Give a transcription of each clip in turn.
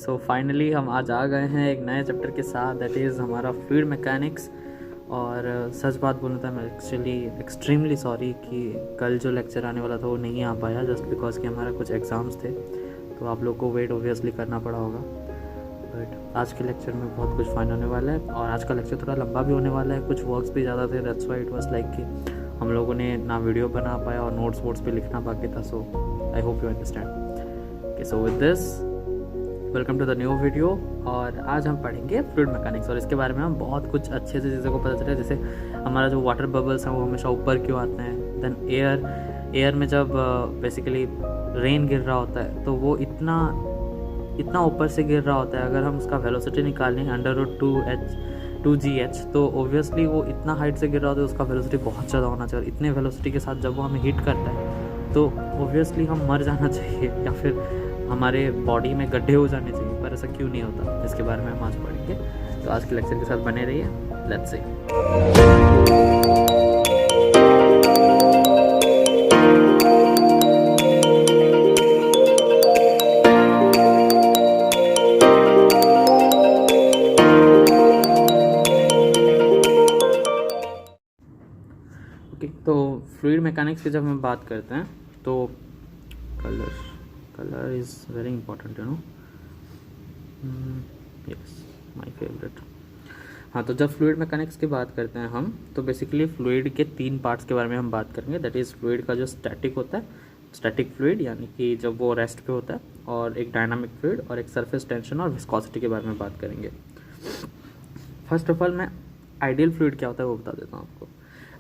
So finally हम आज आ गए हैं एक नए चैप्टर के साथ, दैट इज़ हमारा फ्लूइड मैकेनिक्स। और सच बात बोलूँ तो मैं एक्चुअली एक्सट्रीमली सॉरी कि कल जो लेक्चर आने वाला था वो नहीं आ पाया, जस्ट बिकॉज कि हमारा कुछ एग्ज़ाम्स थे, तो आप लोग को वेट ऑब्वियसली करना पड़ा होगा। बट आज के लेक्चर में बहुत कुछ फाइन होने वाला है, और आज का लेक्चर थोड़ा लंबा भी होने वाला है, कुछ वर्क्स भी ज़्यादा थे, that's why it was like कि हम लोगों ने ना वीडियो बना पाया और नोट्स वोट्स पे लिखना बाकी था। So I hope you understand. Okay, so with this welcome to the new video. और आज हम पढ़ेंगे फ्लूइड मैकेनिक्स, और इसके बारे में हम बहुत कुछ अच्छे से चीज़ों को पता चला, जैसे हमारा जो वाटर बबल्स हैं वो हमेशा ऊपर क्यों आते हैं, देन एयर में जब बेसिकली रेन गिर रहा होता है तो वो इतना ऊपर से गिर रहा होता है, अगर हम उसका वेलोसिटी निकालें √2gh तो ओब्वियसली वो इतना हाइट से गिर रहा होता है, उसका वेलोसिटी बहुत ज़्यादा होना चाहिए। इतने वेलोसिटी के साथ जब वो हमें हिट करता है तो ओब्वियसली हम मर जाना चाहिए या फिर हमारे बॉडी में गड्ढे हो जाने चाहिए, पर ऐसा क्यों नहीं होता, इसके बारे में हम आज पढ़ेंगे। तो आज के लेक्चर के साथ बने रहिए, लेट्स सी। ओके, तो फ्लूइड मैकेनिक्स की जब हम बात करते हैं तो colour is very important, you know, yes my favourite. हाँ, तो जब फ्लूइड मैकेनिक्स की बात करते हैं हम, तो बेसिकली फ्लूइड के 3 पार्ट्स के बारे में हम बात करेंगे। दैट इज़ फ्लूइड का जो स्टैटिक होता है, स्टैटिक फ्लूइड यानी कि जब वो रेस्ट पे होता है, और एक डायनामिक फ्लूइड, और एक सरफेस टेंशन और विस्कोसिटी के बारे में बात करेंगे। फर्स्ट ऑफ ऑल मैं आइडियल फ्लूइड क्या होता है वो बता देता हूँ आपको।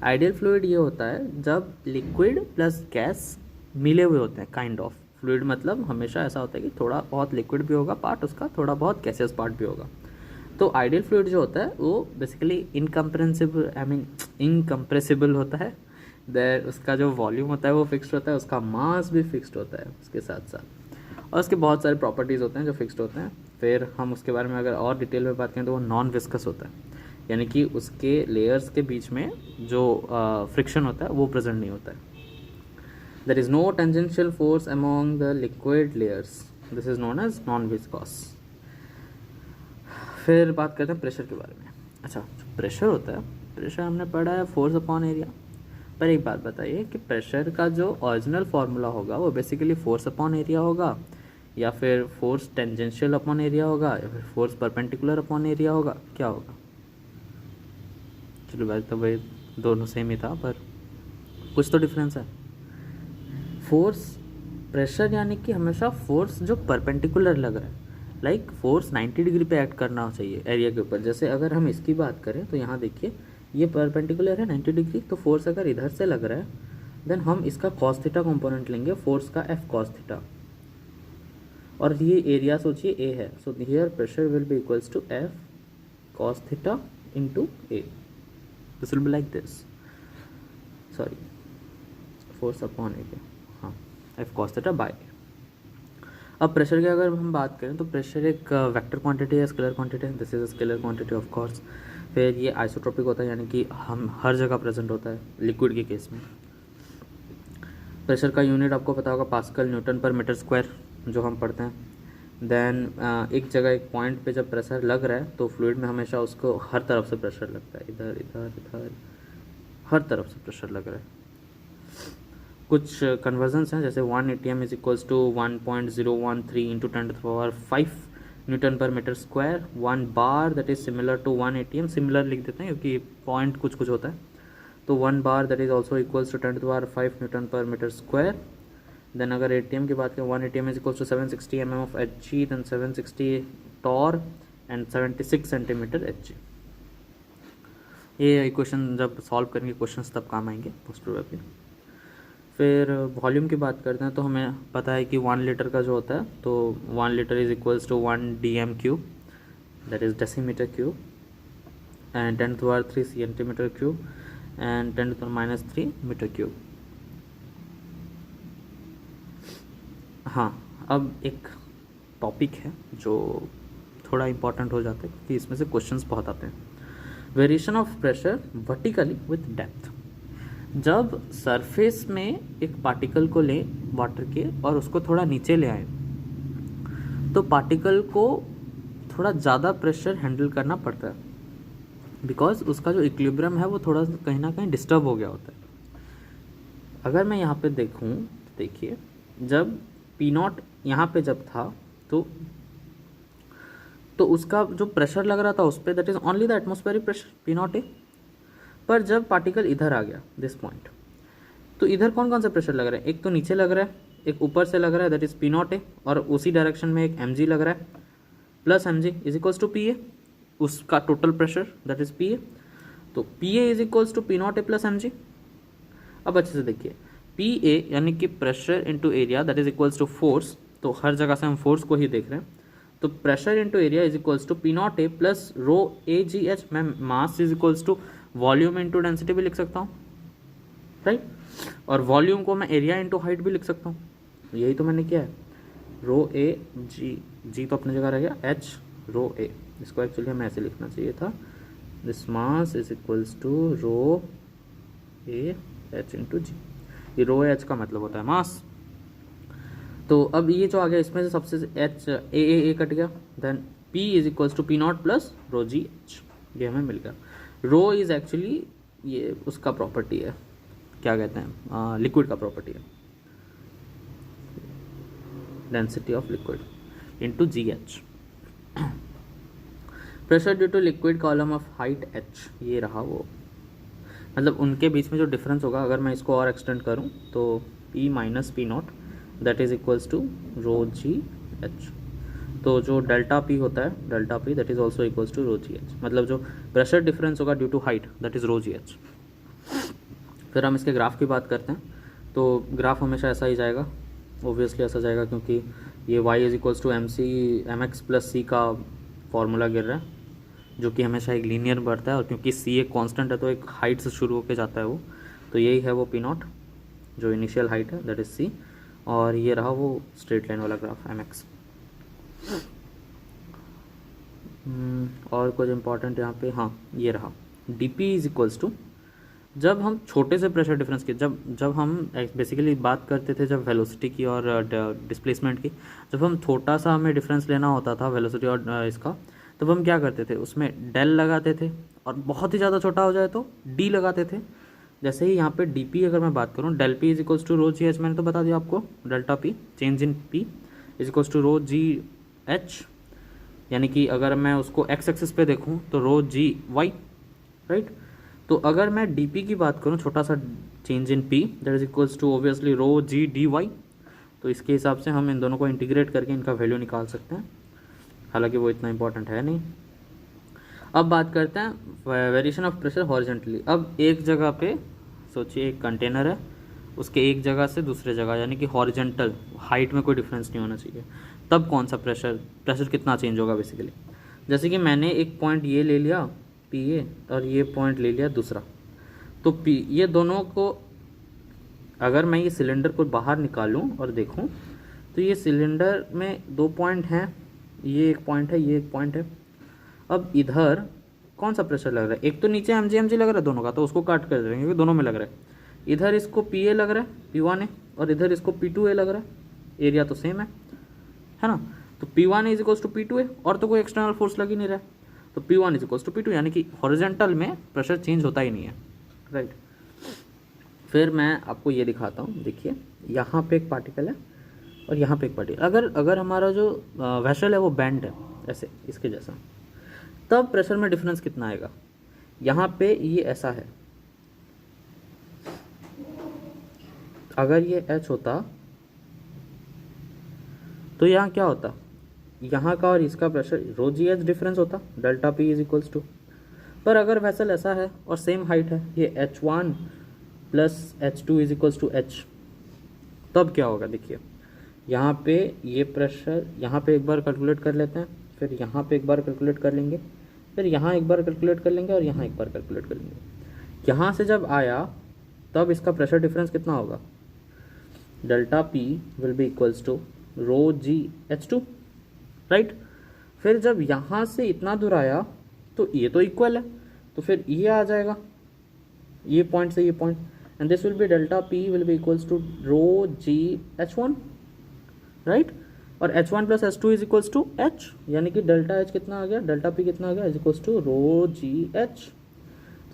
आइडियल फ्लूइड ये होता है जब लिक्विड प्लस गैस मिले हुए होते हैं, काइंड ऑफ। फ्लूइड मतलब हमेशा ऐसा होता है कि थोड़ा बहुत लिक्विड भी होगा पार्ट उसका, थोड़ा बहुत गैसियस पार्ट भी होगा। तो आइडियल फ्लूइड जो होता है वो बेसिकली इनकम्प्रेसिबल होता है। देर उसका जो वॉल्यूम होता है वो फिक्स्ड होता है, उसका मास भी फिक्स्ड होता है उसके साथ साथ, और उसके बहुत सारे प्रॉपर्टीज़ होते हैं जो फिक्स्ड होते हैं। फिर हम उसके बारे में अगर और डिटेल में बात करें तो वो नॉन विस्कस होता है, यानी कि उसके लेयर्स के बीच में जो फ्रिक्शन होता है वो प्रेजेंट नहीं होता है। There is no tangential force among the liquid layers. This is known as non-viscous. फिर बात करते हैं प्रेशर के बारे में। अच्छा, प्रेशर होता है, प्रेशर हमने पढ़ा है फोर्स अपॉन एरिया। पर एक बात बताइए कि प्रेशर का जो ओरिजिनल फार्मूला होगा वो बेसिकली फोर्स अपॉन एरिया होगा, या फिर फोर्स टेंजेंशियल अपॉन एरिया होगा, या फिर फोर्स परपेंडिकुलर अपॉन एरिया होगा, क्या होगा? चलो वैसे तो भाई दोनों सेम ही था, पर कुछ तो डिफरेंस है। फोर्स प्रेशर यानी कि हमेशा फोर्स जो परपेंडिकुलर लग रहा है, लाइक फोर्स 90 डिग्री पे एक्ट करना चाहिए एरिया के ऊपर। जैसे अगर हम इसकी बात करें तो यहाँ देखिए ये परपेंडिकुलर है 90 डिग्री, तो फोर्स अगर इधर से लग रहा है देन हम इसका कॉस थीटा कंपोनेंट लेंगे, फोर्स का एफ कॉस थीटा, और ये एरिया सोचिए ए है, so here pressure will be equals to F cos theta into A. This will be like this, sorry, force upon area, हाँ, F cos theta by. अब pressure की अगर हम बात करें तो प्रेशर एक वेक्टर क्वांटिटी है, स्केलर क्वांटिटी है। This is scalar quantity of course. फिर ये आइसोट्रोपिक होता है, यानी कि हम हर जगह प्रेजेंट होता है लिक्विड के केस में। प्रेशर का यूनिट आपको पता होगा पास्कल न्यूटन पर मीटर स्क्वायर, जो हम पढ़ते हैं। देन एक जगह एक पॉइंट पे जब प्रेशर लग रहा है तो फ्लूइड में हमेशा उसको हर तरफ से प्रेशर लगता है, इधर इधर इधर हर तरफ से प्रेशर लग रहा है। कुछ कन्वर्जन्स हैं, जैसे 1 atm is equals to 1.013 into 10⁵ newton पर metre square. 1 bar that is similar to 1 atm, similar लिख देते हैं क्योंकि पॉइंट कुछ कुछ होता है। तो 1 bar that is also equals to 10⁵ newton पर मीटर स्क्वायर। देन अगर एटीएम की बात करें, 1 atm is equals to 760 mm of Hg, then 760 torr and 76 centimetre Hg। ये इक्वेशन जब सॉल्व करेंगे क्वेश्चंस तब काम आएंगे पोस्ट प्रोबेबली। फिर वॉल्यूम की बात करते हैं तो हमें पता है कि 1 लीटर का जो होता है, तो 1 litre is equals to 1 dm³ that is decimetre cube, and 10⁻³ centimetre cube, and 10⁻³ metre cube. हाँ, अब एक टॉपिक है जो थोड़ा इम्पॉर्टेंट हो जाता है क्योंकि इसमें से क्वेश्चंस बहुत आते हैं। Variation of pressure vertically with depth. जब सरफेस में एक पार्टिकल को लें वाटर के और उसको थोड़ा नीचे ले आए तो पार्टिकल को थोड़ा ज़्यादा प्रेशर हैंडल करना पड़ता है, बिकॉज उसका जो इक्विलिब्रियम है वो थोड़ा कहीं ना कहीं डिस्टर्ब हो गया होता है। अगर मैं यहाँ पे देखूँ, देखिए जब पी नॉट यहाँ पे जब था तो उसका जो प्रेशर लग रहा था उस पर, that is only the atmospheric pressure P naught ए। पर जब पार्टिकल इधर आ गया दिस पॉइंट, तो इधर कौन कौन सा प्रेशर लग रहा है, एक तो नीचे लग रहा है, एक ऊपर से लग रहा है, दैट इज पी नॉट ए, और उसी डायरेक्शन में एक एम जी लग रहा है, plus m g is equals to p a, उसका total pressure that is p a. तो p a is equals to P naught a plus m g. अब अच्छे से देखिए, पी ए यानी कि pressure into area that is equals to force, तो हर जगह से हम फोर्स को ही देख रहे हैं। तो pressure into area is equals to P naught a plus rho a g H. मैं mass is equals to volume into density भी लिख सकता हूँ, राइट। और वॉल्यूम को मैं एरिया इंटू हाइट भी लिख सकता हूँ, यही तो मैंने किया है। रो ए जी, जी तो अपनी जगह रह गया, एच रो ए, इसको एक्चुअली हमें ऐसे लिखना चाहिए था, this mass is equals to rho a h into g. ये रो एच का मतलब होता है मास। तो अब ये जो आ गया इसमें से सबसे एच ए कट गया, then P is equals to P not plus rho ji H, ये हमें मिल गया। रो इज एक्चुअली ये उसका प्रॉपर्टी है, क्या कहते हैं, लिक्विड का प्रॉपर्टी है, density of liquid into G H. Pressure due to liquid column of height H, ये रहा वो, मतलब उनके बीच में जो डिफरेंस होगा, अगर मैं इसको और एक्सटेंड करूं तो P minus P not that is equals to rho ji H. तो जो डेल्टा P होता है, delta P that is also equals to rho ji H, मतलब जो प्रेशर डिफरेंस होगा due to height that is rho ji H. फिर हम इसके ग्राफ की बात करते हैं, तो ग्राफ हमेशा ऐसा ही जाएगा, ऑब्वियसली ऐसा जाएगा क्योंकि ये y is equals to m x plus c का फॉर्मूला गिर रहा है, जो कि हमेशा एक लीनियर बढ़ता है, और क्योंकि सी एक कांस्टेंट है तो एक हाइट से शुरू होकर जाता है वो, तो यही है वो पी नॉट जो इनिशियल हाइट है दैट इज सी, और ये रहा वो स्ट्रेट लाइन वाला ग्राफ एम एक्स। और कुछ इंपॉर्टेंट यहाँ पे, हाँ ये रहा D P is equals to, जब हम छोटे से प्रेशर डिफरेंस की, जब हम बेसिकली बात करते थे जब वेलोसिटी की और डिस्प्लेसमेंट की, जब हम छोटा सा हमें डिफरेंस लेना होता था वेलोसिटी और इसका, तब हम क्या करते थे, उसमें डेल लगाते थे, और बहुत ही ज़्यादा छोटा हो जाए तो डी लगाते थे। जैसे ही यहाँ पे डी पी अगर मैं बात करूँ, del P is equals to rho ji H, मैंने तो बता दिया आपको, delta P change in P is equals to rho ji H, यानी कि अगर मैं उसको एक्स एक्सिस पे देखूँ तो रो जी वाई, राइट। तो अगर मैं डी पी की बात करूँ, छोटा सा change in P that is equals to obviously rho G D Y, तो इसके हिसाब से हम इन दोनों को इंटीग्रेट करके इनका वैल्यू निकाल सकते हैं, हालांकि वो इतना इंपॉर्टेंट है नहीं। अब बात करते हैं वेरिएशन ऑफ प्रेशर हॉरिजॉन्टली। अब एक जगह पे सोचिए एक कंटेनर है, उसके एक जगह से दूसरे जगह, यानी कि हॉरिजॉन्टल हाइट में कोई डिफरेंस नहीं होना चाहिए, तब कौन सा प्रेशर कितना चेंज होगा बेसिकली। जैसे कि मैंने एक पॉइंट ये ले लिया पी ए, और ये पॉइंट ले लिया दूसरा, तो पी, ये दोनों को अगर मैं ये सिलेंडर को बाहर निकालूं और देखूं, तो ये सिलेंडर में दो पॉइंट हैं, ये एक पॉइंट है, ये एक पॉइंट है। अब इधर कौन सा प्रेशर लग रहा है, एक तो नीचे एम जी लग रहा है दोनों का, तो उसको काट कर देंगे क्योंकि दोनों में लग रहा है। इधर इसको पी ए लग रहा है P1 ए, और इधर इसको P2 ए लग रहा है, एरिया तो सेम है ना। तो P1 is equals to P2 ए, और तो कोई एक्सटर्नल फोर्स लग ही नहीं रहा है, तो P1 is equals to P2, यानी कि हॉरिजॉन्टल में प्रेशर चेंज होता ही नहीं है, राइट। फिर मैं आपको ये दिखाता हूँ, देखिए यहाँ पे एक पार्टिकल है और यहाँ पे एक पार्टिकल, अगर हमारा जो वेसल है वो बैंड है ऐसे इसके जैसा, तब प्रेशर में डिफरेंस कितना आएगा। यहाँ पे ये ऐसा है, अगर ये H होता तो यहाँ क्या होता, यहाँ का और इसका प्रेशर रो जी एच डिफरेंस होता, delta P is equals to. पर अगर वेसल ऐसा है और सेम हाइट है, ये H1 plus H2 is equals to H, तब क्या होगा। देखिए यहाँ पे ये प्रेशर, यहाँ पे एक बार कैलकुलेट कर लेते हैं, फिर यहाँ पे एक बार कैलकुलेट कर लेंगे, फिर यहाँ एक बार कैलकुलेट कर लेंगे, और यहाँ एक बार कैलकुलेट कर लेंगे। यहाँ से जब आया तब इसका प्रेशर डिफरेंस कितना होगा, delta P will be equals to rho G H2, right. फिर जब यहाँ से इतना दूर आया तो ये तो इक्वल है, तो फिर ये आ जाएगा ये पॉइंट से ये point, and this will be delta P will be equals to rho G H1, right. और H1 plus H2 is equals to H, यानी कि डेल्टा H कितना आ गया, डेल्टा P कितना आ गया, is equals to rho ji H.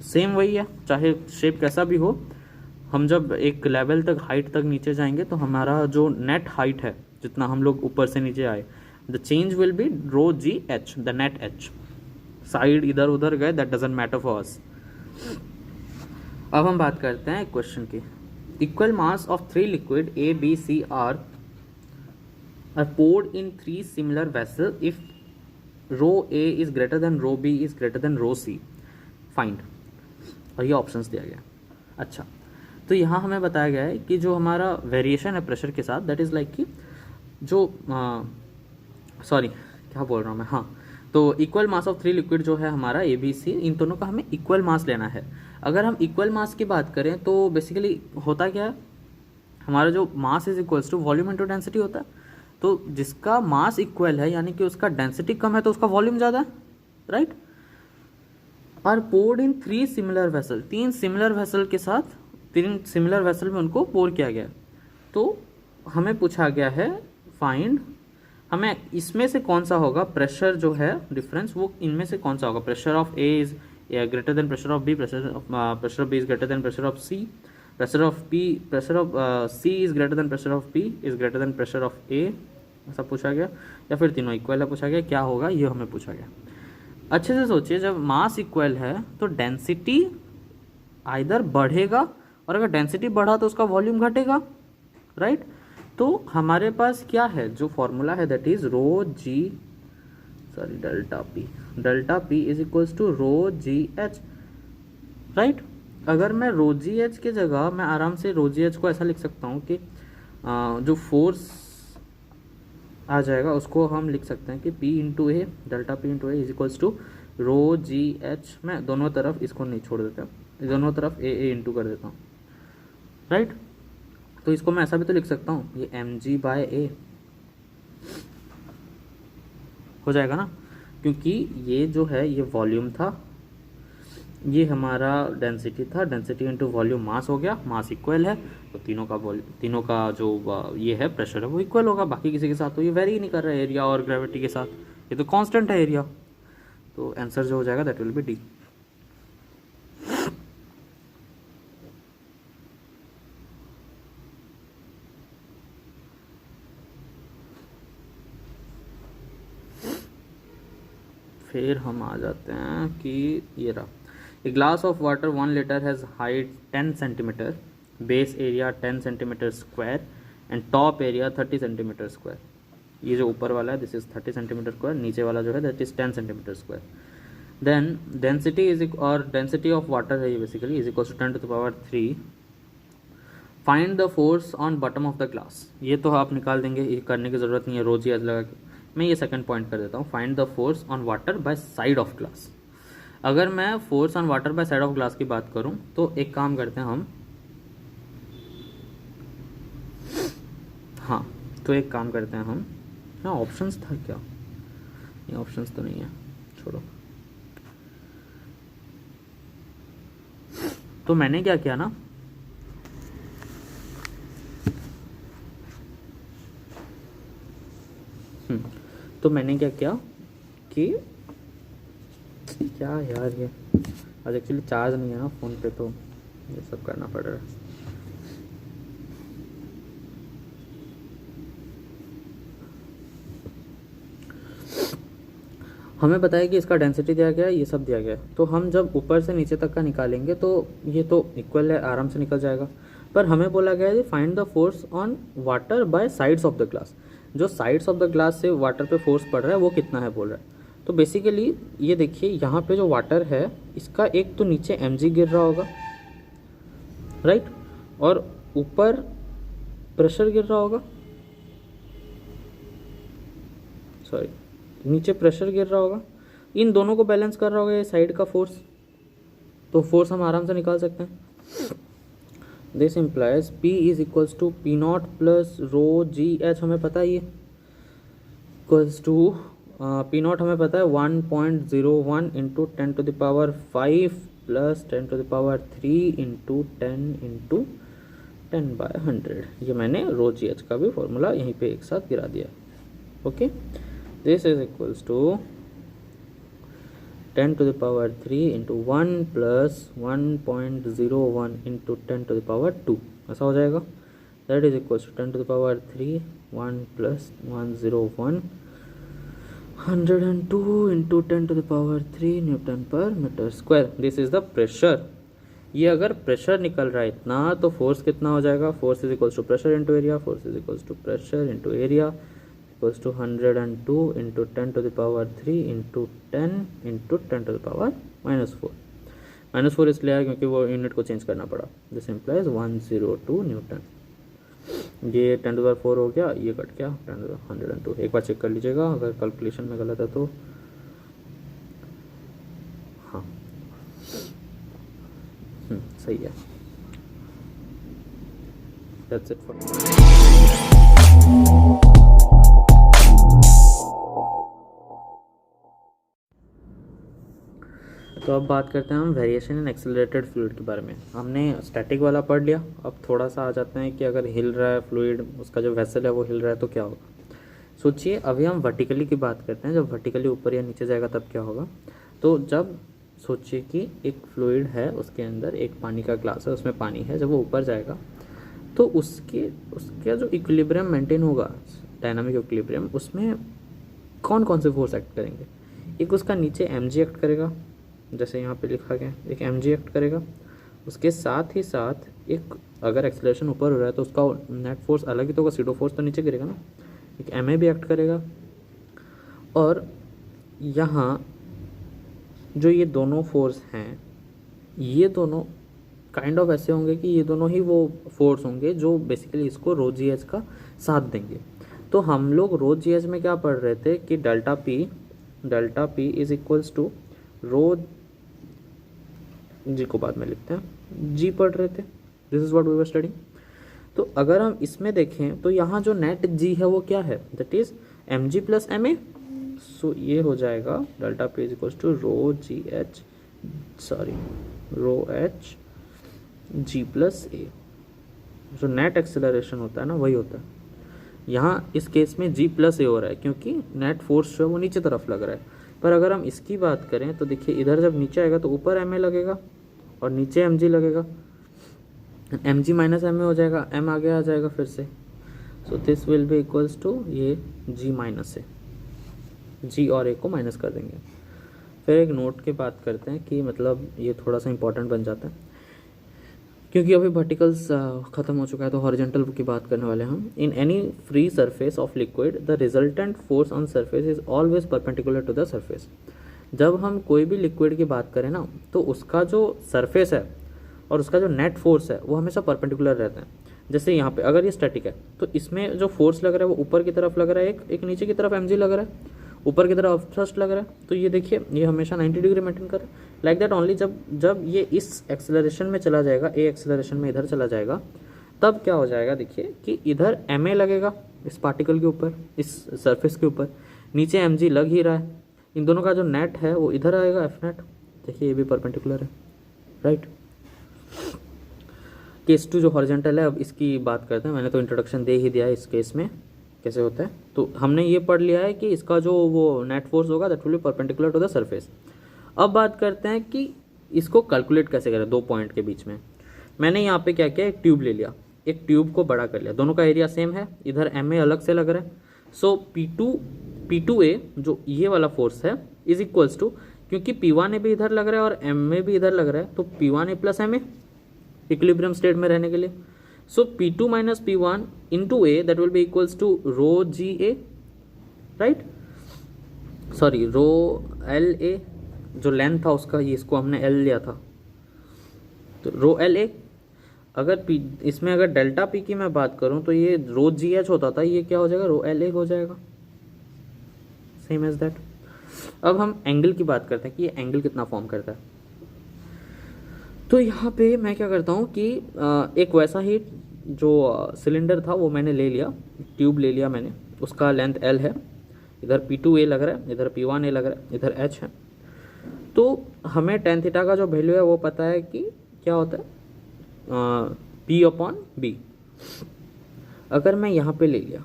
Same वही है, चाहे शेप कैसा भी हो, हम जब एक लेवल तक हाइट तक नीचे जाएंगे तो हमारा जो नेट हाइट है, जितना हम लोग ऊपर से नीचे आए, the change will be rho ji H, the net H. Side इधर उधर गए, that doesn't matter for us. अब हम बात करते हैं क्वेश्चन की। Equal mass of 3 liquid A, B, C are poured in 3 similar vessels if rho A is greater than rho B is greater than rho C, find। और ये options दिया गया। अच्छा, तो यहाँ हमें बताया गया है कि जो हमारा वेरिएशन है प्रेशर के साथ, दैट इज़ लाइक कि जो सॉरी क्या बोल रहा हूँ मैं, हाँ, तो इक्वल मास ऑफ 3 लिक्विड जो है हमारा ए बी सी, इन दोनों का हमें इक्वल मास लेना है। अगर हम इक्वल मास की बात करें तो बेसिकली होता क्या है, हमारा जो mass is equals to volume into density होता है। तो जिसका मास इक्वल है यानी कि उसका डेंसिटी कम है तो उसका वॉल्यूम ज़्यादा है, right. Are poured in 3 similar vessel, 3 similar vessel के साथ, 3 सिमिलर वेसल में उनको पोर किया गया। तो हमें पूछा गया है फाइंड, हमें इसमें से कौन सा होगा प्रेशर जो है डिफरेंस, वो इनमें से कौन सा होगा। Pressure of a is greater than pressure of b, pressure of b is greater than pressure of c, pressure of c is greater than pressure of b is greater than pressure of a, ऐसा पूछा गया। या फिर तीनों equal है पूछा गया, क्या होगा ये हमें पूछा गया। अच्छे से सोचिए, जब मास इक्वल है तो डेंसिटी आइदर बढ़ेगा, और अगर डेंसिटी बढ़ा तो उसका वॉल्यूम घटेगा, राइट। तो हमारे पास क्या है, जो फॉर्मूला है that is delta P is equals to rho ji H, right. अगर मैं रो जी एच की जगह मैं आराम से रो जी एच को ऐसा लिख सकता हूँ कि जो फोर्स आ जाएगा उसको हम लिख सकते हैं कि P into A, delta P into A is equals to rho ji H. मैं दोनों तरफ इसको नहीं छोड़ देता, दोनों तरफ ए इंटू कर देता हूँ, राइट। तो इसको मैं ऐसा भी तो लिख सकता हूँ, ये mg बाय ए हो जाएगा ना, क्योंकि ये जो है ये वॉल्यूम था, ये हमारा डेंसिटी था, डेंसिटी इंटू वॉल्यूम मास हो गया, मास इक्वल है तो तीनों का जो ये है प्रेशर है वो इक्वल होगा। बाकी किसी के साथ तो ये वेरी ही नहीं कर रहा है एरिया और ग्रेविटी के साथ, ये तो कांस्टेंट है एरिया। तो आंसर जो हो जाएगा दैट विल बी डी। फिर हम आ जाते हैं कि ये रहा, a glass of water 1 litre has height 10 centimetre, base area 10 centimetre square and top area 30 centimetre square. ये जो ऊपर वाला है दिस इज 30 सेंटीमीटर स्क्वायर, नीचे वाला जो है that is 10 centimetre square. Then density और डेंसिटी ऑफ वाटर है ये basically is equal to 10 to the power 3। Find the force on bottom of the glass, ये तो आप निकाल देंगे, ये करने की ज़रूरत नहीं है, रोज याद लगा के। मैं ये सेकंड पॉइंट कर देता हूँ, find the force on water by side of glass. अगर मैं force on water by side of glass की बात करूं तो एक काम करते हैं हम, हाँ तो एक काम करते हैं हम, हाँ ऑप्शंस था क्या, ये ऑप्शंस तो नहीं है, छोड़ो। तो मैंने क्या किया ना, तो मैंने क्या किया कि क्या यार, ये आज एक्चुअली चार्ज नहीं है ना फ़ोन पे, तो ये सब करना पड़ रहा है। हमें पता है कि इसका डेंसिटी दिया गया है, ये सब दिया गया है, तो हम जब ऊपर से नीचे तक का निकालेंगे तो ये तो इक्वल है, आराम से निकल जाएगा। पर हमें बोला गया है find the force on water bye sides of the glass, जो साइड्स ऑफ द ग्लास से वाटर पे फोर्स पड़ रहा है वो कितना है बोल रहा है। तो बेसिकली ये देखिए यहाँ पे जो वाटर है इसका एक तो नीचे mg गिर रहा होगा, राइट, और ऊपर प्रेशर गिर रहा होगा, सॉरी नीचे प्रेशर गिर रहा होगा, इन दोनों को बैलेंस कर रहा होगा ये साइड का फोर्स, तो फोर्स हम आराम से निकाल सकते हैं। This implies P is equals to P not plus rho ji H, हमें पता है ये इक्वल्स टू P नॉट हमें पता है 1.01 into 10 to the power 5 plus 10 to the power 3 into 10 by 100। ये मैंने रो जी एच का भी फॉर्मूला यहीं पे एक साथ गिरा दिया। Okay, this is equals to 10 to the power 3 into 1 plus 1.01 into 10 to the power 2, ऐसा हो जाएगा. That is equals to 10 to the power 3 1 plus 101 102 into 10 to the power 3 newton पर metre square. This is the pressure. ये अगर pressure निकल रहा है इतना तो फोर्स कितना हो जाएगा. Force is equals to pressure into area. Force is equals to pressure into area equals to 102 into 10 to the power 3 into 10 into 10 to the power -4. -4 इसलिए आया क्योंकि वो यूनिट को चेंज करना पड़ा. This implies 102 Newton. ये 10 to the power 4 हो गया, ये कट गया 10 to the 102. एक बार चेक कर लीजिएगा अगर कैलकुलेशन में गलत है तो. हाँ सही है. That's it for तो अब बात करते हैं हम वेरिएशन इन एक्सेलरेटेड फ्लूइड के बारे में. हमने स्टैटिक वाला पढ़ लिया. अब थोड़ा सा आ जाते हैं कि अगर हिल रहा है फ्लूइड, उसका जो वेसल है वो हिल रहा है तो क्या होगा. सोचिए अभी हम वर्टिकली की बात करते हैं. जब वर्टिकली ऊपर या नीचे जाएगा तब क्या होगा. तो जब सोचिए कि एक फ्लूइड है, उसके अंदर एक पानी का ग्लास है, उसमें पानी है. जब वो ऊपर जाएगा तो उसका जो इक्विलिब्रियम मेंटेन होगा, डायनामिक इक्विलिब्रियम, उसमें कौन कौन से फोर्स एक्ट करेंगे. एक उसका नीचे mg एक्ट करेगा, जैसे यहाँ पे लिखा गया, एक mg एक्ट करेगा. उसके साथ ही साथ एक अगर एक्सेलरेशन ऊपर हो रहा है तो उसका नेट फोर्स अलग ही तो होगा, सीडो फोर्स तो नीचे गिरेगा ना. एक ma भी एक्ट करेगा. और यहाँ जो ये दोनों फोर्स हैं, ये दोनों काइंड ऑफ ऐसे होंगे कि ये दोनों ही वो फोर्स होंगे जो बेसिकली इसको रो जी एच का साथ देंगे. तो हम लोग रो जी एच में क्या पढ़ रहे थे कि delta P is equals to rho g को बाद में लिखते हैं, जी पढ़ रहे थे. This is what we were studying. तो अगर हम इसमें देखें तो यहाँ जो नेट जी है वो क्या है, that is m g plus M a. So ये हो जाएगा delta P is equals to rho h g plus a. जो नेट एक्सेलरेशन होता है ना वही होता है. यहाँ इस केस में जी प्लस ए हो रहा है क्योंकि नेट फोर्स जो है वो नीचे तरफ लग रहा है. पर अगर हम इसकी बात करें तो देखिए इधर जब नीचे आएगा तो ऊपर एम ए लगेगा और नीचे एम जी लगेगा. M G minus M A हो जाएगा, एम आगे आ जाएगा फिर से. So this will be equals to ये जी माइनस ए. जी और ए को माइनस कर देंगे. फिर एक नोट की बात करते हैं कि मतलब ये थोड़ा सा इंपॉर्टेंट बन जाता है क्योंकि अभी वर्टिकल्स ख़त्म हो चुका है तो हॉरिजॉन्टल की बात करने वाले हैं हम. In any free surface of liquid the resultant force on surface is always perpendicular to the surface. जब हम कोई भी लिक्विड की बात करें ना तो उसका जो सरफेस है और उसका जो नेट फोर्स है वो हमेशा परपेंडिकुलर रहते हैं. जैसे यहाँ पे अगर ये स्टैटिक है तो इसमें जो फोर्स लग रहा है वो ऊपर की तरफ लग रहा है, एक नीचे की तरफ एम जी लग रहा है, ऊपर की तरफ थ्रस्ट लग रहा है. तो ये देखिए ये हमेशा 90 डिग्री मेंटेन कर रहा है. लाइक दैट ओनली जब ये इस एक्सेलरेशन में चला जाएगा, ए एक्सेलरेशन में इधर चला जाएगा, तब क्या हो जाएगा देखिए कि इधर एम ए लगेगा इस पार्टिकल के ऊपर, इस सरफेस के ऊपर, नीचे एम जी लग ही रहा है. इन दोनों का जो नेट है वो इधर आएगा एफ नेट. देखिए ये भी परपेंडिकुलर है, राइट. केस 2 जो हॉरिजॉन्टल है, अब इसकी बात करते हैं. मैंने तो इंट्रोडक्शन दे ही दिया है इस केस में कैसे होता है. तो हमने ये पढ़ लिया है कि इसका जो वो नेट फोर्स होगा that will be perpendicular to the surface. अब बात करते हैं कि इसको कैलकुलेट कैसे करें दो पॉइंट के बीच में. मैंने यहाँ पे क्या किया, एक ट्यूब ले लिया, एक ट्यूब को बड़ा कर लिया. दोनों का एरिया सेम है, इधर एम ए अलग से लग रहा है. सो पी टू ए जो ये वाला फोर्स है इज इक्वल्स टू, क्योंकि P1 ए भी इधर लग रहा है और एम ए भी इधर लग रहा है, तो P1 A plus M A equilibrium state में रहने के लिए. So P2 minus P1 into A that will be equals to rho G A, right. Sorry rho L A, जो लेंथ था उसका, ये इसको हमने एल लिया था, तो रो एल ए. अगर पी इसमें अगर डेल्टा पी की मैं बात करूं तो ये रो जी एच होता था, ये क्या हो जाएगा, रो एल ए हो जाएगा, सेम एज दैट. अब हम एंगल की बात करते हैं कि ये एंगल कितना फॉर्म करता है. तो यहाँ पे मैं क्या करता हूँ कि एक वैसा ही जो सिलेंडर था वो मैंने ले लिया, ट्यूब ले लिया मैंने, उसका लेंथ एल है, इधर P2 ए लग रहा है, इधर P1 ए लग रहा है, इधर H है. तो हमें tan थीटा का जो वैल्यू है वो पता है कि क्या होता है, P अपॉन B. अगर मैं यहाँ पे ले लिया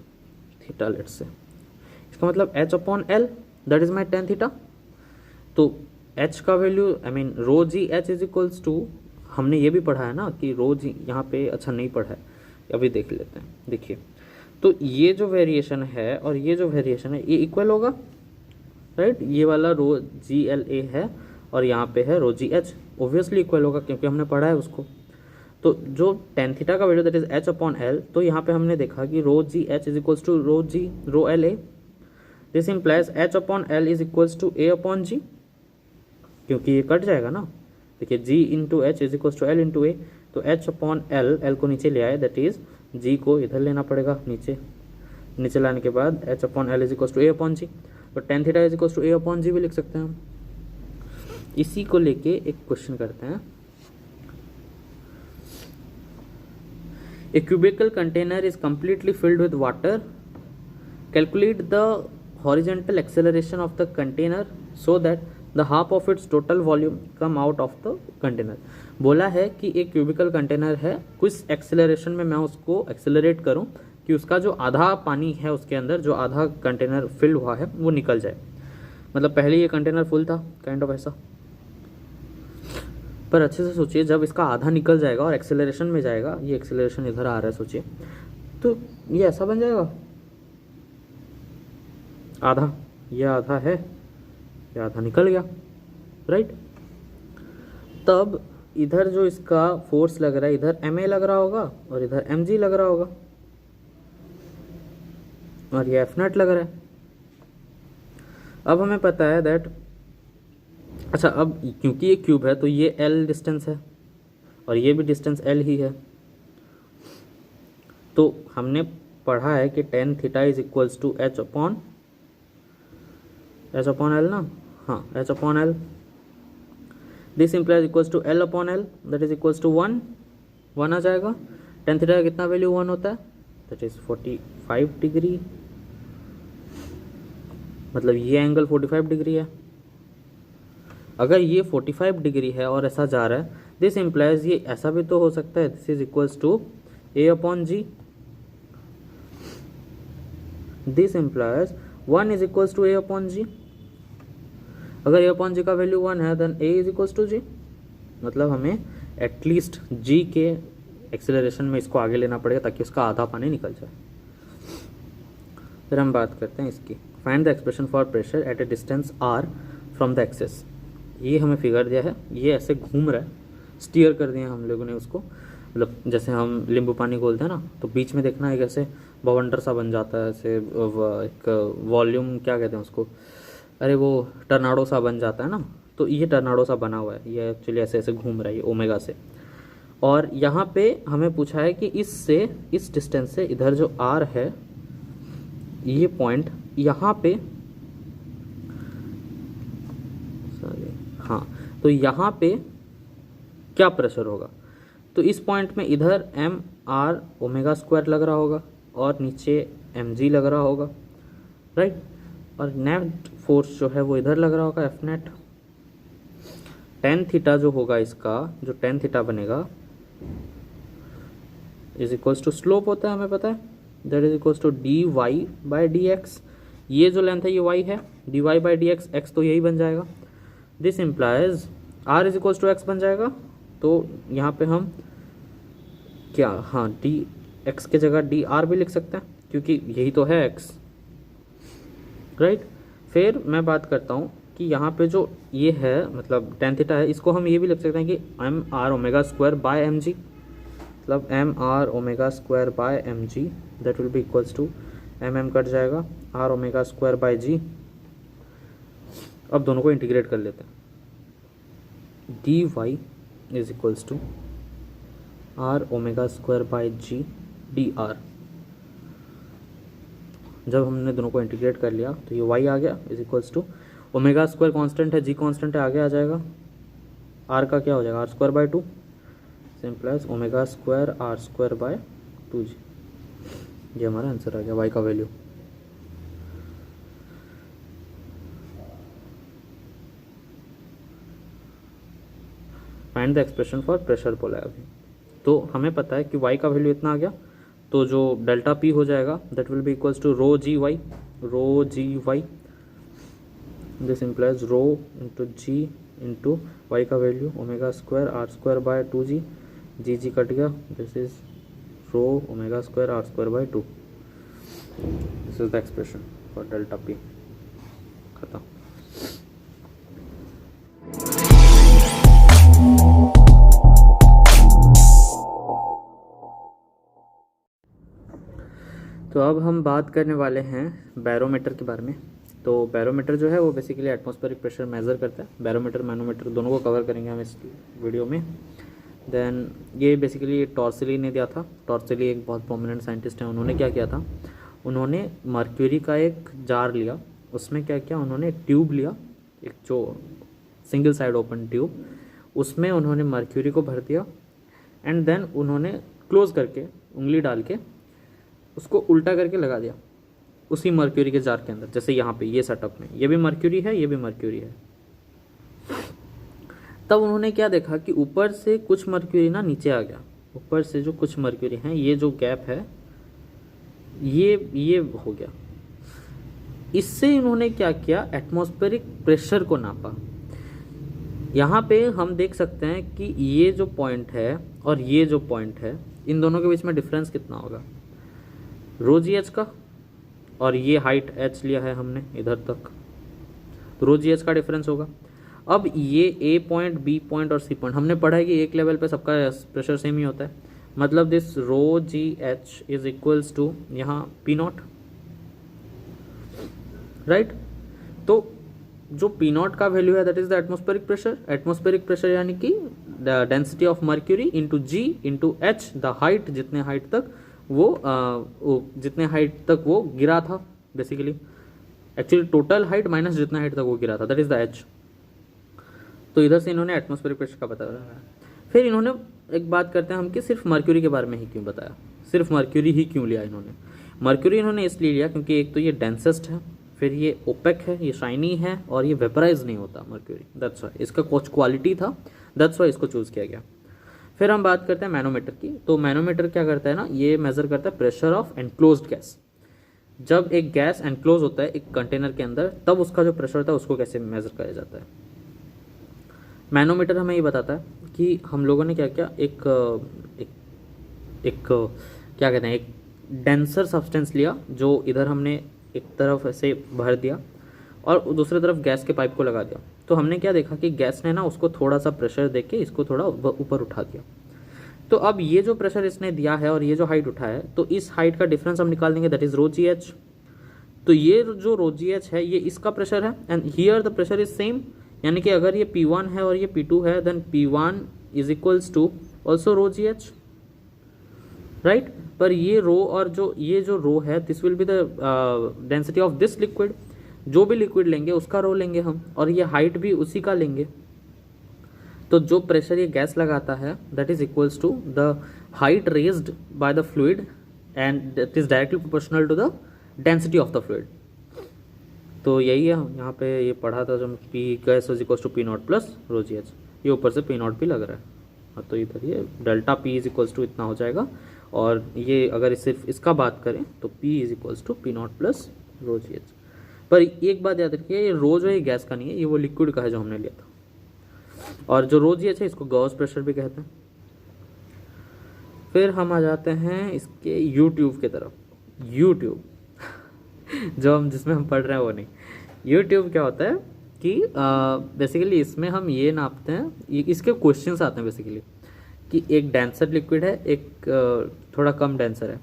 थीटा लेट से, इसका मतलब h upon L that is my tan theta. तो h का value I mean rho ji H is equals to, हमने ये भी पढ़ा है ना कि रो जी यहाँ पे, अच्छा नहीं पढ़ा है, अभी देख लेते हैं। देखिए तो ये जो वेरिएशन है और ये जो वेरिएशन है ये इक्वल होगा, राइट। ये वाला रो जी एल ए है और यहाँ पे है रो जी एच, ऑब्वियसली इक्वल होगा क्योंकि हमने पढ़ा है उसको। तो जो टेन थीटा का value that is h upon l, तो यहाँ पे हमने देखा कि rho ji H is equals to rho L a. This implies h upon l is equals to a upon g, क्योंकि ये कट जाएगा ना। देखिए g into H is equals to l into a, तो एच अपॉन एल, एल को नीचे ले आए, दैट इज जी को इधर लेना पड़ेगा नीचे, नीचे लाने के बाद h upon l is equals to a upon g. तो tan theta is equals to a upon g भी लिख सकते हैं हम। इसी को लेके एक क्वेश्चन करते हैं। A cubical container is completely filled with water. Calculate the horizontal acceleration of the container so that the half of its total volume come out of the container. बोला है कि एक क्यूबिकल कंटेनर है, कुछ acceleration में मैं उसको accelerate करूं कि उसका जो आधा पानी है उसके अंदर, जो आधा कंटेनर फिल हुआ है वो निकल जाए। मतलब पहले ये कंटेनर फुल था, काइंड ऑफ ऐसा। पर अच्छे से सोचिए, जब इसका आधा निकल जाएगा और एक्सेलरेशन में जाएगा, ये एक्सेलरेशन इधर आ रहा है सोचिए, तो ये ऐसा बन जाएगा, आधा, ये आधा है, ये आधा निकल गया, राइट। तब इधर जो इसका फोर्स लग रहा है, इधर ma लग रहा होगा और इधर mg लग रहा होगा और ये f नॉट लग रहा है। अब हमें पता है दैट, अच्छा अब क्योंकि ये क्यूब है तो ये l डिस्टेंस है और ये भी डिस्टेंस l ही है। तो हमने पढ़ा है कि tan theta is equals to H upon L ना, हाँ H upon L. This implies equals to L upon L that is equals to 1 आ जाएगा। टेन थीटा का कितना वैल्यू 1 होता है, दैट इज 45 डिग्री, मतलब ये एंगल 45 डिग्री है। अगर ये 45 डिग्री है और ऐसा जा रहा है, दिस इम्प्लाइज ये ऐसा भी तो हो सकता है, this is equals to a upon g. This implies 1 is equals to a upon g. अगर ए अपॉन जी का वैल्यू 1 है then a is equals to g, मतलब हमें एटलीस्ट जी के एक्सेलरेशन में इसको आगे लेना पड़ेगा ताकि उसका आधा पानी निकल जाए। फिर हम बात करते हैं इसकी, find the expression for pressure at a distance R from the axis. ये हमें फिगर दिया है, ये ऐसे घूम रहा है, स्टीयर कर दिया हम लोगों ने उसको, मतलब जैसे हम नींबू पानी खोलते हैं ना, तो बीच में देखना है कैसे बवंडर सा बन जाता है, ऐसे एक वॉल्यूम क्या कहते हैं उसको, अरे वो टर्नाडो सा बन जाता है ना, तो ये टर्नाडो सा बना हुआ है, ये एक्चुअली ऐसे ऐसे घूम रहा है ये ओमेगा से। और यहाँ पे हमें पूछा है कि इससे, इस डिस्टेंस से इधर जो आर है, ये पॉइंट यहाँ पे, हाँ तो यहाँ पे क्या प्रेशर होगा। तो इस पॉइंट में इधर एम आर ओमेगा स्क्वायर लग रहा होगा और नीचे एम जी लग रहा होगा, राइट। और नेट फोर्स जो है वो इधर लग रहा होगा, एफ नेट। टेन थीटा जो होगा इसका, जो टेन थीटा बनेगा इज इक्वल्स टू स्लोप होता है, हमें पता है, that is equals to D Y by D X. ये जो लेंथ है ये y है, D Y by D X, X तो यही बन जाएगा। This implies r is equals to X बन जाएगा। तो यहाँ पे हम क्या, हाँ डी एक्स के जगह डी आर भी लिख सकते हैं क्योंकि यही तो है x, राइट। फिर मैं बात करता हूँ कि यहाँ पे जो ये है, मतलब टेन थीटा है, इसको हम ये भी लिख सकते हैं कि m r omega square by m g, मतलब m r omega square by m g, that will be equals to m cut जाएगा, r omega square by g. अब दोनों को इंटीग्रेट कर लेते हैं, d y is equals to r omega square by g d r. जब हमने दोनों को इंटीग्रेट कर लिया तो ये y आ गया is equals to omega square constant है, g कांस्टेंट है, आगे आ जाएगा, r का क्या हो जाएगा, R square by 2 plus omega square are square by 2g। ये हमारा आंसर आ गया y का value. Find the expression for pressure बोला है अभी, तो हमें पता है कि y का वैल्यू इतना आ गया, तो जो डेल्टा पी हो जाएगा that will be equals to rho g y, this implies rho into ji into y का value omega square are square by 2g, g cut गया, this is rho omega square are square by 2, this is the expression for delta p. खत्म। तो अब हम बात करने वाले हैं बैरोमीटर के बारे में। तो बैरोमीटर जो है वो बेसिकली एटमॉस्फेरिक प्रेशर मेज़र करता है। बैरोमीटर मैनोमीटर दोनों को कवर करेंगे हम इस वीडियो में। देन ये बेसिकली टॉर्सिली ने दिया था। टॉर्सिली एक बहुत प्रोमिनेंट साइंटिस्ट हैं। उन्होंने क्या किया था, उन्होंने मर्क्यूरी का एक जार लिया, उसमें क्या किया, उन्होंने एक ट्यूब लिया, एक जो सिंगल साइड ओपन ट्यूब, उसमें उन्होंने मर्क्यूरी को भर दिया एंड देन उन्होंने क्लोज करके उंगली डाल के उसको उल्टा करके लगा दिया उसी मर्क्यूरी के जार के अंदर। जैसे यहाँ पे ये सेटअप में ये भी मर्क्यूरी है, ये भी मर्क्यूरी है। तब उन्होंने क्या देखा कि ऊपर से कुछ मर्क्यूरी ना नीचे आ गया, ऊपर से जो कुछ मर्क्यूरी हैं, ये जो गैप है ये हो गया। इससे इन्होंने क्या किया, एटमॉस्फेरिक प्रेशर को नापा। यहाँ पे हम देख सकते हैं कि ये जो पॉइंट है और ये जो पॉइंट है, इन दोनों के बीच में डिफरेंस कितना होगा, रो जी एच का, और ये हाइट एच लिया है हमने इधर तक, तो रो जी एच का डिफरेंस होगा। अब ये ए पॉइंट, बी पॉइंट और सी पॉइंट हमने पढ़ा है कि एक लेवल पे सबका प्रेशर सेम ही होता है, मतलब this rho ji H is equals to यहाँ पी नॉट, राइट। तो जो पी नॉट का वैल्यू है that is the atmospheric pressure. Atmospheric pressure यानी कि the density of mercury into ji into H, the height, जितने हाइट तक जितने हाइट तक वो गिरा था, basically actually total height minus जितना हाइट तक वो गिरा था, दैट इज द एच। तो इधर से इन्होंने एटमॉस्फेरिक प्रेशर का बताया। फिर इन्होंने एक बात करते हैं हम कि सिर्फ मर्क्यूरी के बारे में ही क्यों बताया, सिर्फ मर्क्यूरी ही क्यों लिया इन्होंने। मर्क्यूरी इन्होंने इसलिए लिया क्योंकि एक तो ये डेंसेस्ट है, फिर ये ओपेक है, ये शाइनी है, और ये वेपराइज नहीं होता मर्क्यूरी, दैट्स वाई इसका कुछ क्वालिटी था, दैट्स वाई इसको चूज़ किया गया। फिर हम बात करते हैं मैनोमीटर की। तो मैनोमीटर क्या करता है ना, ये मेजर करता है प्रेशर ऑफ एनक्लोज्ड गैस। जब एक गैस एनक्लोज होता है एक कंटेनर के अंदर, तब उसका जो प्रेशर होता है उसको कैसे मेजर किया जाता है। मैनोमीटर हमें ये बताता है कि हम लोगों ने क्या किया, एक क्या कहते हैं, एक डेंसर सब्सटेंस लिया, जो इधर हमने एक तरफ ऐसे भर दिया और दूसरी तरफ गैस के पाइप को लगा दिया। तो हमने क्या देखा कि गैस ने ना उसको थोड़ा सा प्रेशर देके इसको थोड़ा ऊपर उठा दिया। तो अब ये जो प्रेशर इसने दिया है और ये जो हाइट उठाया है, तो इस हाइट का डिफरेंस हम निकाल देंगे, that is rho ji H. तो ये जो रो जी एच है ये इसका प्रेशर है and here the pressure is same, यानी कि अगर ये P1 है और ये P2 है, then P1 is equals to also rho ji H, right. पर ये रो और ये जो रो है, this will be the density of this liquid. जो भी लिक्विड लेंगे उसका रो लेंगे हम, और ये हाइट भी उसी का लेंगे। तो जो प्रेशर ये गैस लगाता है that is equals to the height raised by the fluid and that is directly proportional to the density of the fluid. तो यही है, यहाँ पे ये पढ़ा था जब P gas is equals to P not plus rho ji H, ये ऊपर से पी नॉट भी लग रहा है। हाँ, तो इधर ये delta P is equals to इतना हो जाएगा, और ये अगर सिर्फ इसका बात करें तो P is equals to P not plus rho ji H. पर एक बात याद रखिए, ये रो जो है गैस का नहीं है, ये वो लिक्विड का है जो हमने लिया था। और जो रो जी एच है इसको गॉस प्रेशर भी कहते हैं। फिर हम आ जाते हैं इसके यूट्यूब की तरफ। यूट्यूब जो हम जिसमें हम पढ़ रहे हैं वो नहीं। यूट्यूब क्या होता है कि बेसिकली इसमें हम ये नापते हैं, इसके क्वेश्चंस आते हैं बेसिकली कि एक डेंसर लिक्विड है, एक थोड़ा कम डेंसर है।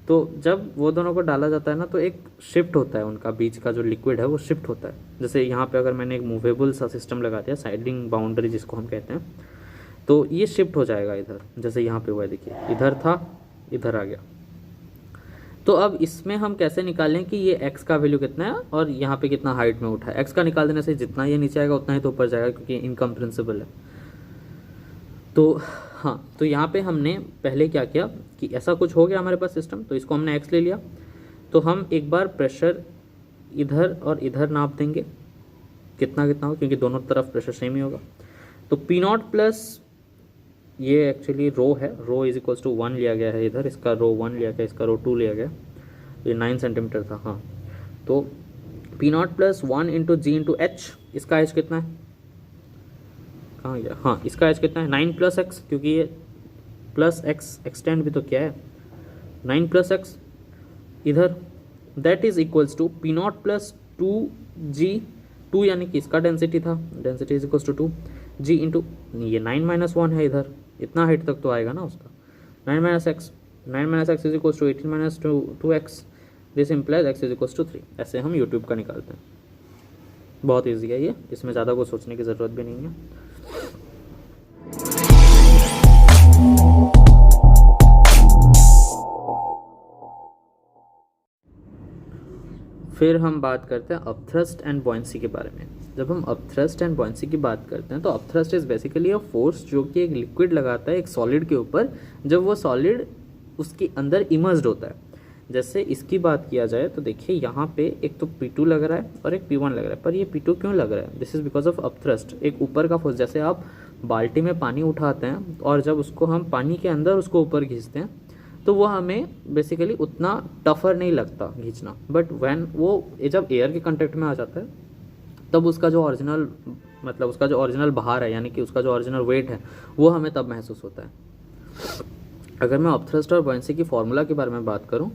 तो जब वो दोनों को डाला जाता है ना, तो एक शिफ्ट होता है, उनका बीच का जो लिक्विड है वो शिफ्ट होता है। जैसे यहाँ पे अगर मैंने एक मूवेबल सा सिस्टम लगा दिया, साइडिंग बाउंड्री जिसको हम कहते हैं, तो ये शिफ्ट हो जाएगा इधर। जैसे यहाँ पे हुआ है, देखिए इधर था, इधर आ गया। तो अब इसमें हम कैसे निकालें कि ये x का वैल्यू कितना है और यहाँ पे कितना हाइट में उठा है। x का निकाल देने से जितना ये नीचे आएगा उतना ही तो ऊपर जाएगा, क्योंकि इनकम्प्रेंसिबल है। तो हाँ, तो यहाँ पे हमने पहले क्या किया कि ऐसा कुछ हो गया हमारे पास सिस्टम, तो इसको हमने x ले लिया। तो हम एक बार प्रेशर इधर और इधर नाप देंगे कितना कितना हो, क्योंकि दोनों तरफ प्रेशर सेम ही होगा। तो P0 प्लस ये एक्चुअली रो है, रो इज इक्वल्स टू 1 लिया गया है इधर, इसका रो 1 लिया गया, इसका रो 2 लिया गया, ये 9 सेंटीमीटर था। हाँ, तो P not plus 1 into ji into H, इसका एच कितना है, कहाँ गया, हाँ इसका एच कितना है 9 प्लस एक्स, क्योंकि ये प्लस एक्स एक्सटेंड भी तो क्या है 9 प्लस एक्स इधर, that is equals to P not plus 2g, 2 यानी कि इसका डेंसिटी था, density is equals to 2g into ये 9 माइनस 1 है इधर, इतना हाइट तक तो आएगा ना उसका, 9 minus X, 9 minus X is equals to 18 minus 2x, this implies x is equals to 3। ऐसे हम यूट्यूब का निकालते हैं, बहुत ईजी है ये, इसमें ज़्यादा कुछ सोचने की ज़रूरत भी नहीं है। फिर हम बात करते हैं अपथ्रस्ट एंड बॉयंसी के बारे में। जब हम अपथ्रस्ट एंड बॉयंसी की बात करते हैं तो upthrust is basically a force जो कि एक लिक्विड लगाता है एक सॉलिड के ऊपर, जब वो सॉलिड उसके अंदर इमर्स्ड होता है। जैसे इसकी बात किया जाए तो देखिए यहाँ पे एक तो P2 लग रहा है और एक P1 लग रहा है, पर ये P2 क्यों लग रहा है, this is because of upthrust, एक ऊपर का फोर्स। जैसे आप बाल्टी में पानी उठाते हैं और जब उसको हम पानी के अंदर उसको ऊपर खींचते हैं तो वो हमें बेसिकली उतना टफर नहीं लगता खींचना, बट व्हेन वो जब एयर के कांटेक्ट में आ जाता है तब उसका जो ओरिजिनल मतलब उसका जो ओरिजिनल भार है, यानी कि उसका जो ओरिजिनल वेट है, वो हमें तब महसूस होता है। अगर मैं अपथ्रस्ट और बॉयंसी की फार्मूला के बारे में बात करूं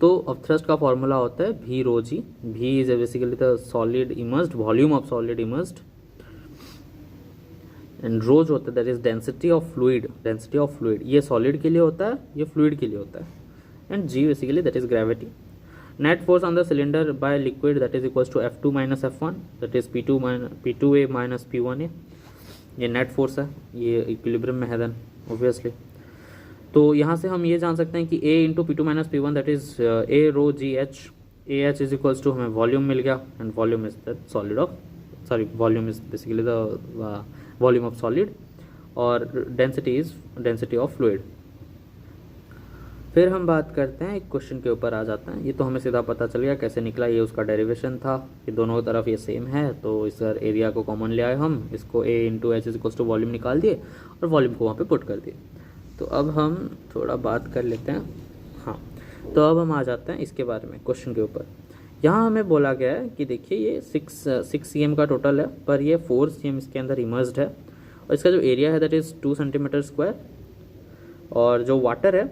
तो अपथ्रस्ट का फार्मूला होता है v rho ji, v is basically the solid immersed volume of solid immersed, and rho जो होता है that is density of fluid, density of fluid ये सॉलिड के लिए होता है, ये फ्लूइड के लिए होता है, and g basically that is gravity. Net force on the cylinder by liquid that is equals to F2 minus F1 that is P2A minus P1A, ये नेट फोर्स है, ये इक्विलिब्रियम में है देन ऑब्वियसली। तो यहाँ से हम ये जान सकते हैं कि A into P2 minus P1 that is A rho ji h, a h is equals to हमें वॉल्यूम मिल गया, and volume is the solid of volume is basically the volume of solid, और density is density of fluid. फिर हम बात करते हैं एक क्वेश्चन के ऊपर आ जाते हैं, ये तो हमें सीधा पता चल गया कैसे निकला, ये उसका डेरिवेशन था कि दोनों तरफ ये सेम है, तो इस एरिया को कॉमन ले आए हम, इसको A into H is equals to volume निकाल दिए और वॉल्यूम को वहाँ पे पुट कर दिए। तो अब हम थोड़ा बात कर लेते हैं, हाँ तो अब हम आ जाते हैं इसके बारे में क्वेश्चन के ऊपर। यहाँ हमें बोला गया है कि देखिए ये 6 cm का टोटल है, पर ये 4 cm इसके अंदर इमर्स्ड है, और इसका जो एरिया है दैट इज़ 2 सेंटीमीटर स्क्वायर, और जो वाटर है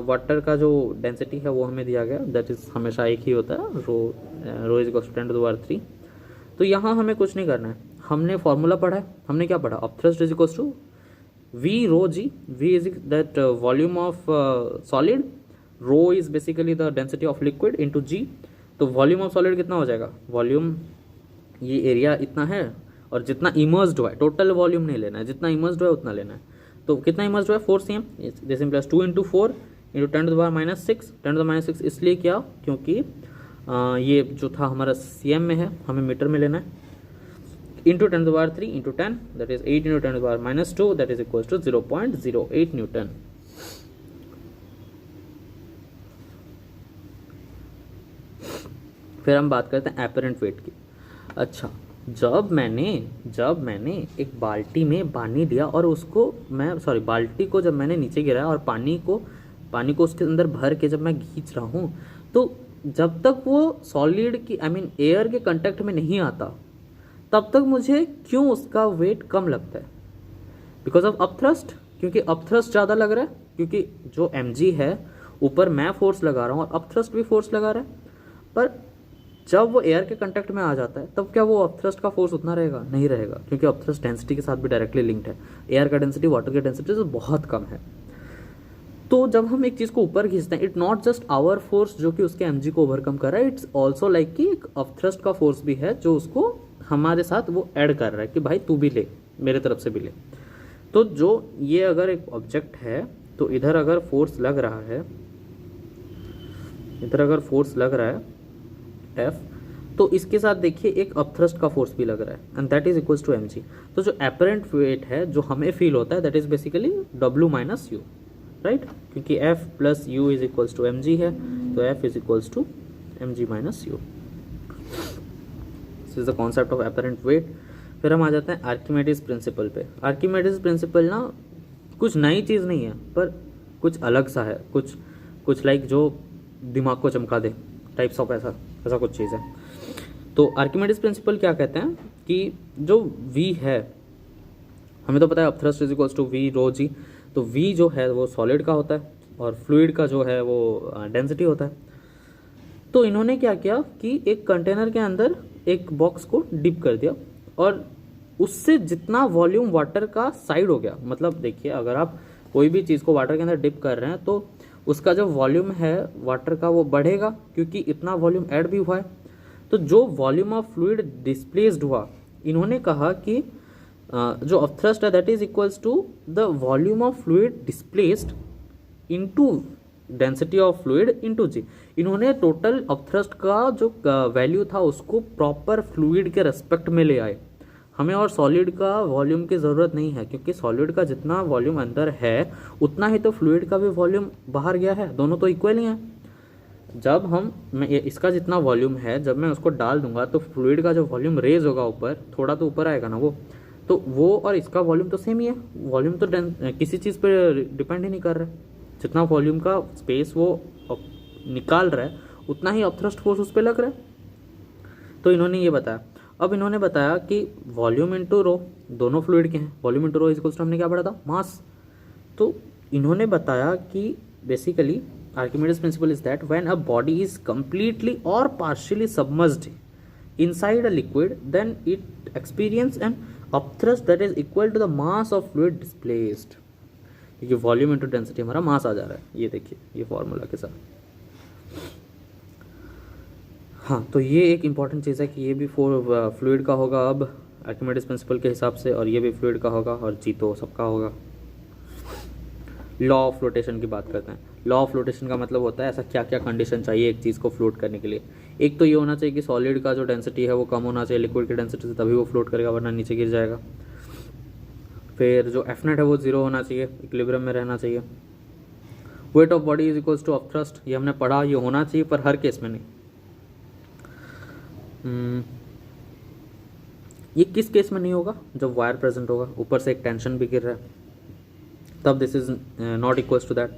वाटर का जो डेंसिटी है वो हमें दिया गया, दैट इज़ हमेशा एक ही होता है, rho is equals to 10 to the power 3। तो यहाँ हमें कुछ नहीं करना है, हमने फॉर्मूला पढ़ा है, हमने क्या पढ़ा, upthrust is equals to V rho ji, V is that volume of solid, rho is basically the density of liquid into G। तो वॉल्यूम ऑफ सॉलिड कितना हो जाएगा, वॉल्यूम ये एरिया इतना है, और जितना इमर्स्ड हुआ है, टोटल वॉल्यूम नहीं लेना है, जितना इमर्स्ड हुआ है उतना लेना है। तो कितना इमर्स्ड हुआ है 4 cm, this implies 2 into 4 into 10 to the power minus 6, 10 to the minus 6 इसलिए क्या, क्योंकि ये जो था हमारा cm में है, हमें मीटर में लेना है, into 10 to the power 3 into 10 that is 8 into 10 to the power minus 2 that is equals to 0.08 Newton। फिर हम बात करते हैं एपरेंट वेट की। अच्छा, जब मैंने एक बाल्टी में पानी दिया और उसको बाल्टी को जब मैंने नीचे गिराया और पानी को उसके अंदर भर के जब मैं खींच रहा हूँ, तो जब तक वो सॉलिड की एयर के कांटेक्ट में नहीं आता तब तक मुझे क्यों उसका वेट कम लगता है, बिकॉज ऑफ अपथ्रस्ट, क्योंकि अपथ्रस्ट ज़्यादा लग रहा है, क्योंकि जो mg है ऊपर मैं फोर्स लगा रहा हूँ और अपथ्रस्ट भी फोर्स लगा रहा है, पर जब वो एयर के कांटेक्ट में आ जाता है तब क्या वो अपथ्रस्ट का फोर्स उतना रहेगा, नहीं रहेगा, क्योंकि अपथ्रस्ट डेंसिटी के साथ भी डायरेक्टली लिंक्ड है, एयर का डेंसिटी वाटर की डेंसिटी से बहुत कम है। तो जब हम एक चीज़ को ऊपर खींचते हैं, it not just our force जो कि उसके mg को ओवरकम कर रहा है, इट्स ऑल्सो लाइक कि एक अपथ्रस्ट का फोर्स भी है जो उसको हमारे साथ वो ऐड कर रहा है कि भाई तू भी ले, मेरे तरफ से भी ले। तो जो ये अगर एक ऑब्जेक्ट है तो इधर अगर फोर्स लग रहा है, F, तो इसके साथ देखिए एक अपथ्रस्ट का फोर्स भी लग रहा है, and that is equals to mg। तो जो एपरेंट वेट है जो हमें फील होता है that is basically W minus U, right, क्योंकि F प्लस U is equals to mg है, तो F is equals to mg minus U। This is the concept of apparent weight. फिर हम आ जाते हैं आर्किमेडीज प्रिंसिपल पे। आर्किमेडीज प्रिंसिपल ना कुछ नई चीज़ नहीं है पर कुछ अलग सा है, कुछ कुछ लाइक जो दिमाग को चमका दे टाइप्स ऑफ, ऐसा ऐसा कुछ चीज़ है। तो आर्किमिडीज प्रिंसिपल क्या कहते हैं कि जो वी है, हमें तो पता है upthrust is equals to v rho g, तो वी जो है वो सॉलिड का होता है और फ्लूइड का जो है वो डेंसिटी होता है। तो इन्होंने क्या किया कि एक कंटेनर के अंदर एक बॉक्स को डिप कर दिया और उससे जितना वॉल्यूम वाटर का साइड हो गया, मतलब देखिए अगर आप कोई भी चीज़ को वाटर के अंदर डिप कर रहे हैं तो उसका जो वॉल्यूम है वाटर का वो बढ़ेगा क्योंकि इतना वॉल्यूम ऐड भी हुआ है। तो जो वॉल्यूम ऑफ फ्लूइड डिस्प्लेस्ड हुआ, इन्होंने कहा कि जो अपथ्रस्ट है that is equals to the volume of fluid displaced into density of fluid into g. इन्होंने टोटल अपथ्रस्ट का जो वैल्यू था उसको प्रॉपर फ्लूइड के रेस्पेक्ट में ले आए। हमें और सॉलिड का वॉल्यूम की ज़रूरत नहीं है क्योंकि सॉलिड का जितना वॉल्यूम अंदर है उतना ही तो फ्लूइड का भी वॉल्यूम बाहर गया है, दोनों तो इक्वल ही हैं। जब मैं इसका जितना वॉल्यूम है जब मैं उसको डाल दूंगा तो फ्लूइड का जो वॉल्यूम रेज होगा ऊपर, थोड़ा तो ऊपर आएगा ना वो, तो वो और इसका वॉल्यूम तो सेम ही है। वॉल्यूम तो किसी चीज़ पर डिपेंड ही नहीं कर रहा है। जितना वॉल्यूम का स्पेस वो निकाल रहा है उतना ही अपथ्रस्ट फोर्स उस पर लग रहा है। तो इन्होंने ये बताया। अब इन्होंने बताया कि वॉल्यूम इंटू रो, दोनों फ्लूइड के हैं, volume into rho is equals to हमने क्या पढ़ा था, मास। तो इन्होंने बताया कि basically Archimedes principle is that when a body is completely or partially submerged inside a liquid, then it experiences an upthrust that is equal to the mass of fluid displaced. क्योंकि volume into density हमारा मास आ जा रहा है, ये देखिए ये formula के साथ। हाँ, तो ये एक इंपॉर्टेंट चीज़ है कि ये भी फ्लूइड का होगा अब आर्किमिडीज प्रिंसिपल के हिसाब से, और ये भी फ्लूइड का होगा, और जी तो सबका होगा। लॉ ऑफ फ्लोटेशन की बात करते हैं। लॉ ऑफ फ्लोटेशन का मतलब होता है ऐसा क्या क्या कंडीशन चाहिए एक चीज़ को फ्लोट करने के लिए। एक तो ये होना चाहिए कि सॉलिड का जो डेंसिटी है वो कम होना चाहिए लिक्विड की डेंसिटी से, तभी वो फ्लोट करेगा, वरना नीचे गिर जाएगा। फिर जो एफ नेट है वो जीरो होना चाहिए, इक्विलिब्रियम में रहना चाहिए। Weight of body is equals to upthrust, ये हमने पढ़ा, ये होना चाहिए पर हर केस में नहीं। ये किस केस में नहीं होगा, जब वायर प्रेजेंट होगा, ऊपर से एक टेंशन भी गिर रहा है, तब this is not equals to that.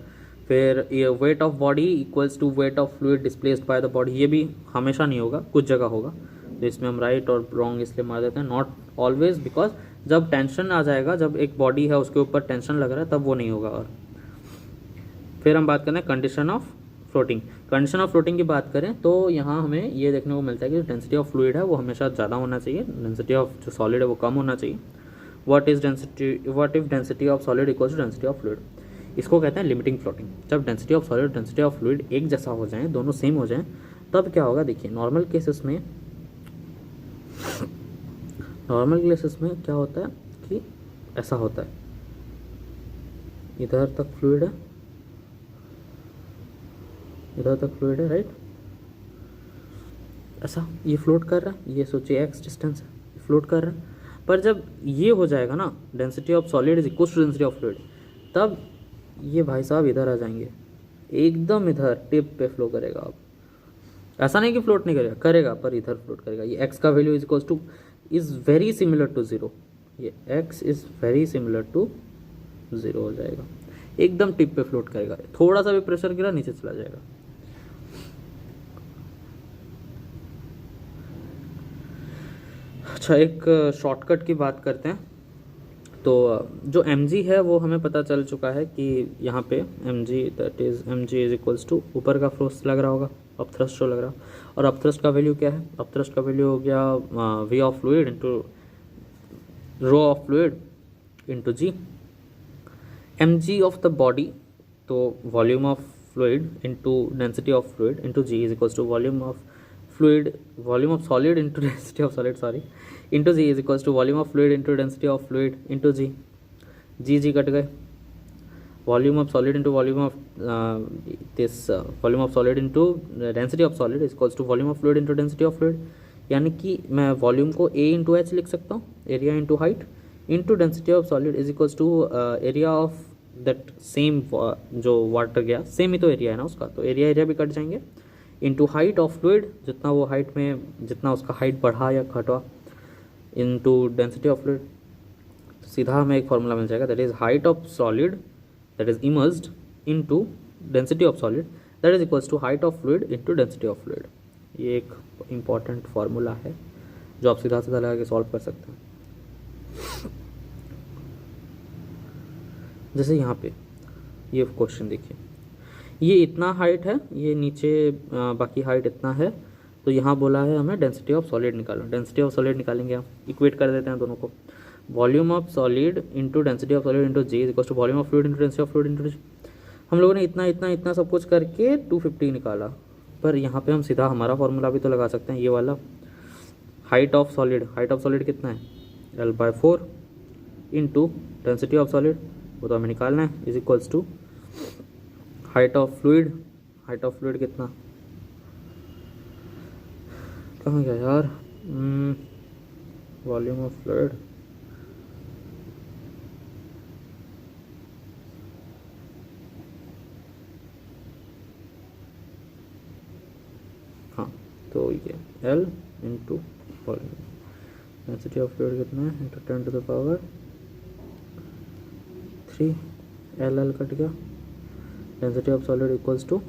फिर ये weight of body equals to weight of fluid displaced by the body, ये भी हमेशा नहीं होगा, कुछ जगह होगा। तो इसमें हम राइट और रॉन्ग इसलिए मार देते हैं, नॉट ऑलवेज, बिकॉज जब टेंशन आ जाएगा, जब एक बॉडी है उसके ऊपर टेंशन लग रहा है तब वो नहीं होगा। और फिर हम बात करें condition of floating. Condition of floating की बात करें तो यहाँ हमें ये देखने को मिलता है कि डेंसिटी ऑफ फ्लूइड है वो हमेशा ज़्यादा होना चाहिए, डेंसिटी ऑफ जो सॉलिड है वो कम होना चाहिए। What if density of solid equals to density of fluid, इसको कहते हैं लिमिटिंग फ्लोटिंग। जब density of solid density of fluid एक जैसा हो जाए, दोनों सेम हो जाए, तब क्या होगा, देखिए नॉर्मल केसेस में क्या होता है कि ऐसा होता है, इधर तक फ्लूइड है, इधर तक फ्लूइड है, राइट, ऐसा ये फ्लोट कर रहा है, ये सोचिए एक्स डिस्टेंस है, फ्लोट कर रहा है। पर जब ये हो जाएगा ना, density of solid is equal to density of fluid, तब ये भाई साहब इधर आ जाएंगे, एकदम इधर टिप पे फ्लो करेगा। अब ऐसा नहीं कि फ्लोट नहीं करेगा, करेगा पर इधर फ्लोट करेगा। ये एक्स का value is very similar to zero, ये x is very similar to zero हो जाएगा, एकदम टिप पे फ्लोट करेगा, थोड़ा सा भी प्रेशर गिरा नीचे चला जाएगा। अच्छा, एक शॉर्टकट की बात करते हैं। तो जो mg है वो हमें पता चल चुका है कि यहाँ पे mg that is mg is equals to, ऊपर का फोर्स लग रहा होगा, अपथ्रस्ट जो लग रहा, और अपथ्रस्ट का वैल्यू क्या है, अपथ्रस्ट का वैल्यू हो गया v of fluid into rho of fluid into g. mg of the body, तो volume of fluid into density of fluid into g is equals to volume of solid into density of solid, into g is equals to volume of fluid into density of fluid into g cut गए, volume of solid into volume of volume of solid into density of solid is equals to volume of fluid into density of fluid। यानी कि मैं volume को a into H लिख सकता हूँ, area into height, into density of solid is equals to area of that same, जो water गया same ही तो एरिया है ना उसका, तो एरिया भी कट जाएंगे, इंटू हाइट ऑफ फ्लूइड, जितना वो हाइट में जितना उसका हाइट बढ़ा या घटा, इंटू डेंसिटी ऑफ फ्लूइड। सीधा हमें एक फॉर्मूला मिल जाएगा, that is height of solid that is immersed into density of solid that is equals to height of fluid into density of fluid. ये एक इम्पॉर्टेंट फार्मूला है जो आप सीधा सीधा लगा के सॉल्व कर सकते हैं। जैसे यहाँ पे ये क्वेश्चन देखिए, ये इतना हाइट है, ये नीचे बाकी हाइट इतना है, तो यहाँ बोला है हमें डेंसिटी ऑफ सॉलिड निकालो। डेंसिटी ऑफ सॉलिड निकालेंगे, हम इक्वेट कर देते हैं दोनों को। Volume of solid into density of solid into g is equal to volume of fluid into density of fluid into g. हम लोगों ने इतना इतना इतना सब कुछ करके 250 निकाला, पर यहाँ पे हम सीधा हमारा फॉर्मूला भी तो लगा सकते हैं, ये वाला height of solid. Height of solid कितना है, L/4 into density of solid, वो तो हमें निकालना है, is equals to height of fluid. Height of fluid कितना, कहाँ गया यार, वॉल्यूम ऑफ फ्लूइड, हाँ तो ये L into volume, density of fluid कितना है इंटू 10⁻3, L कट गया, density of solid equals to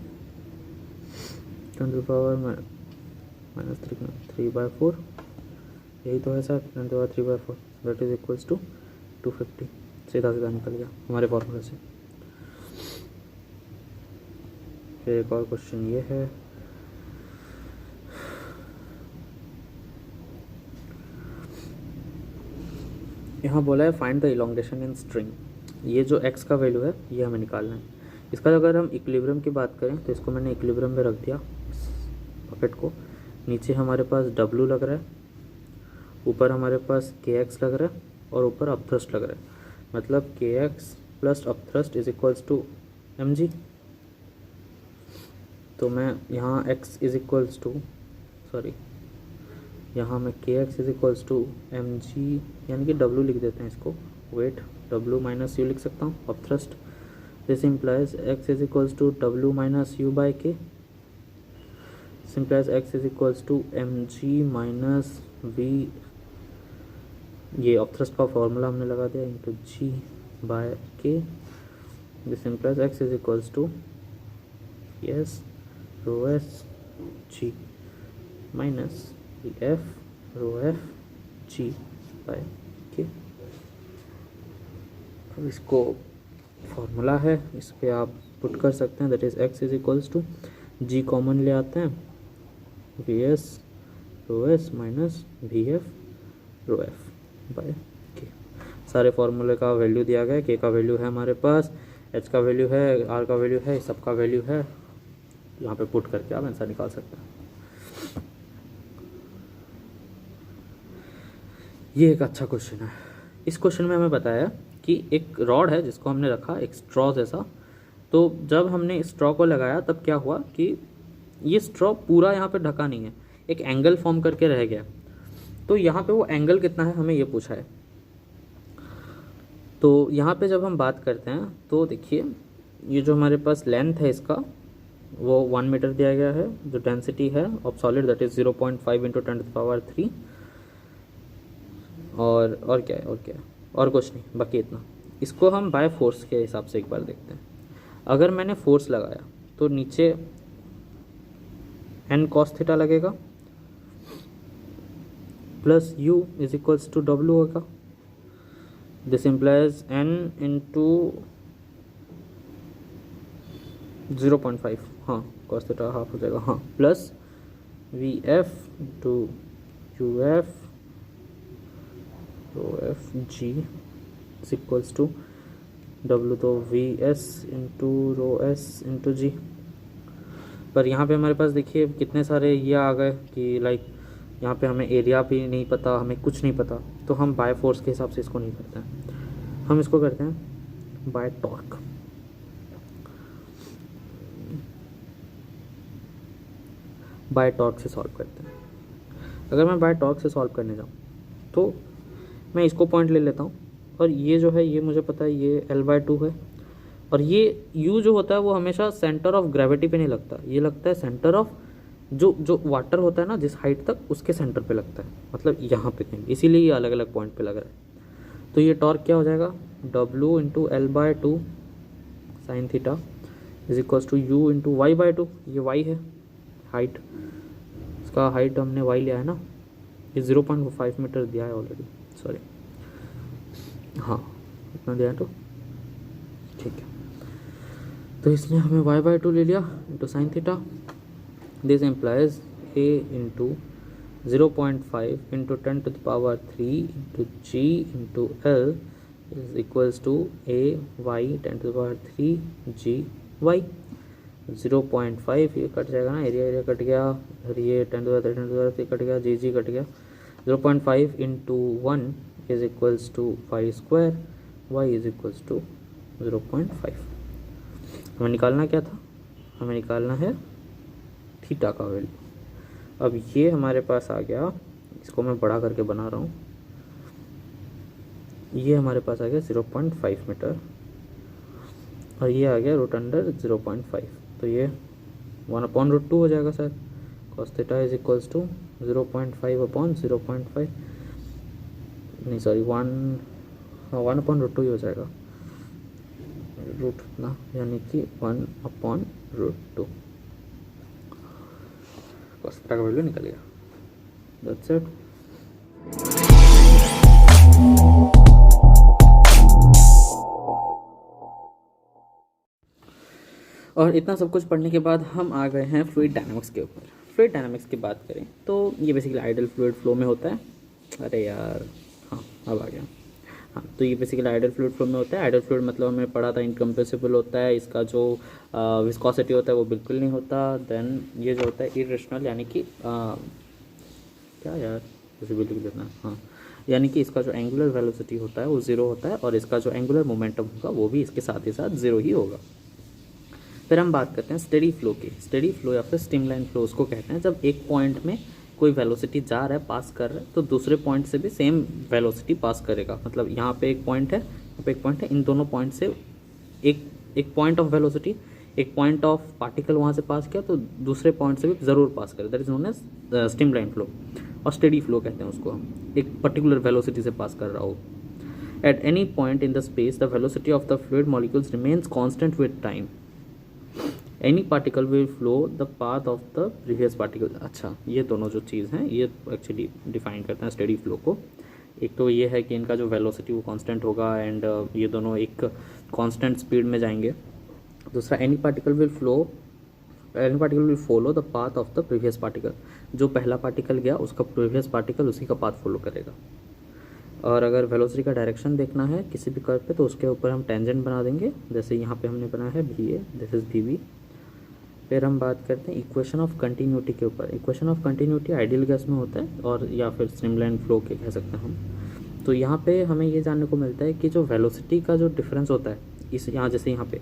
10⁻³ यही तो है sir, 10⁻³ that is equals to 250। सीधा सीधा निकल गया हमारे फॉर्मूले से। फिर एक और क्वेश्चन ये है, यहाँ बोला है find the elongation in string. ये जो x का वैल्यू है ये हमें निकालना है। इसका अगर हम इक्विलिब्रियम की बात करें तो इसको मैंने इक्विलिब्रियम में रख दिया पॉकेट को। नीचे हमारे पास W लग रहा है, ऊपर हमारे पास kx लग रहा है और ऊपर अपथ्रस्ट लग रहा है, मतलब kx plus upthrust is equals to mg। तो मैं यहाँ x इज इक्वल्स टू यहाँ मैं kx is equals to mg यानी कि w लिख देते हैं इसको, वेट w माइनस u लिख सकता हूँ, upthrust. This implies x is equals to w minus u by k, implies x is equals to mg minus v, ये अपथ्रस्ट का फॉर्मूला हमने लगा दिया, into g by k। This implies x is equals to yes rho s g minus F rho F G by K। अब इसको formula है, इस पे आप पुट कर सकते हैं, that is x is equals to G common ले आते हैं, VS rho S minus VF rho F by K। सारे फॉर्मूले का वैल्यू दिया गया, K का वैल्यू है हमारे पास, H का वैल्यू है, R का वैल्यू है, सब का वैल्यू है, यहाँ पे पुट करके आप आंसर निकाल सकते हैं। ये एक अच्छा क्वेश्चन है। इस क्वेश्चन में हमें बताया कि एक रॉड है जिसको हमने रखा एक स्ट्रॉ जैसा, तो जब हमने स्ट्रॉ को लगाया तब क्या हुआ कि ये स्ट्रॉ पूरा यहाँ पे ढका नहीं है, एक एंगल फॉर्म करके रह गया। तो यहाँ पे वो एंगल कितना है हमें ये पूछा है। तो यहाँ पे जब हम बात करते हैं तो देखिए, ये जो हमारे पास लेंथ है इसका वो 1 मीटर दिया गया है, जो डेंसिटी है of solid that is 0.5 into 10⁻3, और क्या है और कुछ नहीं, बाकी इतना। इसको हम बाय फोर्स के हिसाब से एक बार देखते हैं। अगर मैंने फोर्स लगाया तो नीचे n cos थीटा लगेगा plus u is equals to w होगा। दिस इम्प्लाइज n इंटू 0.5, हाँ cos थीटा हाफ हो जाएगा, हाँ, plus vf to uf rho f g is equals to W, तो VS into rho s into g. पर यहाँ पे हमारे पास देखिए कितने सारे ये आ गए कि लाइक यहाँ पे हमें एरिया भी नहीं पता, हमें कुछ नहीं पता, तो हम बाय फोर्स के हिसाब से इसको नहीं करते हैं, हम इसको करते हैं बाय टॉर्क। बाय टॉर्क से सॉल्व करते हैं। अगर मैं बाय टॉर्क से सॉल्व करने जाऊँ तो मैं इसको पॉइंट ले लेता हूँ, और ये जो है ये मुझे पता है ये L/2 है, और ये U जो होता है वो हमेशा सेंटर ऑफ ग्रेविटी पे नहीं लगता, ये लगता है सेंटर ऑफ जो वाटर होता है ना जिस हाइट तक, उसके सेंटर पे लगता है, मतलब यहाँ पे कहीं, इसीलिए ये अलग अलग पॉइंट पे लग रहा है। तो ये टॉर्क क्या हो जाएगा, W into L by two sine theta is equals to U into Y by two, ये y है हाइट, इसका हाइट हमने y लिया है ना, ये 0.5 मीटर दिया है ऑलरेडी, सॉरी हाँ इतना दिया है तो ठीक है। तो इसमें हमें y बाय टू ले लिया into sine theta, this implies a into 0.5 into 10 to the power 3 into g into l is equals to a y 10 to the power 3 g y। 0.5 ये कट जाएगा ना, एरिया कट गया, और ये 10 to the power 3 cut गया, g cut गया, 0.5 into 1 is equals to 5 square, y is equals to 0.5। हमें निकालना क्या था, हमें निकालना है थीटा का वैल्यू। अब ये हमारे पास आ गया, इसको मैं बड़ा करके बना रहा हूँ, ये हमारे पास आ गया 0.5 मीटर और ये आ गया रूट अंडर 0.5, तो ये 1/√2 हो जाएगा sir. cos theta is equals to 0.5/0.5 नहीं सॉरी 1/√2 ही हो जाएगा, रूट ना, यानी कि 1/√2 cos थीटा का वैल्यू निकल गया। That's it. और इतना सब कुछ पढ़ने के बाद हम आ गए हैं फ्लूइड डायनामिक्स के ऊपर। फ्लूइड डायनामिक्स की बात करें तो ये बेसिकली आइडल फ्लूइड फ्लो में होता है, अरे यार हाँ अब आ गया, हाँ तो ये बेसिकली आइडल फ्लूइड फ्लो में होता है। आइडल फ्लूइड मतलब हमें पढ़ा था इनकम्प्रेसिबल होता है, इसका जो विस्कोसिटी होता है वो बिल्कुल नहीं होता। देन ये जो होता है इरेशनल, यानी कि क्या यार जैसे भी लिख देना, हाँ यानी कि इसका जो एंगुलर वेलोसिटी होता है वो ज़ीरो होता है और इसका जो एंगुलर मोमेंटम होगा वो भी इसके साथ ही साथ ज़ीरो ही होगा। फिर हम बात करते हैं स्टेडी फ्लो की। स्टेडी फ्लो या फिर स्ट्रीमलाइन फ्लो उसको कहते हैं जब एक पॉइंट में कोई वेलोसिटी जा रहा है, पास कर रहा है, तो दूसरे पॉइंट से भी सेम वेलोसिटी पास करेगा। मतलब यहाँ पे एक पॉइंट है, यहाँ पे एक पॉइंट है, इन दोनों पॉइंट से एक पॉइंट ऑफ वेलोसिटी, एक पॉइंट ऑफ पार्टिकल वहाँ से पास किया तो दूसरे पॉइंट से भी ज़रूर पास करे, that is known as streamline flow. और स्टेडी फ्लो कहते हैं उसको हम, एक पर्टिकुलर वेलोसिटी से पास कर रहा हो। At any point in the space the velocity of the fluid molecules remains constant with time, any particle will flow the path of the previous particle. अच्छा ये दोनों जो चीज़ हैं ये एक्चुअली डिफाइन करते हैं स्टेडी फ्लो को। एक तो ये है कि इनका जो वेलोसिटी वो कांस्टेंट होगा एंड ये दोनों एक कांस्टेंट स्पीड में जाएंगे। दूसरा any particle will follow the path of the previous particle, जो पहला पार्टिकल गया उसका प्रीवियस पार्टिकल उसी का पाथ फॉलो करेगा। और अगर वेलोसिटी का डायरेक्शन देखना है किसी भी कर्व पे तो उसके ऊपर हम टेंजेंट बना देंगे, जैसे यहाँ पे हमने बनाया है VA, दिस इज VB। फिर हम बात करते हैं इक्वेशन ऑफ कंटिन्यूटी के ऊपर। Equation of continuity ideal gas में होता है और या फिर स्ट्रीमलाइन फ्लो के कह सकते हैं हम। तो यहाँ पे हमें ये जानने को मिलता है कि जो वेलोसिटी का जो डिफरेंस होता है इस यहाँ जैसे यहाँ पे,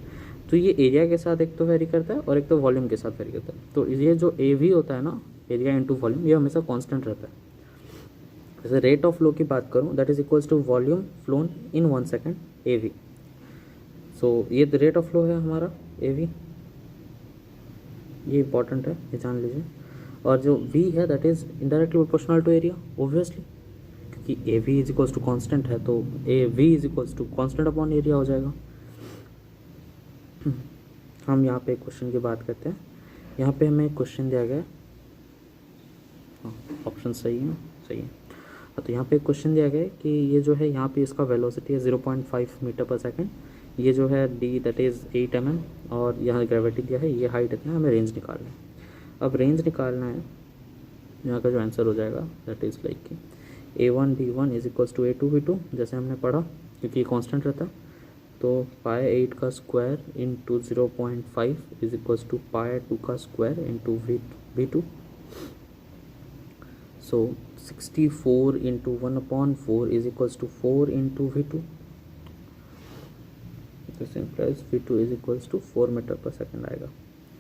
तो ये एरिया के साथ एक तो वेरी करता है और एक तो वॉल्यूम के साथ वेरी करता है। तो ये जो AV होता है ना, एरिया इंटू वॉल्यूम, ये हमेशा कॉन्स्टेंट रहता है। जैसे रेट ऑफ फ्लो की बात करूँ that is equals to volume flown in 1 second AV। So ये रेट ऑफ फ्लो है हमारा AV, ये इंपॉर्टेंट है, ये जान लीजिए। और जो V है that is indirectly proportional to area obviously, क्योंकि AV is equals to constant है तो AV is equals to constant upon area हो जाएगा। हम यहाँ पे एक क्वेश्चन की बात करते हैं। यहाँ पे हमें एक क्वेश्चन दिया गया है, हाँ ऑप्शन सही है, सही है। तो यहाँ पे एक क्वेश्चन दिया गया है कि ये जो है यहाँ पे इसका वेलोसिटी है 0.5 मीटर पर सेकेंड, ये जो है D दैट इज़ 8 mm और यहाँ ग्रेविटी दिया है, ये हाइट इतना है, हमें रेंज निकालना है। अब रेंज निकालना है, यहाँ का जो आंसर हो जाएगा दैट इज़ लाइक कि A1 B1 is equals to A2 B2, जैसे हमने पढ़ा क्योंकि ये कॉन्स्टेंट रहता है। तो π8 का square into 0.5 is equals to π2 का square into V2। So 64 into 1/4 is equals to 4 into V2। This implies V2 is equals to 4 metre per second आएगा।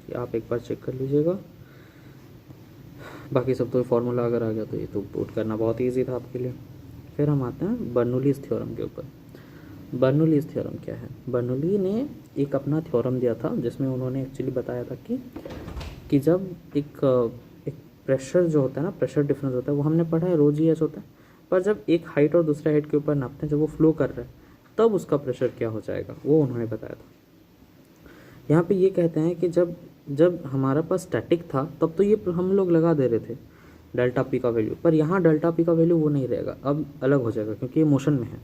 ये आप एक बार चेक कर लीजिएगा, बाकी सब तो फार्मूला अगर आ गया तो ये तो पुट करना बहुत ईजी था आपके लिए। फिर हम आते हैं बर्नौलीज़ थ्योरम के ऊपर। बर्नौलीज़ थ्योरम क्या है? बर्नौली ने एक अपना थ्योरम दिया था जिसमें उन्होंने एक्चुअली बताया था कि जब एक प्रेशर जो होता है ना, प्रेशर डिफरेंस होता है, वो हमने पढ़ा है ρGH होता है। पर जब एक हाइट और दूसरे हाइट के ऊपर नापते हैं, जब वो फ्लो कर रहा है तब उसका प्रेशर क्या हो जाएगा वो उन्होंने बताया था। यहाँ पे ये कहते हैं कि जब जब हमारा पास स्टैटिक था तब तो ये हम लोग लगा दे रहे थे डेल्टा पी का वैल्यू, पर यहाँ डेल्टा पी का वैल्यू वो नहीं रहेगा, अब अलग हो जाएगा क्योंकि ये मोशन में है।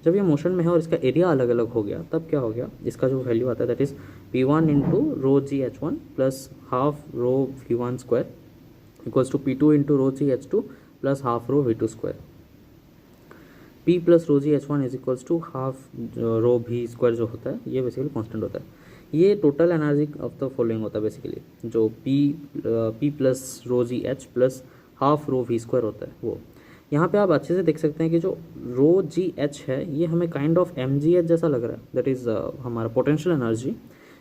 जब ये मोशन में है और इसका एरिया अलग अलग हो गया तब क्या हो गया, इसका जो वैल्यू आता है that is P1 into rho ji h one plus half rho V1 square equals to P2 into rho ji h two plus half rho V2 square. P plus rho ji h one is equals to half rho V square जो होता है ये basically constant होता है। ये total energy of the following होता है basically, जो P प्लस रो जी h plus half rho V square होता है वो। यहाँ पे आप अच्छे से देख सकते हैं कि जो रो जी एच है ये हमें kind of m g h जैसा लग रहा है, दैट इज़ हमारा potential energy,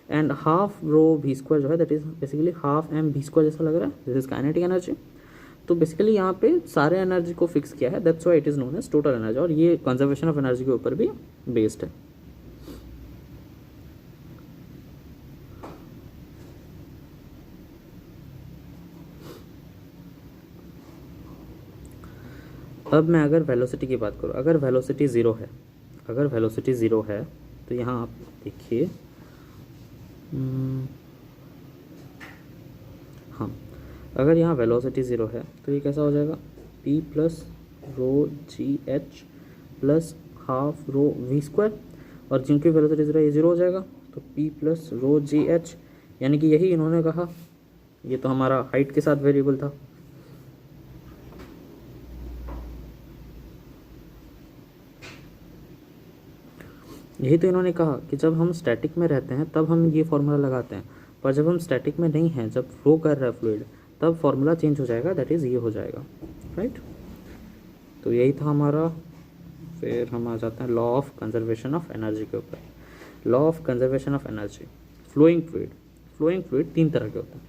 and half rho V square जो है that is basically half m V square जैसा लग रहा है, दिस इज काइनेटिक एनर्जी। तो बेसिकली यहाँ पे सारे एनर्जी को फिक्स किया है, that's why it is known as total energy, और ये कंजर्वेशन ऑफ एनर्जी के ऊपर भी बेस्ड है। अब मैं अगर वेलोसिटी की बात करूँ, अगर वेलोसिटी ज़ीरो है, अगर वेलोसिटी ज़ीरो है तो यहाँ आप देखिए, हाँ अगर यहाँ वेलोसिटी ज़ीरो है तो ये कैसा हो जाएगा, P प्लस रो जी h plus half rho V square, और जिनकी वेलोसिटी ज़ीरो ये ज़ीरो हो जाएगा तो P प्लस रो जी एच, यानी कि यही इन्होंने कहा, ये तो हमारा हाइट के साथ वेरिएबल था। यही तो इन्होंने कहा कि जब हम स्टैटिक में रहते हैं तब हम ये फार्मूला लगाते हैं, पर जब हम स्टैटिक में नहीं हैं, जब फ्लो कर रहा है फ्लूइड, तब फार्मूला चेंज हो जाएगा, दैट इज़ ये हो जाएगा, राइट। तो यही था हमारा। फिर हम आ जाते हैं law of conservation of energy के ऊपर। Law of conservation of energy, flowing fluid, flowing fluid तीन तरह के होते हैं,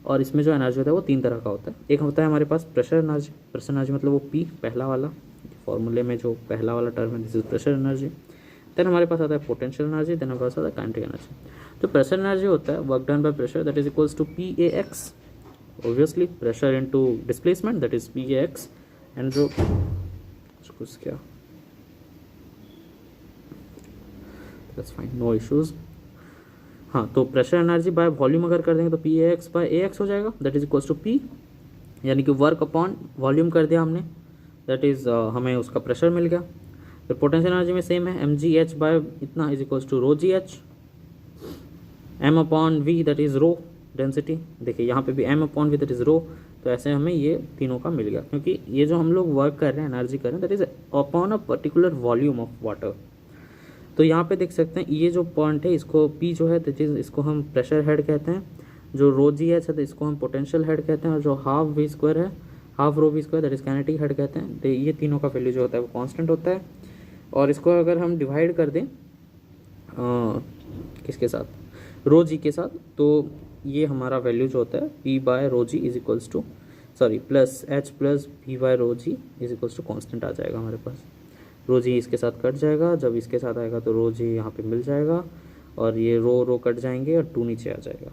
और इसमें जो एनर्जी होता है वो तीन तरह का होता है। एक होता है हमारे पास प्रेशर एनर्जी, प्रेशर एनर्जी मतलब वो P पहला वाला, फॉर्मूले में जो पहला वाला टर्म है this is pressure energy. Then हमारे पास आता है पोटेंशियल एनर्जी, देन हमारे पास आता है काइनेटिक एनर्जी। जो प्रेशर एनर्जी होता है work done by pressure that is equals to PAX, obviously pressure into displacement that is PAX, and जो कुछ क्या, दैट्स फाइन, नो इश्यूज। हाँ, तो प्रेशर एनर्जी बाय वॉल्यूम अगर कर देंगे तो PAX बाय AX हो जाएगा, that is equals to P, यानी कि वर्क अपॉन वॉल्यूम कर दिया हमने, दैट इज़ हमें उसका प्रेशर मिल गया। फिर पोटेंशियल एनर्जी में सेम है, mgh बाय इतना is equals to rho ji h, m upon v that is rho density, देखिए यहाँ पे भी m upon v that is rho, तो ऐसे हमें ये तीनों का मिल गया, क्योंकि ये जो हम लोग वर्क कर रहे हैं एनर्जी कर रहे हैं that is upon a particular volume of water. तो यहाँ पे देख सकते हैं ये जो पॉइंट है इसको P जो है दैट इज़ इसको हम प्रेशर हेड कहते हैं, जो रो जी एच है तो इसको हम पोटेंशियल हेड कहते हैं, और जो हाफ V स्क्वायर है, half rho V square that is kinetic head कहते हैं। तो ये तीनों का वैल्यू जो होता है वो कांस्टेंट होता है, और इसको अगर हम डिवाइड कर दें किसके साथ, रो जी के साथ, तो ये हमारा वैल्यू जो होता है P by rho g is equals to sorry plus H plus P by rho g is equals to constant आ जाएगा हमारे पास। रो जी इसके साथ कट जाएगा, जब इसके साथ आएगा तो रो जी यहाँ पे मिल जाएगा, और ये रो कट जाएंगे और 2 नीचे आ जाएगा।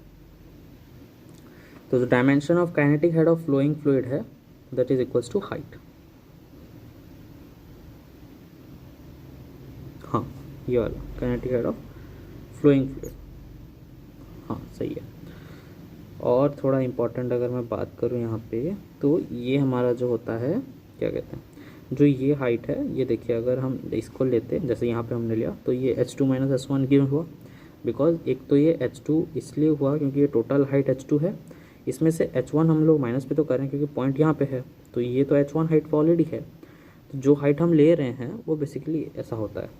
तो जो dimension of kinetic head of flowing fluid है that is equals to height. हाँ, ये वाला kinetic head of flowing fluid, हाँ सही है। और थोड़ा इम्पोर्टेंट अगर मैं बात करूँ यहाँ पे, तो ये हमारा जो होता है क्या कहते हैं, जो ये हाइट है, ये देखिए अगर हम इसको लेते जैसे यहाँ पे हमने लिया तो ये H2 माइनस H1 क्यों हुआ, बिकॉज एक तो ये H2 इसलिए हुआ क्योंकि ये टोटल हाइट H2 है, इसमें से H1 हम लोग माइनस पे तो कर रहे हैं क्योंकि पॉइंट यहाँ पे है, तो ये तो H1 हाइट ऑलरेडी है, तो जो हाइट हम ले रहे हैं वो बेसिकली ऐसा होता है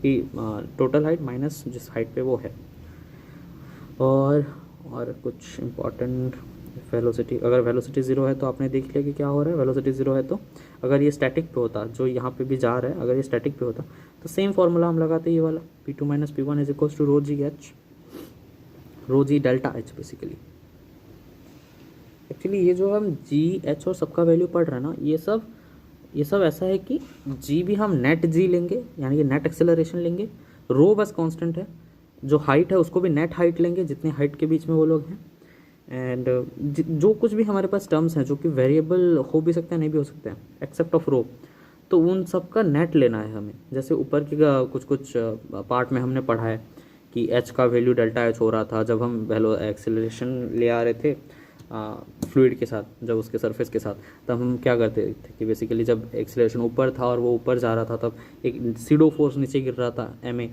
कि टोटल हाइट माइनस जिस हाइट पे वो है। और कुछ इम्पॉर्टेंट, वेलोसिटी, अगर वेलोसिटी ज़ीरो है तो आपने देख लिया कि क्या हो रहा है, वेलोसिटी ज़ीरो है तो अगर ये स्टैटिक पे होता, जो यहाँ पे भी जा रहा है, अगर ये स्टैटिक पे होता तो सेम फार्मूला हम लगाते ये वाला P2 minus P1 is equals to rho ji h, rho g delta h basically. Actually ये जो हम जी एच और सबका वैल्यू पढ़ रहे हैं ना, ये सब ऐसा है कि जी भी हम नेट जी लेंगे, यानी कि नेट एक्सेलरेशन लेंगे, रो बस कांस्टेंट है, जो हाइट है उसको भी नेट हाइट लेंगे जितने हाइट के बीच में वो लोग हैं, एंड जो कुछ भी हमारे पास टर्म्स हैं जो कि वेरिएबल हो भी सकते हैं नहीं भी हो सकते हैं एक्सेप्ट ऑफ रो, तो उन सब का नेट लेना है हमें। जैसे ऊपर के कुछ कुछ पार्ट में हमने पढ़ा है कि एच का वैल्यू डेल्टा एच हो रहा था जब हम वैल्यू एक्सेलरेशन ले आ रहे थे फ्लूइड के साथ, जब उसके सरफेस के साथ, तब हम क्या करते थे कि बेसिकली जब एक्सेलरेशन ऊपर था और वो ऊपर जा रहा था तब एक सीडो फोर्स नीचे गिर रहा था एम ए,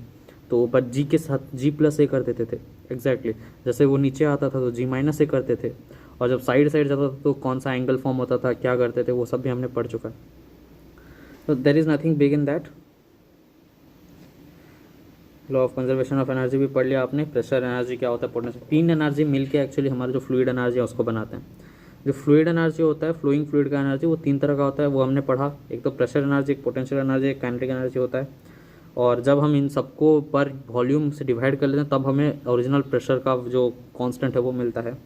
तो ऊपर जी के साथ जी प्लस ए कर देते थे एग्जैक्टली। जैसे वो नीचे आता था तो जी माइनस ए करते थे, और जब साइड साइड जाता था तो कौन सा एंगल फॉर्म होता था, क्या करते थे, वो सब भी हमने पढ़ चुका है। तो there is nothing big in that. Law of conservation of energy भी पढ़ लिया आपने। प्रेशर एनर्जी क्या होता है, पोटेंशियल, तीन एनर्जी मिलके एक्चुअली हमारा जो फ्लूइड एनर्जी है उसको बनाते हैं। जो फ्लूइड एनर्जी होता है, फ्लोइंग फ्लूइड का एनर्जी, वो तीन तरह का होता है, वो हमने पढ़ा। एक तो प्रेशर एनर्जी, एक पोटेंशियल एनर्जी, एक काइनेटिक एनर्जी होता है। और जब हम इन सबको पर वॉल्यूम से डिवाइड कर लेते हैं तब हमें ओरिजिनल प्रेशर का जो कांस्टेंट है वो मिलता है।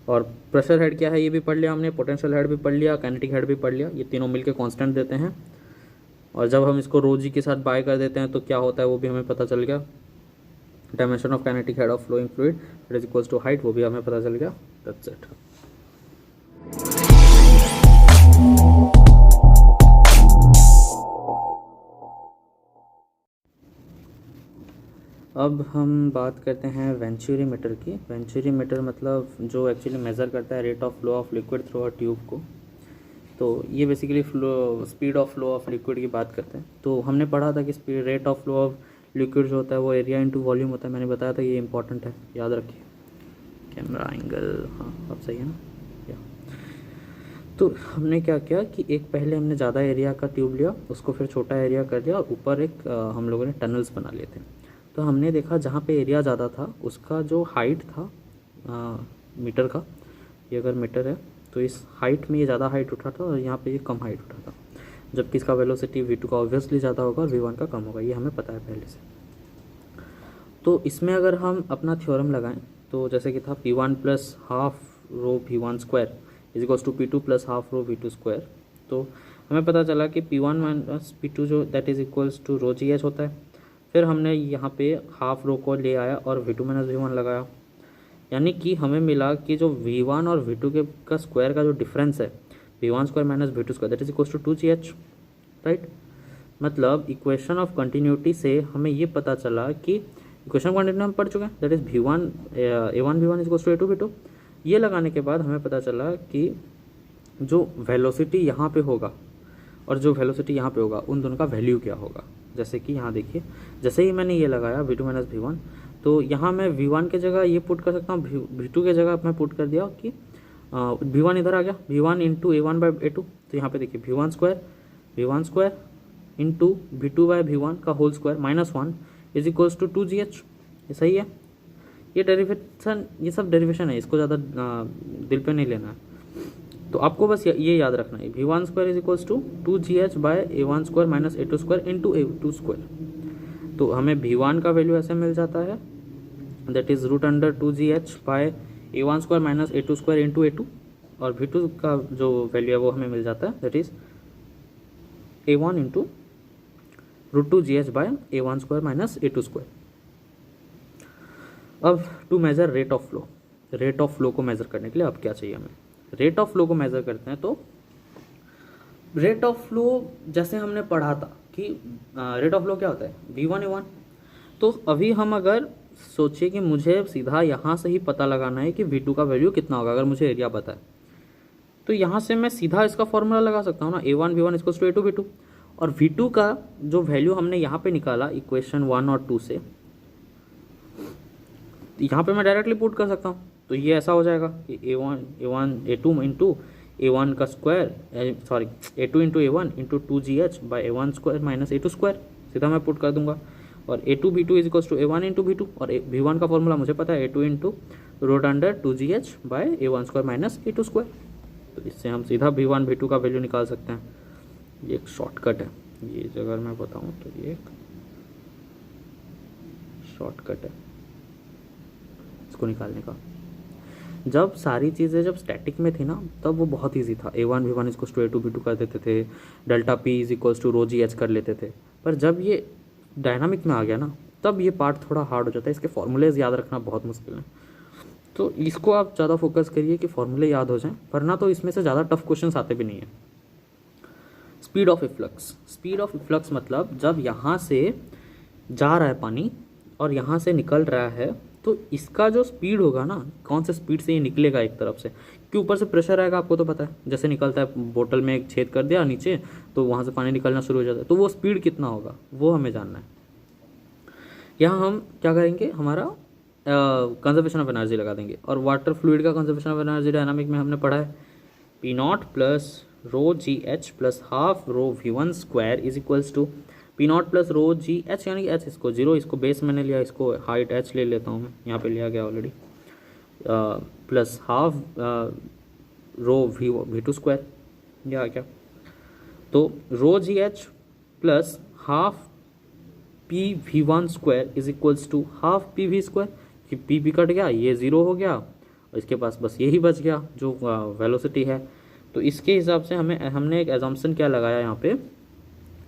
और प्रेशर हेड क्या है ये भी पढ़ लिया हमने, पोटेंशियल हेड भी पढ़ लिया, काइनेटिक हेड भी पढ़ लिया। ये तीनों मिलके कांस्टेंट देते हैं, और जब हम इसको रो जी के साथ बाय कर देते हैं तो क्या होता है वो भी हमें पता चल गया। Dimension of kinetic head of flowing fluid that is equals to height, वो भी हमें पता चल गया। That's it. अब हम बात करते हैं वेंचुरीमीटर की। वेंचुरीमीटर मतलब जो एक्चुअली मेज़र करता है rate of flow of liquid through a tube को। तो ये basically flow, speed of flow of liquid की बात करते हैं। तो हमने पढ़ा था कि speed, rate of flow of liquid जो होता है वो एरिया इंटू वॉल्यूम होता है। मैंने बताया था ये इंपॉर्टेंट है, याद रखिए। कैमरा एंगल, हाँ अब सही है ना। या तो हमने क्या किया कि एक पहले हमने ज़्यादा एरिया का ट्यूब लिया, उसको फिर छोटा एरिया कर दिया, और ऊपर एक हम लोगों ने टनल्स बना लिए थे। तो हमने देखा जहाँ पे एरिया ज़्यादा था उसका जो हाइट था मीटर का, ये अगर मीटर है तो इस हाइट में ये ज़्यादा हाइट उठा था और यहाँ पे ये कम हाइट उठा था, जबकि इसका वेलोसिटी v2 का ऑब्वियसली ज़्यादा होगा और v1 का कम होगा, ये हमें पता है पहले से। तो इसमें अगर हम अपना थ्योरम लगाएं तो जैसे कि था p1 plus half rho v1 square is equals to p2 plus half rho v2 square. तो हमें पता चला कि p1 माइनस p2 जो that is equals to rho ji h होता है। फिर हमने यहाँ पे हाफ रो को ले आया और v2 माइनस v1 लगाया, यानी कि हमें मिला कि जो v1 और v2 के का स्क्वायर का जो डिफरेंस है v1 square minus v2 square that is equals to 2gh, right. मतलब इक्वेशन ऑफ कंटिन्यूटी से हमें ये पता चला कि इक्वेशन ऑफ कंटिन्यूटी हम पढ़ चुके हैं, that is v1 a1 v1 is equals to a2 v2। ये लगाने के बाद हमें पता चला कि जो वेलोसिटी यहाँ पे होगा और जो वेलोसिटी यहाँ पे होगा उन दोनों का वैल्यू क्या होगा। जैसे कि यहाँ देखिए, जैसे ही मैंने ये लगाया v2 माइनस v1, तो यहाँ मैं v1 के जगह ये पुट कर सकता हूँ, v2 के जगह मैं पुट कर दिया कि v1 इधर आ गया, v1 into a1 by a2। तो यहाँ पे देखिए v1 square into v2 by v1 का whole square minus 1 is equals to 2gh। ये सही है। ये डेरिवेशन, ये सब डेरिवेशन है, इसको ज़्यादा दिल पे नहीं लेना है। तो आपको बस ये याद रखना है, v1 square is equals to 2gh by a1 square minus a2 square into a2 square. तो हमें v1 का वैल्यू ऐसे मिल जाता है, that is root under 2gh by a1 square minus a2 square into a2, और v2 का जो वैल्यू है वो हमें मिल जाता है, that is a1 into root 2gh by a1 square minus a2 square. अब to measure rate of flow, rate of flow को मेजर करने के लिए अब क्या चाहिए हमें, रेट ऑफ फ्लो को मेजर करते हैं। तो रेट ऑफ फ्लो जैसे हमने पढ़ा था कि रेट ऑफ फ्लो क्या होता है v1 a1। तो अभी हम अगर सोचिए कि मुझे सीधा यहाँ से ही पता लगाना है कि v2 का वैल्यू कितना होगा, अगर मुझे एरिया पता है तो यहाँ से मैं सीधा इसका फॉर्मूला लगा सकता हूँ ना, a1 v1 equals to a2 v2। और v2 का जो वैल्यू हमने यहाँ पे निकाला इक्वेशन 1 और 2 से, यहाँ पे मैं डायरेक्टली पुट कर सकता हूँ। तो ये ऐसा हो जाएगा कि a2 इंटू a1 का square, sorry a2 into a1 into 2gh by a1 square minus a2 square, सीधा मैं पुट कर दूंगा। और a2 v2 is equals to a1 into v2, और v1 का फॉर्मूला मुझे पता है a2 into root under 2gh by a1 square minus a2 square. तो इससे हम सीधा v1 v2 का वैल्यू निकाल सकते हैं। ये एक शॉर्टकट है, ये अगर मैं बताऊँ तो ये एक शॉर्टकट है इसको निकालने का। जब सारी चीज़ें जब स्टैटिक में थी ना तब वो बहुत इजी था, a1 v1 equals to a2 v2 कर देते थे, delta p is equals to rho ji h कर लेते थे। पर जब ये डायनामिक में आ गया ना तब ये पार्ट थोड़ा हार्ड हो जाता है, इसके फॉर्मूलेज याद रखना बहुत मुश्किल है। तो इसको आप ज़्यादा फोकस करिए कि फॉर्मूले याद हो जाएं, वरना तो इसमें से ज़्यादा टफ क्वेश्चन आते भी नहीं है। Speed of efflux, speed of efflux मतलब जब यहाँ से जा रहा है पानी और यहाँ से निकल रहा है, तो इसका जो स्पीड होगा ना, कौन से स्पीड से ये निकलेगा एक तरफ से, कि ऊपर से प्रेशर आएगा, आपको तो पता है, जैसे निकलता है बोतल में एक छेद कर दिया नीचे तो वहाँ से पानी निकलना शुरू हो जाता है, तो वो स्पीड कितना होगा वो हमें जानना है। यहाँ हम क्या करेंगे, हमारा कंजर्वेशन ऑफ एनर्जी लगा देंगे, और वाटर फ्लूइड का कंजर्वेशन ऑफ एनर्जी डायनामिक में हमने पढ़ा है p not plus rho ji h plus half rho v one square is equals to P not plus rho ji H, यानी कि एच इसको जीरो, इसको बेस मैंने लिया, इसको हाइट एच ले लेता हूँ मैं, यहाँ पे लिया गया already, plus half rho v two square, या क्या, तो rho ji h plus half p v one square is equals to half p v square, कि पी भी कट गया, ये ज़ीरो हो गया, और इसके पास बस यही बच गया जो वेलोसिटी है। तो इसके हिसाब से हमने एक एजम्पशन क्या लगाया यहाँ पे,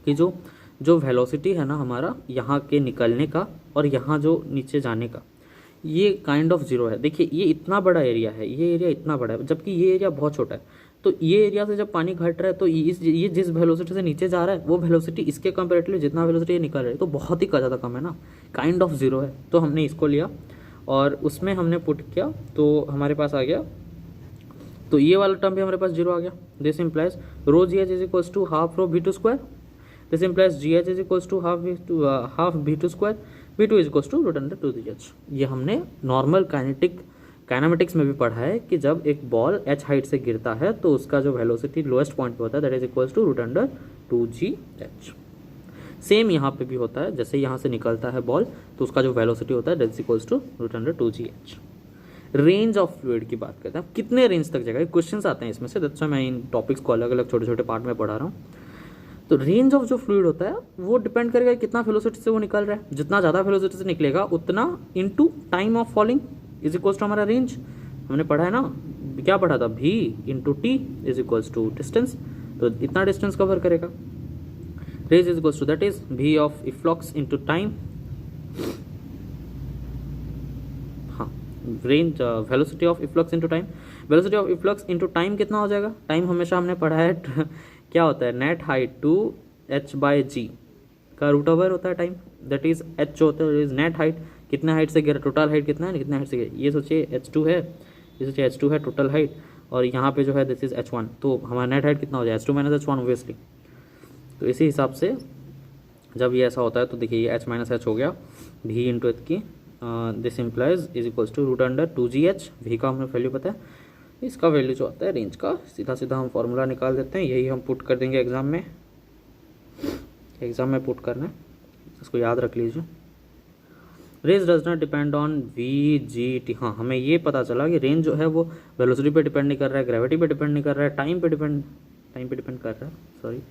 कि जो वेलोसिटी है ना हमारा यहाँ के निकलने का और यहाँ जो नीचे जाने का, ये काइंड ऑफ ज़ीरो है। देखिए ये इतना बड़ा एरिया है, ये एरिया इतना बड़ा है, जबकि ये एरिया बहुत छोटा है, तो ये एरिया से जब पानी घट रहा है तो ये जिस वेलोसिटी से नीचे जा रहा है वो वेलोसिटी इसके कंपेरेटिवली जितना वेलोसिटी ये निकल रहा है तो बहुत ही ज़्यादा कम है ना, काइंड ऑफ ज़ीरो है। तो हमने इसको लिया और उसमें हमने पुट किया तो हमारे पास आ गया, तो ये वाला टर्म भी हमारे पास जीरो आ गया। This implies rho ji H is equals to half rho v two square, this implies g H is equals to half v two square, v two is equals to root under two g h. ये हमने normal kinematics में भी पढ़ा है कि जब एक ball H height से गिरता है तो उसका जो वेलोसिटी लोएस्ट पॉइंट पे होता है that is equals to root under two g H. Same यहाँ पे भी होता है, जैसे यहाँ से निकलता है बॉल तो उसका जो वेलोसिटी होता है that is equals to root under two g h. Range of fluid की बात करते हैं, कितने रेंज तक जाएगा, क्वेश्चंस आते हैं इसमें से, दैट्स व्हाई मैं इन टॉपिक्स को अलग अलग छोटे छोटे पार्ट में पढ़ा रहा हूँ। तो रेंज ऑफ जो फ्लूइड होता है वो डिपेंड करेगा कितना वेलोसिटी से वो निकल रहा है, जितना ज़्यादा वेलोसिटी से निकलेगा उतना into time of falling is equals to हमारा रेंज। हमने पढ़ा है ना, क्या पढ़ा था, v into T is equals to distance, तो इतना डिस्टेंस कवर करेगा। Range is equals to that is v of efflux into time, हाँ range velocity of efflux into time, velocity of efflux into time कितना हो जाएगा, time हमेशा हमने पढ़ा है क्या होता है, net height two h by G का रूट ओवर होता है टाइम, दैट इज h होता है इज नेट हाइट, कितने हाइट से गिरा, टोटल हाइट कितना है, कितने हाइट से गिरा, ये सोचिए h2 है, ये सोचिए h2 है टोटल हाइट, और यहाँ पे जो है दिस इज h1, तो हमारा नेट हाइट कितना हो जाए h2 माइनस h1 ऑब्वियसली। तो इसी हिसाब से जब ये ऐसा होता है तो देखिए ये h माइनस h हो गया v इंटू एच की, this implies is equals to root under two g h, v का हमें वैल्यू पता है, इसका वैल्यू जो आता है रेंज का सीधा सीधा हम फॉर्मूला निकाल देते हैं, यही हम पुट कर देंगे एग्जाम में पुट करना है, इसको याद रख लीजिए। Range does not depend on we G T, हाँ हमें ये पता चला कि रेंज जो है वो वेलोसिटी पे डिपेंड नहीं कर रहा है, ग्रेविटी पे डिपेंड नहीं कर रहा है, टाइम पे डिपेंड कर रहा है, sorry,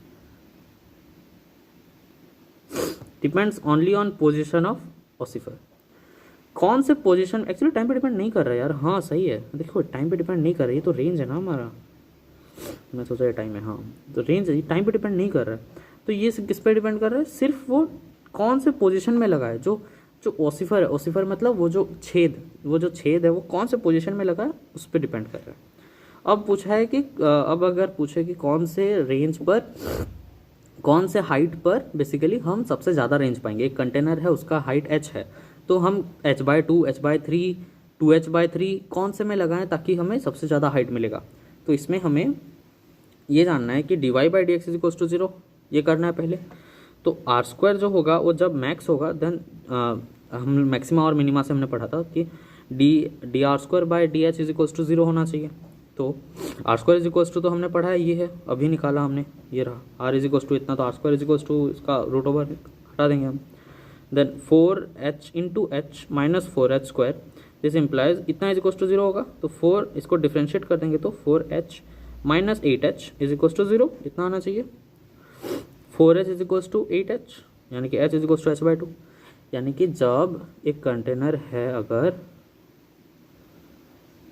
depends only on position of ऑसिफर। कौन से पोजीशन, एक्चुअली टाइम पे डिपेंड नहीं कर रहा है यार, हाँ सही है, देखो टाइम पे डिपेंड नहीं कर रही है, तो रेंज है ना हमारा, मैं सोचा ये टाइम है, हाँ तो रेंज है, टाइम पे डिपेंड नहीं कर रहा है, तो ये किस पे डिपेंड कर रहा है, सिर्फ वो कौन से पोजीशन में लगा है, जो ऑसिफर है, ऑसिफर मतलब वो जो छेद है वो कौन से पोजीशन में लगा है उस पर डिपेंड कर रहा है। अब पूछा है कि अब अगर पूछे कि कौन से रेंज पर, कौन से हाइट पर बेसिकली हम सबसे ज़्यादा रेंज पाएंगे, एक कंटेनर है उसका हाइट h है, तो हम h/2, h/3, 2h/3 कौन से में लगाएं ताकि हमें सबसे ज़्यादा हाइट मिलेगा। तो इसमें हमें ये जानना है कि dy/dx इज इक्वल्स टू 0, ये करना है पहले। तो r² जो होगा वो जब मैक्स होगा देन हम मैक्सिमा और मिनिमा से हमने पढ़ा था कि dr²/dh इज इक्वल्स टू 0 होना चाहिए। तो r² इज इक्वल्स टू तो हमने पढ़ा है, ये है अभी निकाला हमने, ये रहा r इज इक्वल्स टू इतना, तो r² इज इक्वल्स टू इसका रूट ओवर हटा देंगे हम, देन 4h इंटू h minus 4h², this implies इतना इज इक्वल्स टू 0 होगा, तो 4 इसको डिफ्रेंशिएट कर देंगे तो 4h minus 8h is equals to 0, इतना आना चाहिए। 4h is equals to 8h, यानी कि h is equals to h/2, यानी कि जब एक कंटेनर है, अगर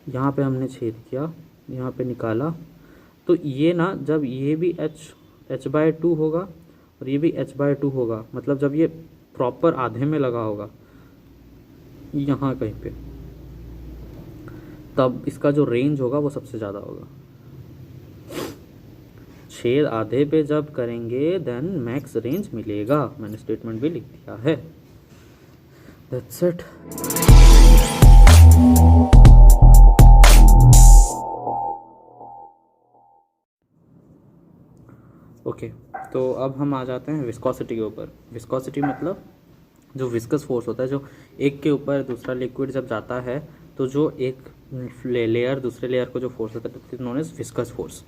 यहाँ पे हमने छेद किया, यहाँ पे निकाला, तो ये ना जब ये भी h/2 होगा और ये भी h/2 होगा, मतलब जब ये प्रॉपर आधे में लगा होगा यहाँ कहीं पे, तब इसका जो रेंज होगा वो सबसे ज़्यादा होगा। छेद आधे पे जब करेंगे देन मैक्स रेंज मिलेगा। मैंने स्टेटमेंट भी लिख दिया है। That's it. ओके, तो अब हम आ जाते हैं विस्कोसिटी के ऊपर। विस्कोसिटी मतलब जो विस्कस फोर्स होता है, जो एक के ऊपर दूसरा लिक्विड जब जाता है तो जो एक लेयर दूसरे लेयर को जो फोर्स होता है that is known as viscous force.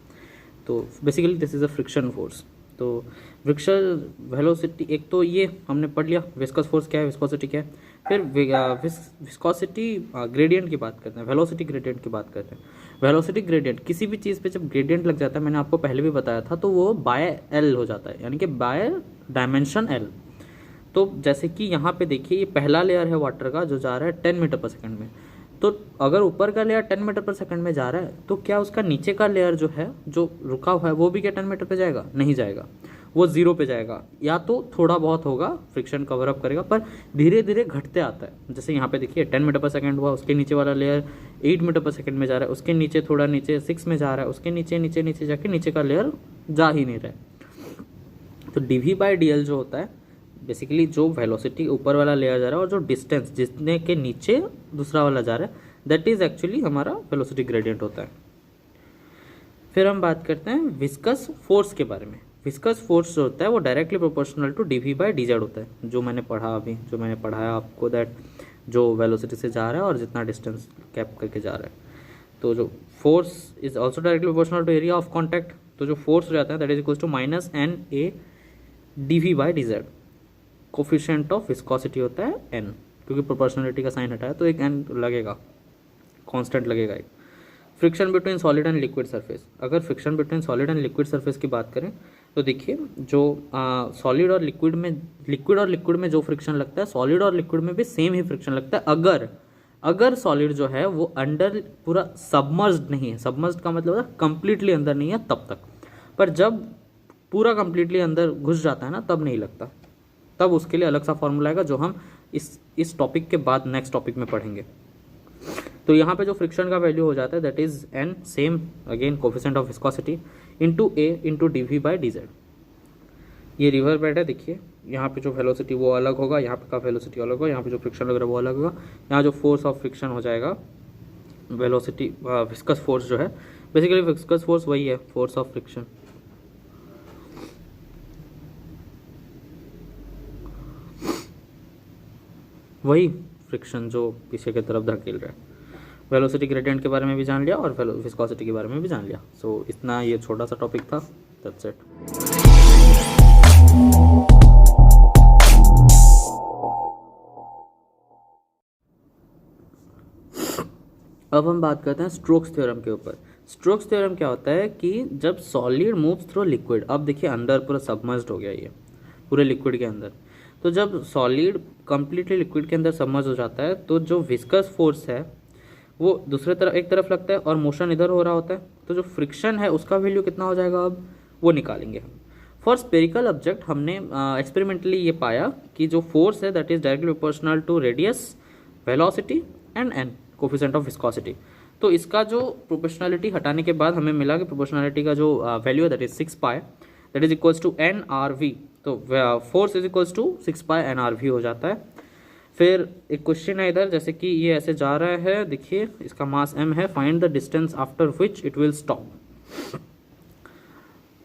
तो basically this is a friction force. तो फ्रिक्शन वेलोसिटी, एक तो ये हमने पढ़ लिया विस्कस फोर्स क्या है, विस्कोसिटी क्या है। फिर विस्कोसिटी ग्रेडियंट की बात करते हैं, वेलोसिटी ग्रेडियंट की बात करते हैं। वेलोसिटी ग्रेडियंट, किसी भी चीज़ पे जब ग्रेडियंट लग जाता है, मैंने आपको पहले भी बताया था, तो वो बाय एल हो जाता है, यानी कि बाय डायमेंशन एल। तो जैसे कि यहाँ पे देखिए, ये पहला लेयर है वाटर का जो जा रहा है 10 मीटर पर सेकंड में। तो अगर ऊपर का लेयर 10 मीटर पर सेकंड में जा रहा है तो क्या उसका नीचे का लेयर जो है, जो रुका हुआ है, वो भी क्या 10 मीटर पे जाएगा? नहीं जाएगा, वो 0 पे जाएगा। या तो थोड़ा बहुत होगा, फ्रिक्शन कवर अप करेगा, पर धीरे धीरे घटते आता है। जैसे यहाँ पे देखिए 10 मीटर पर सेकंड हुआ, उसके नीचे वाला लेयर 8 मीटर पर सेकंड में जा रहा है, उसके नीचे थोड़ा नीचे 6 में जा रहा है, उसके नीचे नीचे नीचे जाके नीचे का लेयर जा ही नहीं रहा है। तो dv/dl जो होता है, बेसिकली जो वेलोसिटी ऊपर वाला लेयर जा रहा है और जो डिस्टेंस जितने के नीचे दूसरा वाला जा रहा है, दैट इज एक्चुअली हमारा वेलोसिटी ग्रेडियंट होता है। फिर हम बात करते हैं विस्कस फोर्स के बारे में। विस्कस फोर्स जो होता है वो डायरेक्टली प्रोपोर्शनल टू dv/dz होता है, जो मैंने पढ़ा अभी, जो मैंने पढ़ाया आपको, दैट जो वेलोसिटी से जा रहा है और जितना डिस्टेंस कैप करके जा रहा है। तो जो force is also directly proportional to area of contact. तो जो फोर्स हो जाता है that is equal to -NA dv/dz। Coefficient of viscosity होता है n, क्योंकि प्रोपोर्शनलिटी का साइन हटाया तो एक n लगेगा, कांस्टेंट लगेगा एक। Friction between solid and liquid surface. अगर friction between solid and liquid surface की बात करें तो देखिए, जो सॉलिड और लिक्विड में जो फ्रिक्शन लगता है, सॉलिड और लिक्विड में भी सेम ही फ्रिक्शन लगता है, अगर सॉलिड जो है वो अंडर पूरा सबमर्ज्ड नहीं है। सबमर्ज्ड का मतलब है कंप्लीटली अंदर नहीं है तब तक, पर जब पूरा कंप्लीटली अंदर घुस जाता है ना, तब नहीं लगता। तब उसके लिए अलग सा फॉर्मूला आएगा जो हम इस टॉपिक के बाद नेक्स्ट टॉपिक में पढ़ेंगे। तो यहाँ पे जो फ्रिक्शन का वैल्यू हो जाता है that is n, same again coefficient of viscosity into a into dv/dz। ये रिवर बेड है, देखिए यहाँ पे जो वेलोसिटी वो अलग होगा, यहाँ पे का वेलोसिटी अलग होगा, यहाँ पे जो फ्रिक्शन लग रहा है वो अलग होगा। यहाँ जो फोर्स ऑफ फ्रिक्शन हो जाएगा वेलोसिटी विस्कस फोर्स जो है, बेसिकली विस्कस फोर्स वही है फोर्स ऑफ फ्रिक्शन। वही फ्रिक्शन जो पीछे की तरफ धकेल रहा है। वेलोसिटी ग्रेडियंट के बारे में भी जान लिया और विस्कोसिटी के बारे में भी जान लिया। सो इतना ये छोटा सा टॉपिक था, दैट्स इट। अब हम बात करते हैं स्टोक्स थ्योरम के ऊपर। स्टोक्स थ्योरम क्या होता है कि जब सॉलिड मूव्स थ्रू लिक्विड, अब देखिए अंदर पूरा सबमर्ज्ड हो गया ये पूरे लिक्विड के अंदर, तो जब सॉलिड कंप्लीटली लिक्विड के अंदर सबमर्ज हो जाता है तो जो विस्कस फोर्स है वो दूसरे तरफ एक तरफ लगता है और मोशन इधर हो रहा होता है। तो जो फ्रिक्शन है उसका वैल्यू कितना हो जाएगा, अब वो निकालेंगे हम। फॉर स्पेरिकल ऑब्जेक्ट हमने एक्सपेरिमेंटली ये पाया कि जो फोर्स है that is directly proportional to radius, velocity and n, coefficient of viscosity. तो इसका जो प्रोपोर्शनलिटी हटाने के बाद हमें मिला कि प्रोपोर्शनलिटी का जो वैल्यू है that is 6 pi, that is equals to nRV। तो force is equals to 6 pi nRV हो जाता है। फिर एक क्वेश्चन है इधर, जैसे कि ये ऐसे जा रहा है, देखिए इसका मास m है, find the distance after which it will stop.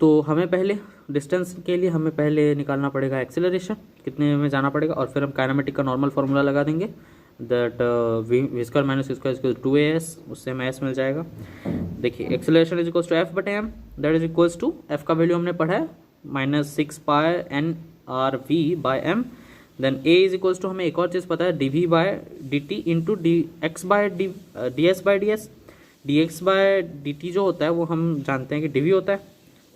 तो हमें पहले डिस्टेंस के लिए हमें पहले निकालना पड़ेगा एक्सेलरेशन, कितने में जाना पड़ेगा, और फिर हम काइनेमेटिक का नॉर्मल फार्मूला लगा देंगे that v square minus square equal 2as, उससे हमें s मिल जाएगा। देखिए acceleration is equals to f/m, that is equals to f का वैल्यू हमने पढ़ा है -6 pi nRV/m। Then a is equals to, हमें एक और चीज़ पता है, dv/dt इंटू dx/ds। dx/dt जो होता है वो हम जानते हैं कि dv होता है,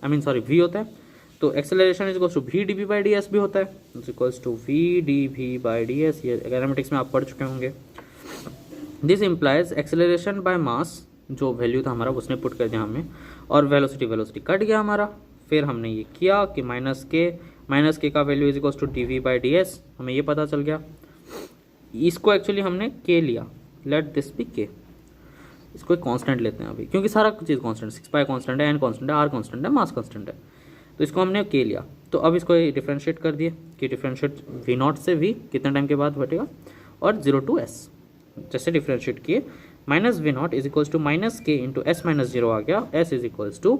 v होता है। तो acceleration is equals to v dv/ds भी होता है, is equals to v dv/ds। ये एनालिटिक्स में आप पढ़ चुके होंगे। This implies acceleration by mass, जो वैल्यू था हमारा उसने पुट कर दिया हमें, और वेलोसिटी कट गया हमारा। फिर हमने ये किया कि माइनस के का value is equals to dv/ds, हमें ये पता चल गया। इसको एक्चुअली हमने k लिया, लेट दिस बी k। इसको एक कांस्टेंट लेते हैं अभी, क्योंकि सारा चीज़ कांस्टेंट, 6 पाई कांस्टेंट है, एन कांस्टेंट है, आर कांस्टेंट है, मास कांस्टेंट है, तो इसको हमने के लिया। तो अब इसको डिफ्रेंशिएट कर दिए कि डिफ्रेंशिएट वी नॉट से वी कितने टाइम के बाद घटेगा, और 0 to s जैसे डिफ्रेंशिएट किए, minus V not is equals to minus K into S minus zero आ गया, S is equals to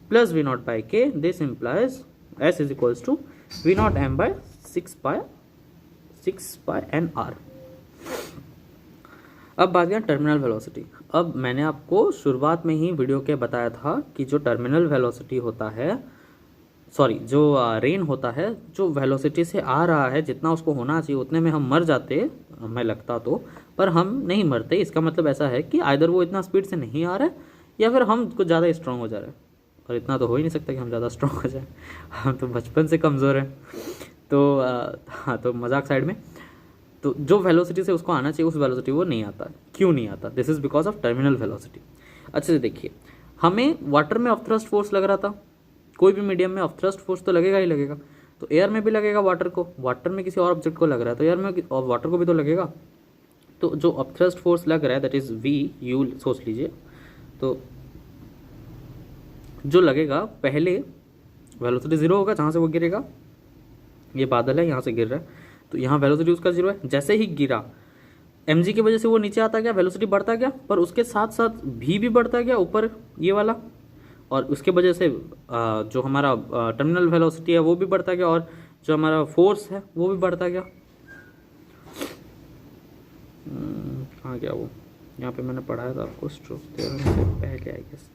plus V not by K, this implies S is equals to V not M by 6 pi N R. अब बात करें terminal velocity. अब मैंने आपको शुरुआत में ही वीडियो के बताया था कि जो टर्मिनल वेलोसिटी होता है, सॉरी जो रेन होता है, जो वेलोसिटी से आ रहा है जितना उसको होना चाहिए उतने में हम मर जाते, हमें लगता तो, पर हम नहीं मरते। इसका मतलब ऐसा है कि आइदर वो इतना स्पीड से नहीं आ रहा है या फिर हम कुछ ज़्यादा स्ट्रांग हो जा रहे हैं, और इतना तो हो ही नहीं सकता कि हम ज़्यादा स्ट्रांग हो जाए, हम तो बचपन से कमज़ोर हैं। तो हाँ, तो मजाक साइड में, तो जो वेलोसिटी से उसको आना चाहिए उस वेलोसिटी वो नहीं आता। क्यों नहीं आता? This is because of terminal velocity. अच्छे से देखिए, हमें वाटर में ऑफ थ्रस्ट फोर्स लग रहा था, कोई भी मीडियम में ऑफ थ्रस्ट फोर्स तो लगेगा ही लगेगा, तो एयर में भी लगेगा वाटर को, वाटर में किसी और ऑब्जेक्ट को लग रहा है तो एयर में और वाटर को भी तो लगेगा। तो जो ऑफ थ्रस्ट फोर्स लग रहा है दैट इज़ वी यू, सोच लीजिए। तो जो लगेगा पहले वेलोसिटी जीरो होगा जहाँ से वो गिरेगा, ये बादल है यहाँ से गिर रहा है तो यहाँ वेलोसिटी उसका जीरो है। जैसे ही गिरा mg की वजह से वो नीचे आता गया, वेलोसिटी बढ़ता गया, पर उसके साथ साथ v भी बढ़ता गया ऊपर ये वाला, और उसके वजह से जो हमारा टर्मिनल वेलोसिटी है वो भी बढ़ता गया, और जो हमारा फोर्स है वो भी बढ़ता गया। कहाँ गया वो? यहाँ पे मैंने पढ़ाया था आपको स्ट्रोक थ्योरम से पहले आई गेस।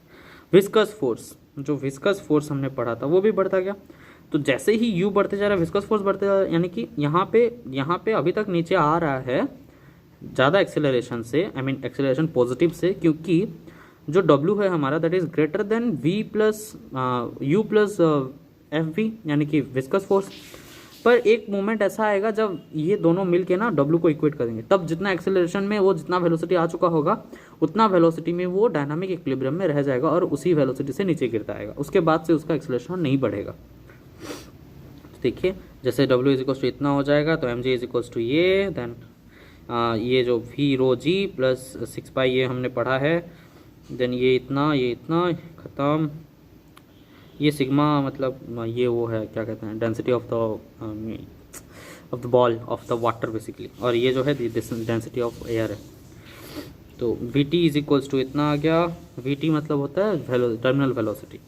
विस्कस फोर्स, जो विस्कस फोर्स हमने पढ़ा था वो भी बढ़ता गया। तो जैसे ही u बढ़ते जा रहा है विस्कस फोर्स बढ़ते जा रहा है, यानी कि यहाँ पे अभी तक नीचे आ रहा है ज़्यादा एक्सेलरेशन से, आई मीन एक्सेलरेशन पॉजिटिव से, क्योंकि जो w है हमारा that is greater than v plus u plus f v, यानी कि विस्कस फोर्स। पर एक मोमेंट ऐसा आएगा जब ये दोनों मिल के ना w को इक्वेट करेंगे, तब जितना एक्सेलरेशन में वो जितना वेलोसिटी आ चुका होगा उतना वेलोसिटी में वो डायनामिक इक्विलिब्रियम में रह जाएगा और उसी वेलोसिटी से नीचे गिरता आएगा। उसके बाद से उसका एक्सेलरेशन नहीं बढ़ेगा। देखिए, जैसे w इज इक्वल्स टू इतना हो जाएगा तो mg इज इक्वल्स टू ये, देन ये जो v रो g प्लस 6 पाई ये हमने पढ़ा है, देन ये इतना ख़त्म। ये सिग्मा मतलब ये वो है क्या कहते हैं, density of the ball of the water basically, और ये जो है डेंसिटी ऑफ एयर है। तो vt इज इक्वल्स टू इतना आ गया। vt मतलब होता है terminal velocity.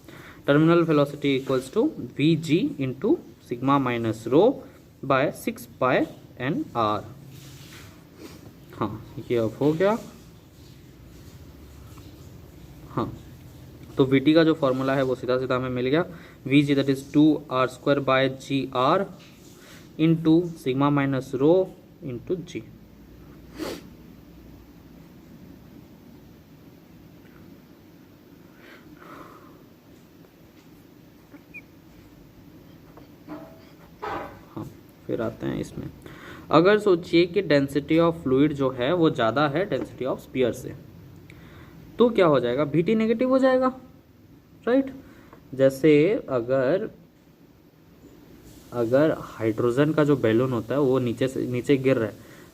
Terminal velocity equals to vg into sigma minus rho by 6 pi N r. हाँ, ये अब हो गया। हाँ, तो vt का जो फॉर्मूला है वो सीधा सीधा हमें मिल गया, vg that is 2r² by G R into sigma minus rho into G. हाँ, फिर आते हैं इसमें। अगर सोचिए कि डेंसिटी ऑफ फ्लूइड जो है वो ज़्यादा है डेंसिटी ऑफ स्पीयर से, तो क्या हो जाएगा? vt नेगेटिव हो जाएगा, राइट? जैसे अगर हाइड्रोजन का जो बैलून होता है वो नीचे गिर रहा है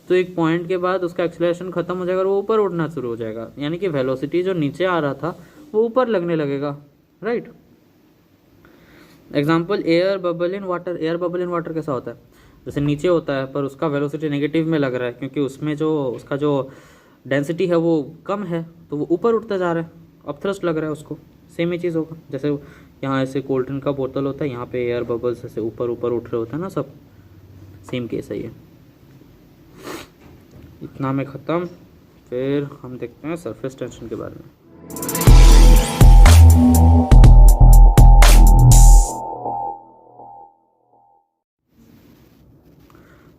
तो एक पॉइंट के बाद उसका एक्सेलरेशन खत्म हो जाएगा और वो ऊपर उड़ना शुरू हो जाएगा, यानी कि वेलोसिटी जो नीचे आ रहा था वो ऊपर लगने लगेगा, right? Example, air bubble in water. Air bubble in water कैसा होता है? जैसे नीचे होता है पर उसका वेलोसिटी नेगेटिव में लग रहा है क्योंकि उसमें जो उसका जो डेंसिटी है वो कम है, तो वो ऊपर उठता जा रहा है, अब थ्रस्ट लग रहा है उसको। सेम ही चीज़ होगा, जैसे यहाँ ऐसे कोल्ड ड्रिंक का बोतल होता है, यहाँ पे एयर बबल्स ऐसे ऊपर ऊपर उठ रहे होते हैं ना सब, सेम केस है ये। इतना में ख़त्म। फिर हम देखते हैं सरफेस टेंशन के बारे में।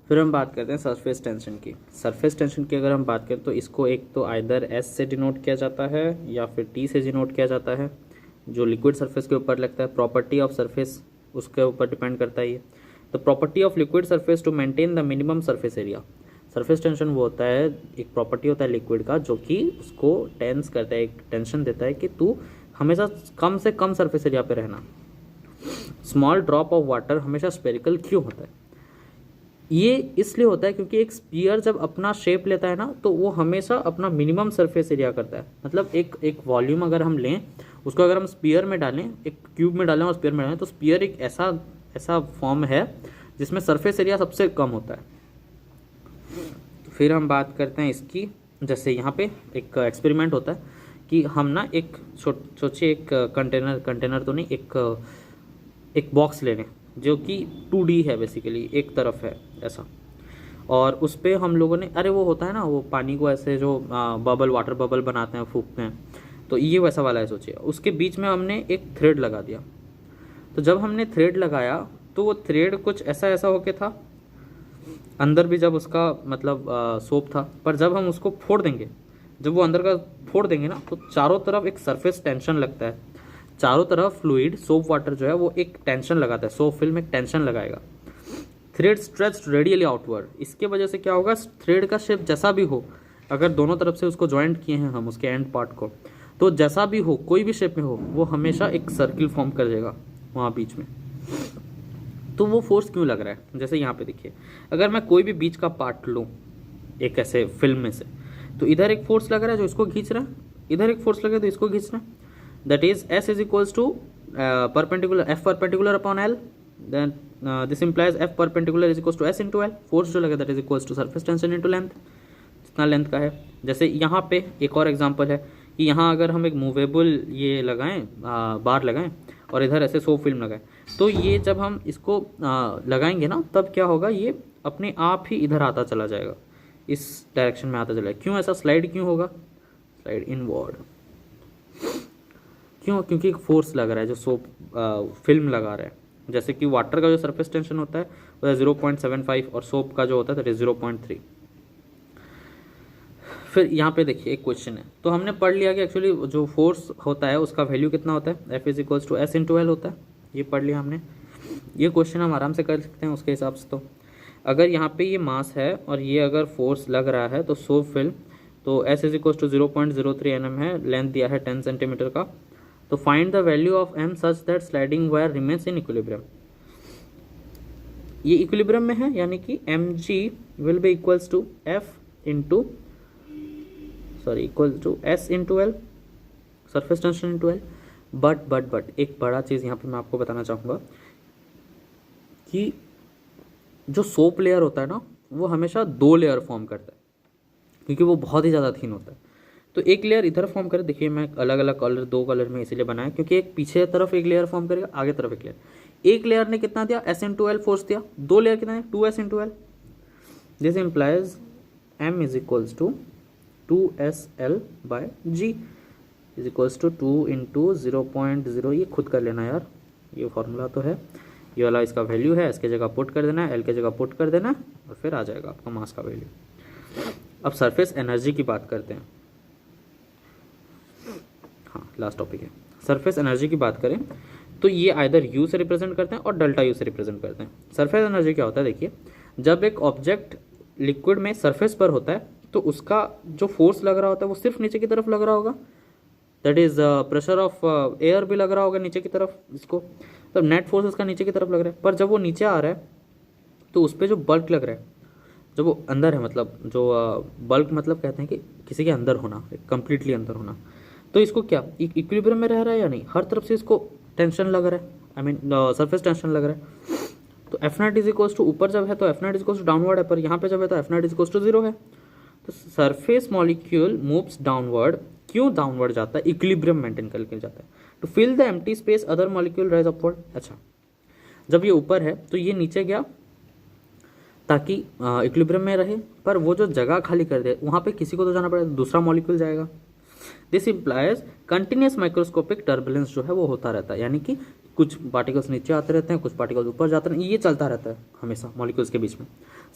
फिर हम बात करते हैं सरफेस टेंशन की। सरफेस टेंशन की अगर हम बात करें तो इसको एक तो आइदर S से डिनोट किया जाता है या फिर T से डिनोट किया जाता है, जो लिक्विड सरफेस के ऊपर लगता है। प्रॉपर्टी ऑफ सरफेस उसके ऊपर डिपेंड करता है ये। The property of liquid surface to maintain the minimum surface area. Surface tension वो होता है, एक प्रॉपर्टी होता है लिक्विड का जो कि उसको टेंस करता है, एक टेंशन देता है कि तू हमेशा कम से कम सरफेस एरिया पे रहना। स्मॉल ड्रॉप ऑफ वाटर हमेशा स्पेरिकल क्यों होता है? ये इसलिए होता है क्योंकि एक स्पीयर जब अपना शेप लेता है ना तो वो हमेशा अपना मिनिमम सरफेस एरिया करता है। मतलब एक वॉल्यूम अगर हम लें, उसको अगर हम स्पीयर में डालें, एक क्यूब में डालें और स्पीयर में डालें, तो स्पीयर एक ऐसा ऐसा फॉर्म है जिसमें सरफेस एरिया सबसे कम होता है। तो फिर हम बात करते हैं इसकी, जैसे यहाँ पे एक एक्सपेरिमेंट होता है कि हम ना एक सोचिए एक कंटेनर तो नहीं, एक बॉक्स ले लें जो कि 2D है, बेसिकली एक तरफ है ऐसा, और उस पर हम लोगों ने, अरे वो होता है ना वो पानी को ऐसे जो बबल, वाटर बबल बनाते हैं, फूंकते हैं, तो ये वैसा वाला है सोचिए। उसके बीच में हमने एक थ्रेड लगा दिया। तो जब हमने थ्रेड लगाया तो वो थ्रेड कुछ ऐसा ऐसा होके था, अंदर भी जब उसका मतलब सोप था, पर जब हम उसको फोड़ देंगे, जब वो अंदर का फोड़ देंगे ना, तो चारों तरफ एक सरफेस टेंशन लगता है। चारों तरफ फ्लूइड सोप वाटर जो है वो एक टेंशन लगाता है, सोप फिल्म एक टेंशन लगाएगा। थ्रेड स्ट्रेच्ड रेडियली आउटवर्ड, इसके वजह से क्या होगा, थ्रेड का शेप जैसा भी हो, अगर दोनों तरफ से उसको ज्वाइंट किए हैं हम उसके एंड पार्ट को, तो जैसा भी हो, कोई भी शेप में हो, वो हमेशा एक सर्किल फॉर्म कर देगा वहाँ बीच में। तो वो फोर्स क्यों लग रहा है, जैसे यहाँ पे देखिए, अगर मैं कोई भी बीच का पार्ट लूँ एक ऐसे फिल्म में से, तो इधर एक फोर्स लग रहा है जो इसको खींच रहा है, इधर एक फोर्स लग रहा है तो इसको खींच रहा है। That is S is equals to perpendicular F perpendicular upon L, then this implies F perpendicular is equals to S into L। Force जो लगे that is equals to surface tension into length, जितना length का है। जैसे यहाँ पे एक और एग्जांपल है कि यहाँ अगर हम एक मूवेबल ये लगाएं, बार लगाएं, और इधर ऐसे सोप फिल्म लगाएं, तो ये जब हम इसको लगाएंगे ना, तब क्या होगा, ये अपने आप ही इधर आता चला जाएगा, इस डायरेक्शन में आता चला जाएगा। क्यों ऐसा स्लाइड क्यों होगा, स्लाइड इनवर्ड क्यों, क्योंकि एक फोर्स लग रहा है जो सोप फिल्म लगा रहा है। जैसे कि वाटर का जो सरफेस टेंशन होता है वो है 0.75 और सोप का जो होता है दैट इज 0.3। फिर यहाँ पे देखिए एक क्वेश्चन है, तो हमने पढ़ लिया कि एक्चुअली जो फोर्स होता है उसका वैल्यू कितना होता है, F is equals to S into L होता है, ये पढ़ लिया हमने। ये क्वेश्चन हम आराम से कर सकते हैं उसके हिसाब से। तो अगर यहाँ पे ये मास है और ये अगर फोर्स लग रहा है तो सोप फिल्म, तो S is equals to 0.03 mm है, लेंथ दिया है 10 सेंटीमीटर का। तो find the value of M such that sliding wire remains in equilibrium. ये इक्विलिब्रियम में है, यानी कि mg will be equals to F into equal to S into L, surface tension into L। But एक बड़ा चीज़ यहाँ पे मैं आपको बताना चाहूँगा कि जो सोप लेयर होता है ना, वो हमेशा 2 लेयर फॉर्म करता है, क्योंकि वो बहुत ही ज़्यादा थिन होता है। तो एक लेयर इधर फॉर्म करे, देखिए मैं अलग अलग कलर, 2 कलर में इसीलिए बनाया क्योंकि एक पीछे तरफ एक लेयर फॉर्म करेगा, आगे तरफ एक लेयर। एक लेयर ने कितना दिया, S इंटू L फोर्स दिया, 2 लेयर कितना है, 2S into L। This implies M is equals to 2SL by G is equals to 2 into 0.0, ये खुद कर लेना यार, ये फॉर्मूला तो है, ये वाला इसका वैल्यू है, इसके जगह पुट कर देना है, L के जगह पुट कर देना और फिर आ जाएगा आपका मास का वैल्यू। अब सरफेस एनर्जी की बात करते हैं, हाँ लास्ट टॉपिक है। सरफेस एनर्जी की बात करें तो ये आइदर U से रिप्रेजेंट करते हैं और डेल्टा U से रिप्रेजेंट करते हैं। सरफेस एनर्जी क्या होता है, देखिए जब एक ऑब्जेक्ट लिक्विड में सरफेस पर होता है तो उसका जो फोर्स लग रहा होता है वो सिर्फ नीचे की तरफ लग रहा होगा, that is pressure of air भी लग रहा होगा नीचे की तरफ, इसको तब नेट फोर्स उसका नीचे की तरफ लग रहा है। पर जब वो नीचे आ रहा है तो उस पर जो बल्क लग रहा है, जब वो अंदर है, मतलब जो बल्क मतलब कहते हैं कि किसी के अंदर होना, कंप्लीटली अंदर होना, तो इसको क्या इक्विलिब्रियम में रह रहा है या नहीं, हर तरफ से इसको टेंशन लग रहा है, आई मीन सरफेस टेंशन लग रहा है। तो F not is equals to, ऊपर जब है तो F not is equals to downward है, पर यहाँ पे जब है तो F not is equals to 0 है। तो सरफेस मॉलिक्यूल मूव्स डाउनवर्ड, क्यों डाउनवर्ड जाता है, इक्विलिब्रियम मेंटेन करके जाता है। To fill the empty space other molecule rise upward. अच्छा, जब ये ऊपर है तो ये नीचे गया ताकि इक्विलिब्रियम में रहे, पर वो जो जगह खाली कर दे वहाँ पे किसी को तो जाना पड़ेगा, दूसरा मॉलिक्यूल जाएगा। This implies continuous microscopic turbulence जो है वो होता रहता है, यानी कि कुछ पार्टिकल्स नीचे आते रहते हैं, कुछ पार्टिकल्स ऊपर जाते हैं, ये चलता रहता है हमेशा मॉलिक्यूल्स के बीच में।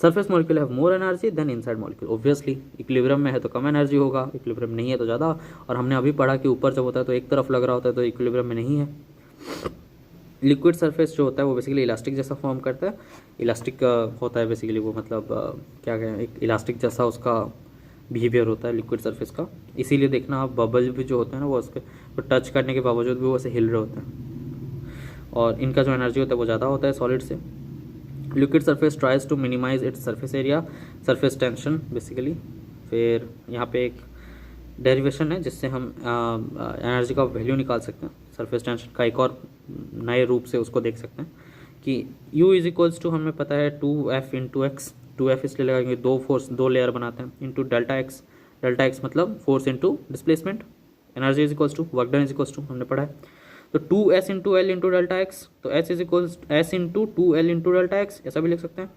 Surface molecule have more energy than inside molecule, obviously equilibrium में है तो कम एनर्जी होगा, इक्विलिब्रियम नहीं है तो ज़्यादा। और हमने अभी पढ़ा कि ऊपर जब होता है तो एक तरफ लग रहा होता है, तो इक्विलिब्रियम में नहीं है। लिक्विड सरफेस जो होता है वो बेसिकली इलास्टिक जैसा फॉर्म करता है, इलास्टिक होता है बेसिकली वो, मतलब क्या कहें, एक इलास्टिक जैसा उसका बिहेवियर होता है लिक्विड सरफेस का। इसीलिए देखना आप बबल भी जो होते हैं ना वो उसके टच करने के बावजूद भी वो ऐसे हिल रहे होते हैं, और इनका जो एनर्जी होता है वो ज़्यादा होता है सॉलिड से। Liquid surface tries to minimize its surface area, surface tension basically. फिर यहाँ पे एक डेरिवेशन है जिससे हम एनर्जी का वैल्यू निकाल सकते हैं, सरफेस टेंशन का एक और नए रूप से उसको देख सकते हैं कि U इज इक्वल्स टू, हमें पता है 2F इंटू एक्स, 2F इसलिए लगाएंगे दो फोर्स दो लेयर बनाते हैं, इंटू डेल्टा एक्स मतलब force into displacement, energy is equals to work done is equals to, हमने पढ़ा है। तो 2S into L into delta X, तो S is equals S into 2L into delta X, ऐसा भी लिख सकते हैं।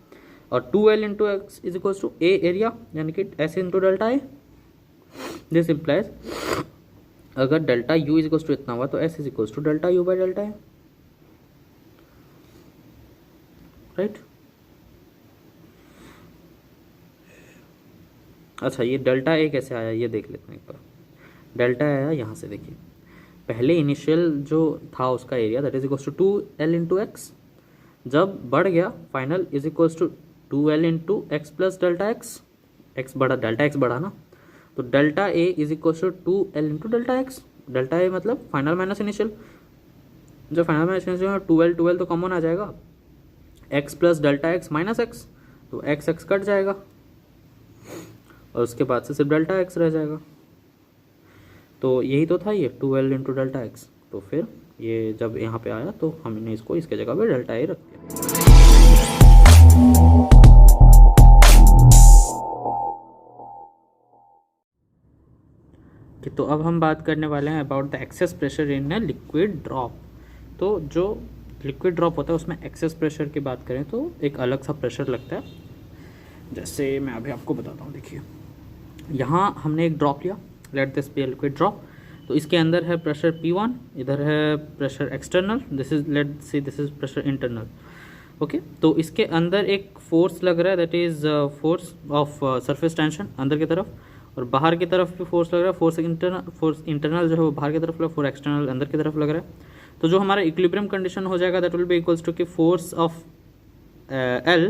और 2L into X is equals to A area, यानी कि S into delta A. This implies अगर delta U is equals to इतना हुआ तो S is equals to delta U by delta a, right. अच्छा, ये डेल्टा ए कैसे आया ये देख लेते हैं एक बार। डेल्टा आया यहाँ से, देखिए पहले इनिशियल जो था उसका area that is equals to 2L into X, जब बढ़ गया final is equals to 2L into X plus delta X, X बढ़ा, डेल्टा एक्स बढ़ा ना, तो delta A is equals to 2L into delta X. Delta A मतलब final minus initial, जब final minus initial 2L तो common आ जाएगा, X plus delta X minus X, तो एक्स कट जाएगा और उसके बाद से सिर्फ डेल्टा एक्स रह जाएगा। तो यही तो था ये 2L इंटू डेल्टा एक्स। तो फिर ये जब यहाँ पे आया तो हमने इसको इसके जगह पे डेल्टा ए रख दिया। तो अब हम बात करने वाले हैं about the excess pressure in A liquid drop. तो जो लिक्विड ड्रॉप होता है उसमें एक्सेस प्रेशर की बात करें तो एक अलग सा प्रेशर लगता है, जैसे मैं अभी आपको बताता हूँ। देखिए यहाँ हमने एक ड्रॉप लिया, let this be a liquid drop, तो इसके अंदर है प्रेशर P1, इधर है pressure external, this is let see this is pressure internal. Okay, तो इसके अंदर एक फोर्स लग रहा है that is force of surface tension अंदर की तरफ, और बाहर की तरफ भी फोर्स लग रहा है, फोर्स इंटरनल जो है वो बाहर की तरफ लग रहा है, फोर्स एक्सटर्नल अंदर की तरफ लग रहा है। तो जो हमारा इक्विलिब्रियम कंडीशन हो जाएगा that will be equals to कि force of L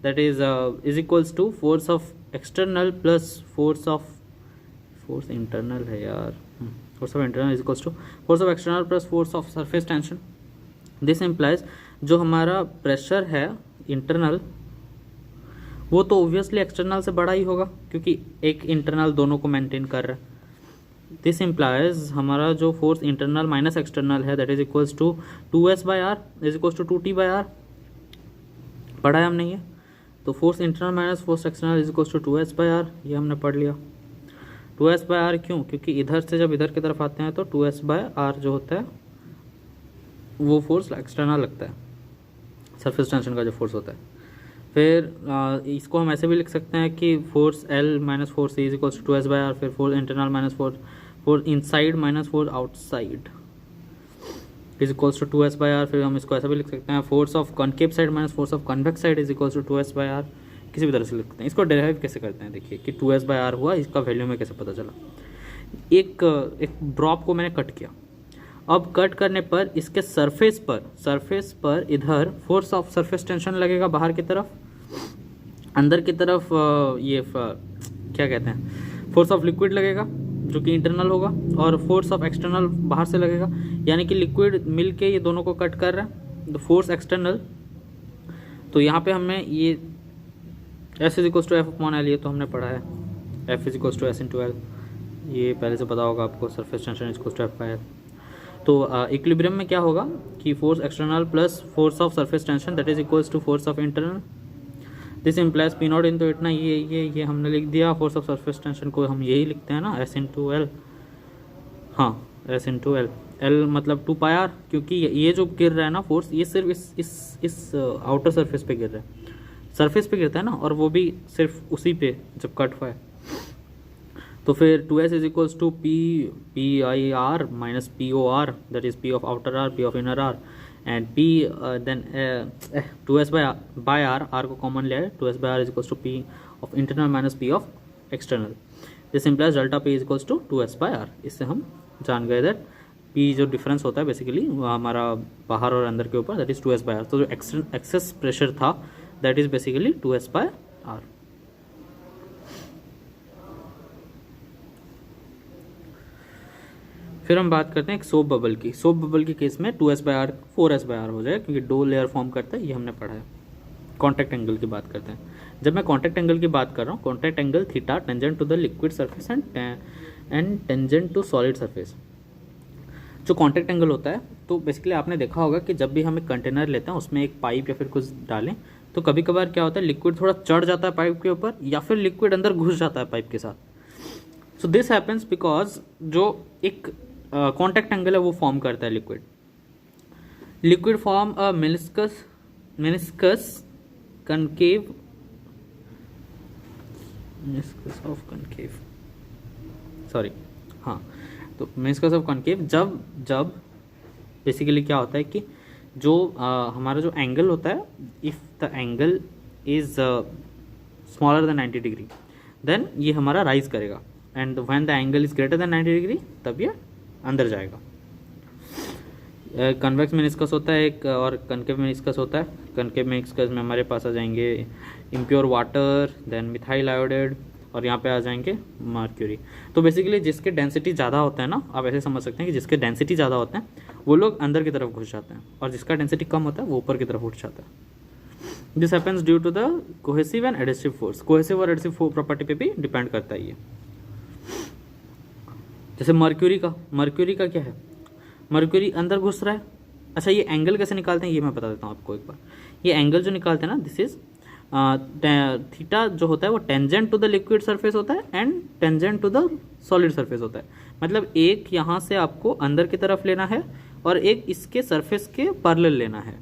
that is equals to force of external plus force internal है यार, force of internal is equals to force of external plus force of surface tension. This implies जो हमारा pressure है internal वो तो obviously external से बड़ा ही होगा क्योंकि एक इंटरनल दोनों को मेंटेन कर रहा है। दिस इम्प्लाइज हमारा जो फोर्स इंटरनल माइनस एक्सटर्नल है that is equals to 2S by r is equals to 2T by r, पढ़ा है हमने ये। तो force internal minus force external is equals to 2S by r, ये हमने पढ़ लिया। 2S बाई आर क्यों? क्योंकि इधर से जब इधर की तरफ आते हैं तो 2S बाई आर जो होता है वो फोर्स एक्सटर्नल लगता है, सरफेस टेंशन का जो फोर्स होता है। फिर इसको हम ऐसे भी लिख सकते हैं कि force L minus force C is equals to 2S by R, फिर force internal minus force inside minus force outside is equals to 2S by R. फिर हम इसको ऐसा भी लिख सकते हैं force of concave side minus force of convex side is equals to 2S by R, किसी भी तरह से लिख सकते हैं। इसको डेराइव कैसे करते हैं, देखिए कि 2S बाई आर हुआ, इसका वैल्यू में कैसे पता चला। एक ड्रॉप को मैंने कट किया, अब कट करने पर इसके सरफेस पर इधर फोर्स ऑफ सरफेस टेंशन लगेगा बाहर की तरफ, अंदर की तरफ ये क्या कहते हैं फोर्स ऑफ लिक्विड लगेगा जो कि इंटरनल होगा, और फोर्स ऑफ एक्सटर्नल बाहर से लगेगा, यानी कि लिक्विड मिल के ये दोनों को कट कर रहा है, तो फोर्स एक्सटर्नल। तो यहाँ पे हमें ये S is equals to F/L, ये तो हमने पढ़ा है, F is equals to S into L, ये पहले से पता होगा आपको, surface tension is equals to F/L। तो इक्विलिब्रियम में क्या होगा कि force external plus force of surface tension that is equals to force of internal. This implies P0 into इतना, ये हमने लिख दिया, फोर्स ऑफ सरफेस टेंशन को हम यही लिखते हैं ना, S इंटू L, हाँ S इंटू L, L मतलब 2 पाई आर, क्योंकि ये जो गिर रहा है ना फोर्स, ये सिर्फ इस आउटर सरफेस पे गिर रहा है, सरफेस पे गिरता है ना, और वो भी सिर्फ उसी पे जब कट हुआ है। तो फिर 2S is equals to P/R minus POR, that is P of outer R, P of inner R, and P then 2S by R, R को कॉमन ले आए, 2S by R is equals to P of internal minus P of external. This implies delta P is equals to 2S by R। इससे हम जान गए that P जो difference होता है बेसिकली हमारा बाहर और अंदर के ऊपर, that is 2S by R। तो जो एक्सेस प्रेशर था that is basically 2S by R। फिर हम बात करते हैं एक सोप बबल की। सोप बबल के केस में 2S by R 4S bye R हो जाए क्योंकि 2 लेयर फॉर्म करता है, ये हमने पढ़ा है। कॉन्टैक्ट एंगल की बात करते हैं। जब मैं कॉन्टैक्ट एंगल की बात कर रहा हूँ, contact angle theta tangent to the liquid surface and tangent to solid surface. जो कॉन्टैक्ट एंगल होता है, तो बेसिकली आपने देखा होगा कि जब भी हम एक कंटेनर लेते हैं उसमें एक पाइप या फिर कुछ डालें, तो कभी कभार क्या होता है, लिक्विड थोड़ा चढ़ जाता है पाइप के ऊपर या फिर लिक्विड अंदर घुस जाता है पाइप के साथ। सो दिस हैपन्स बिकॉज जो एक कॉन्टैक्ट एंगल है वो फॉर्म करता है liquid form a meniscus of concave, sorry, हाँ, तो मेनिस्कस ऑफ कनकेव जब बेसिकली क्या होता है कि जो हमारा जो एंगल होता है, if the angle is smaller than 90 degree then ये हमारा राइज करेगा, and when the angle is greater than 90 degree तब ये अंदर जाएगा। कन्वेक्स मेनिस्कस होता है एक, और कनकेव मेनिस्कस होता है। कनकेव मेनिस्कस में हमारे पास आ जाएंगे impure water, then methyl iodide, और यहाँ पे आ जाएंगे मर्क्यूरी। तो बेसिकली जिसके डेंसिटी ज़्यादा होता है ना, आप ऐसे समझ सकते हैं कि जिसके डेंसिटी ज़्यादा होते हैं वो लोग अंदर की तरफ घुस जाते हैं, और जिसका डेंसिटी कम होता है वो ऊपर की तरफ उठ जाता है। This happens due to the cohesive and adhesive force. Cohesive और एडहेसिव प्रॉपर्टी पे भी डिपेंड करता है ये। जैसे मर्क्यूरी का क्या है, मर्क्यूरी अंदर घुस रहा है। अच्छा, ये एंगल कैसे निकालते हैं ये मैं बता देता हूँ आपको एक बार। ये एंगल जो निकालते हैं ना, दिस इज थीटा जो होता है वो tangent to the liquid surface होता है and tangent to the solid surface होता है। मतलब एक यहाँ से आपको अंदर की तरफ लेना है और एक इसके सरफेस के पैरेलल लेना है।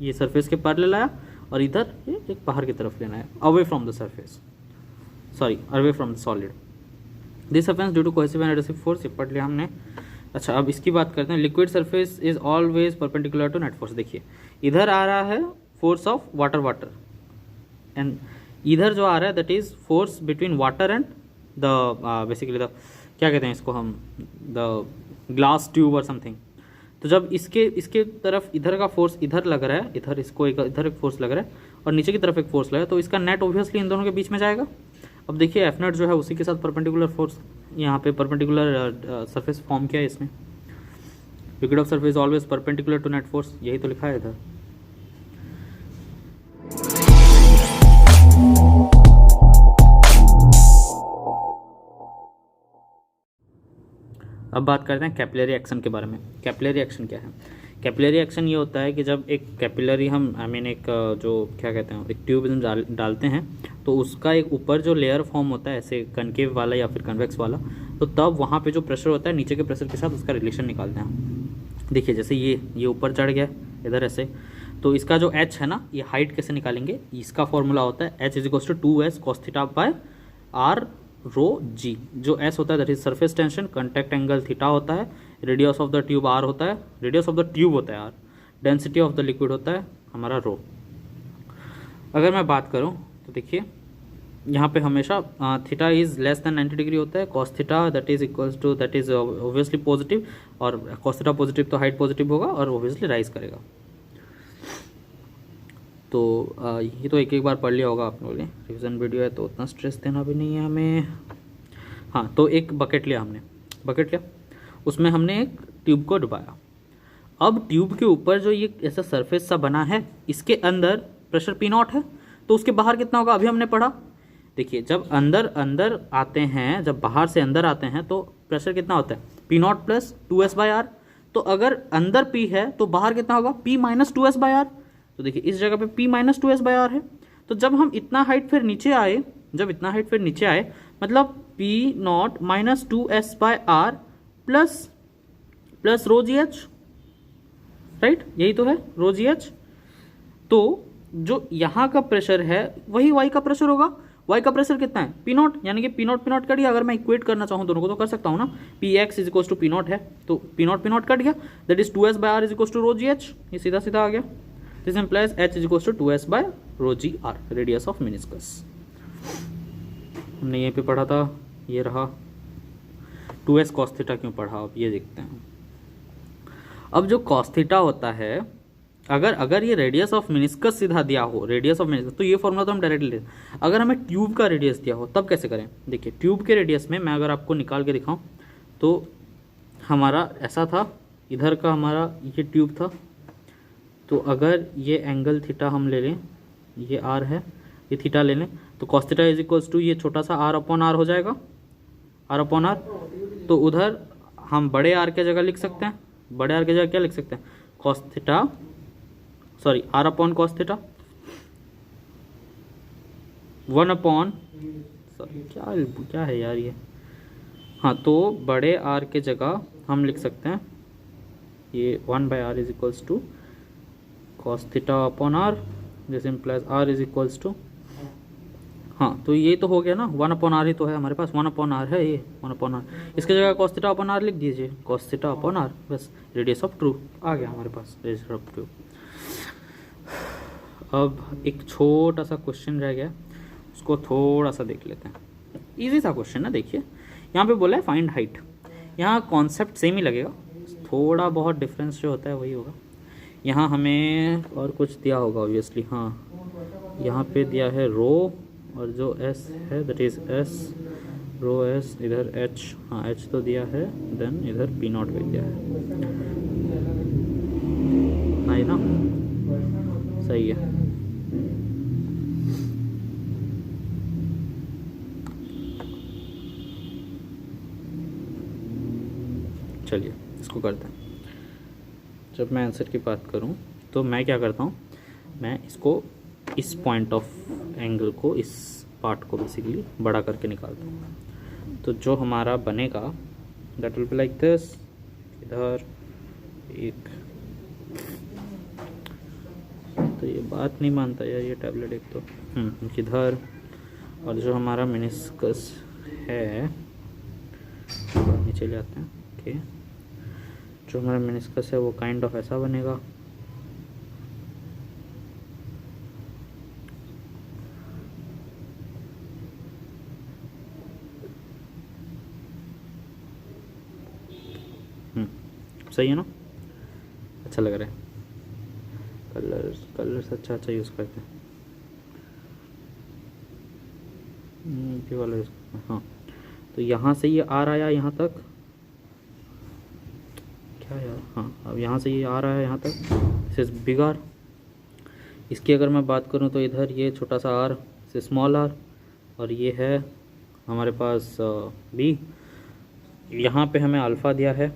ये सरफेस के पैरेलल आया और इधर ये एक बाहर की तरफ लेना है, away from the surface, sorry, away from the solid. This happens due to cohesive and adhesive force, ये पढ़ लिया हमने। अच्छा, अब इसकी बात करते हैं। Liquid surface is always perpendicular to net force. देखिए इधर आ रहा है फोर्स ऑफ वाटर एंड इधर जो आ रहा है that is force between water and the basically the, क्या कहते हैं इसको हम, द ग्लास ट्यूब और समथिंग। तो जब इसके तरफ इधर का फोर्स इधर लग रहा है, इधर इसको इधर एक फोर्स लग रहा है और नीचे की तरफ एक फोर्स लगा है, तो इसका नेट ऑब्वियसली इन दोनों के बीच में जाएगा। अब देखिए एफ नेट जो है उसी के साथ परपेंडिकुलर फोर्स, यहाँ पे परपेंडिकुलर सरफेस फॉर्म किया है इसने। Liquid of surface always perpendicular to net force, यही तो लिखा है इधर। अब बात करते हैं कैपिलरी एक्शन के बारे में। कैपिलरी एक्शन क्या है? कैपिलरी एक्शन ये होता है कि जब एक कैपिलरी हम एक जो क्या कहते हैं एक ट्यूब में डालते हैं, तो उसका एक ऊपर जो लेयर फॉर्म होता है ऐसे कनकेव वाला या फिर कन्वेक्स वाला, तो तब वहाँ पे जो प्रेशर होता है नीचे के प्रेशर के साथ उसका रिलेशन निकालते हैं। देखिए जैसे ये ऊपर चढ़ गया इधर ऐसे, तो इसका जो h है ना, ये हाइट कैसे निकालेंगे, इसका फॉर्मूला होता है h = 2s cos theta by r rho g। जो s होता है that is surface tension, contact angle theta होता है, radius of the tube r होता है, रेडियस ऑफ द ट्यूब होता है r, density of the liquid होता है हमारा रो। अगर मैं बात करूं तो देखिए यहाँ पे हमेशा theta is less than 90 degree होता है, cos theta that is obviously positive, और कॉस थीटा पॉजिटिव तो हाइट पॉजिटिव होगा और ऑब्वियसली राइज करेगा। तो ये तो एक बार पढ़ लिया होगा आप लोगों ने, रिविजन वीडियो है तो उतना स्ट्रेस देना भी नहीं है हमें। हाँ, तो एक बकेट लिया, उसमें हमने एक ट्यूब को डुबाया। अब ट्यूब के ऊपर जो ये ऐसा सरफेस सा बना है, इसके अंदर प्रेशर P0 है, तो उसके बाहर कितना होगा अभी हमने पढ़ा। देखिए जब अंदर आते हैं, जब बाहर से अंदर आते हैं तो प्रेशर कितना होता है P0 + 2s/r। तो अगर अंदर P है तो बाहर कितना होगा P - 2s/r। तो देखिए इस जगह पे P - 2s/r है। तो जब हम इतना हाइट फिर नीचे आए, मतलब P0 - 2s/r प्लस रो GH, राइट, यही तो है रो GH। तो जो यहाँ का प्रेशर है वही y का प्रेशर होगा। y का प्रेशर कितना है P0, यानी कि P0 कट गया। अगर मैं इक्वेट करना चाहूँ दोनों को तो कर सकता हूँ ना, Px = P0 है तो P0 कट गया, that is 2s/r = row GH, ये सीधा सीधा आ गया। This implies h = 2s/रो gr, radius of meniscus. हमने यहीं पे पढ़ा था, ये रहा 2s cos थीटा क्यों पढ़ा, अब ये देखते हैं। अब जो cos थीटा होता है, अगर ये रेडियस ऑफ मेनिस्कस सीधा दिया हो, रेडियस ऑफ मेनिस्कस, तो ये फॉर्मूला तो हम डायरेक्टली ले। अगर हमें ट्यूब का रेडियस दिया हो तब कैसे करें? देखिए ट्यूब के रेडियस में मैं अगर आपको निकाल के दिखाऊं तो हमारा ऐसा था, इधर का हमारा ये ट्यूब था, तो अगर ये एंगल थीटा हम ले लें ये आर है, ये थीटा ले लें तो cos theta is equals to ये छोटा सा आर अपॉन आर हो जाएगा, आर अपॉन आर। तो उधर हम बड़े आर के जगह लिख सकते हैं, बड़े आर के जगह क्या लिख सकते हैं, cos theta, sorry R upon cos theta, 1 upon, sorry क्या है यार ये, हाँ तो बड़े आर के जगह हम लिख सकते हैं ये 1/r is equals to cos theta upon R, this implies R is equals to, हाँ तो ये तो हो गया ना, 1 अपॉन आर ही तो है हमारे पास, 1 अपॉन आर है ये, 1 अपॉन आर, इसके जगह कॉस थीटा अपॉन आर लिख दीजिए, कॉस थीटा अपॉन आर, बस रेडियस ऑफ ट्रू आ गया हमारे पास, रेडियस ऑफ ट्रू। अब एक छोटा सा क्वेश्चन रह गया, उसको थोड़ा सा देख लेते हैं। इजी सा क्वेश्चन है, देखिए यहाँ पे बोला है फाइंड हाइट, यहाँ कॉन्सेप्ट सेम ही लगेगा, थोड़ा बहुत डिफरेंस जो होता है वही होगा। यहाँ हमें और कुछ दिया होगा ऑब्वियसली, हाँ यहाँ पे दिया है रो, और जो एस है that is S, rho S, इधर एच, हाँ एच तो दिया है, देन इधर पी नॉट भी दिया है, हाँ ये ना सही है। चलिए इसको करते हैं। जब मैं आंसर की बात करूं तो मैं क्या करता हूं, मैं इसको इस पॉइंट ऑफ एंगल को, इस पार्ट को बेसिकली बड़ा करके निकालता हूं। तो जो हमारा बनेगा that will be like this, इधर एक, तो ये बात नहीं मानता यार ये टैबलेट, एक तो इधर, और जो हमारा मेनिस्कस है नीचे ले आते हैं, ओके, जो हमारा मेनिस्कस है वो काइंड ऑफ ऐसा बनेगा, सही है ना, अच्छा लग रहा है, कलर्स अच्छा यूज़ करते हैं, ये वाला यूज़ करते हैं, हाँ। तो यहाँ से ये आ आया यहाँ तक, क्या यार, हाँ अब यहाँ से ये आ रहा है यहाँ तक, दिस इज बिग आर। इसकी अगर मैं बात करूँ तो इधर ये छोटा सा आर से स्मॉल आर, और ये है हमारे पास बी, यहाँ पे हमें अल्फ़ा दिया है,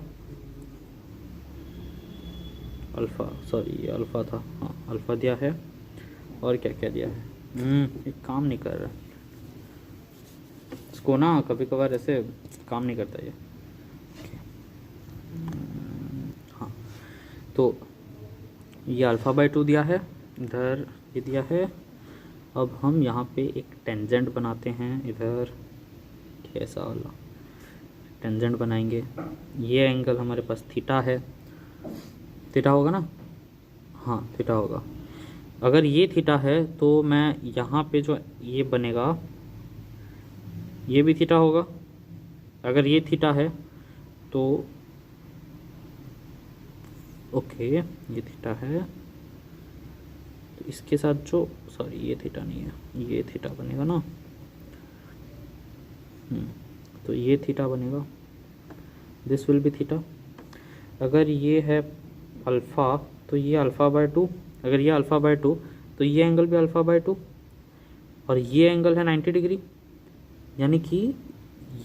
अल्फ़ा, सॉरी ये अल्फ़ा था, हाँ अल्फ़ा दिया है, और क्या क्या दिया है, एक काम नहीं कर रहा इसको ना, कभी कभार ऐसे काम नहीं करता ये, हाँ तो ये α/2 दिया है, इधर ये दिया है। अब हम यहाँ पे एक टेंजेंट बनाते हैं, इधर कैसा वाला टेंजेंट बनाएंगे, ये एंगल हमारे पास थीटा है, थीटा होगा ना, हाँ थीटा होगा। अगर ये थीटा है तो मैं यहाँ पे जो ये बनेगा ये भी थीटा होगा, अगर ये थीटा है तो ओके ये थीटा है, तो इसके साथ जो, सॉरी ये थीटा नहीं है, ये थीटा बनेगा ना, तो ये थीटा बनेगा, दिस विल बी थीटा। अगर ये है अल्फ़ा तो ये α/2, अगर ये α/2 तो ये एंगल भी α/2, और ये एंगल है 90 डिग्री, यानी कि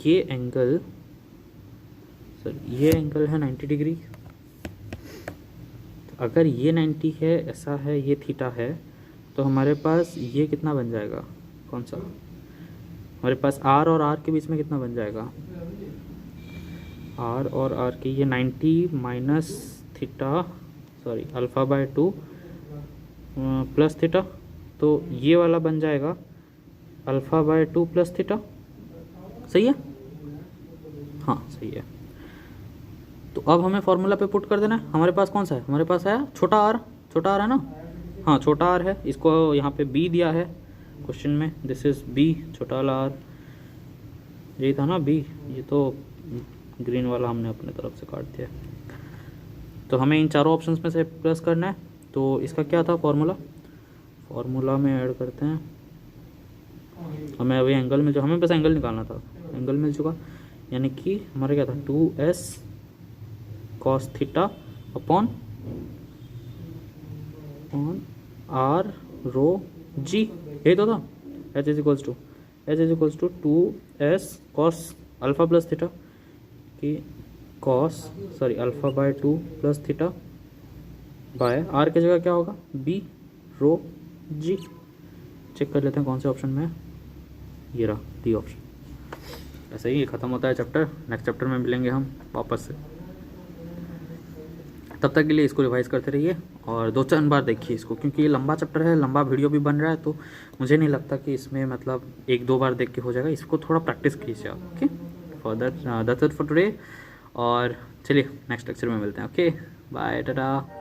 ये एंगल, सॉरी ये एंगल है 90 डिग्री। तो अगर ये 90 है, ऐसा है, ये थीटा है, तो हमारे पास ये कितना बन जाएगा, कौन सा, हमारे पास R और R के बीच में कितना बन जाएगा, R और R की ये 90 minus theta, sorry α/2 plus theta, तो ये वाला बन जाएगा α/2 प्लस थीटा, सही है, हाँ सही है। तो अब हमें फॉर्मूला पे पुट कर देना है, हमारे पास कौन सा है, हमारे पास है छोटा आर है ना, हाँ छोटा आर है, इसको यहाँ पे बी दिया है क्वेश्चन में, दिस इज बी, छोटा वाला आर, यही था ना बी, ये तो ग्रीन वाला हमने अपने तरफ से काट दिया। तो हमें इन चारों ऑप्शंस में से प्लस करना है, तो इसका क्या था फॉर्मूला में ऐड करते हैं, हमें अभी एंगल में जो, हमें बस एंगल निकालना था, एंगल मिल चुका, यानी कि हमारा क्या था 2s cos theta upon r rho G, यही तो था। H is equals to 2s cos alpha plus theta कि alpha by 2 plus theta by R की जगह क्या होगा, बी रो जी। चेक कर लेते हैं कौन से ऑप्शन में है, ये रहा डी ऑप्शन। ऐसे ही ख़त्म होता है चैप्टर। नेक्स्ट चैप्टर में मिलेंगे हम वापस से। तब तक के लिए इसको रिवाइज करते रहिए और 2-4 बार देखिए इसको, क्योंकि ये लंबा चैप्टर है, लंबा वीडियो भी बन रहा है, तो मुझे नहीं लगता कि इसमें मतलब 1-2 बार देख के हो जाएगा। इसको थोड़ा प्रैक्टिस कीजिए आप। Okay, for that's it for today. और चलिए नेक्स्ट लेक्चर में मिलते हैं। Okay, bye, Tata.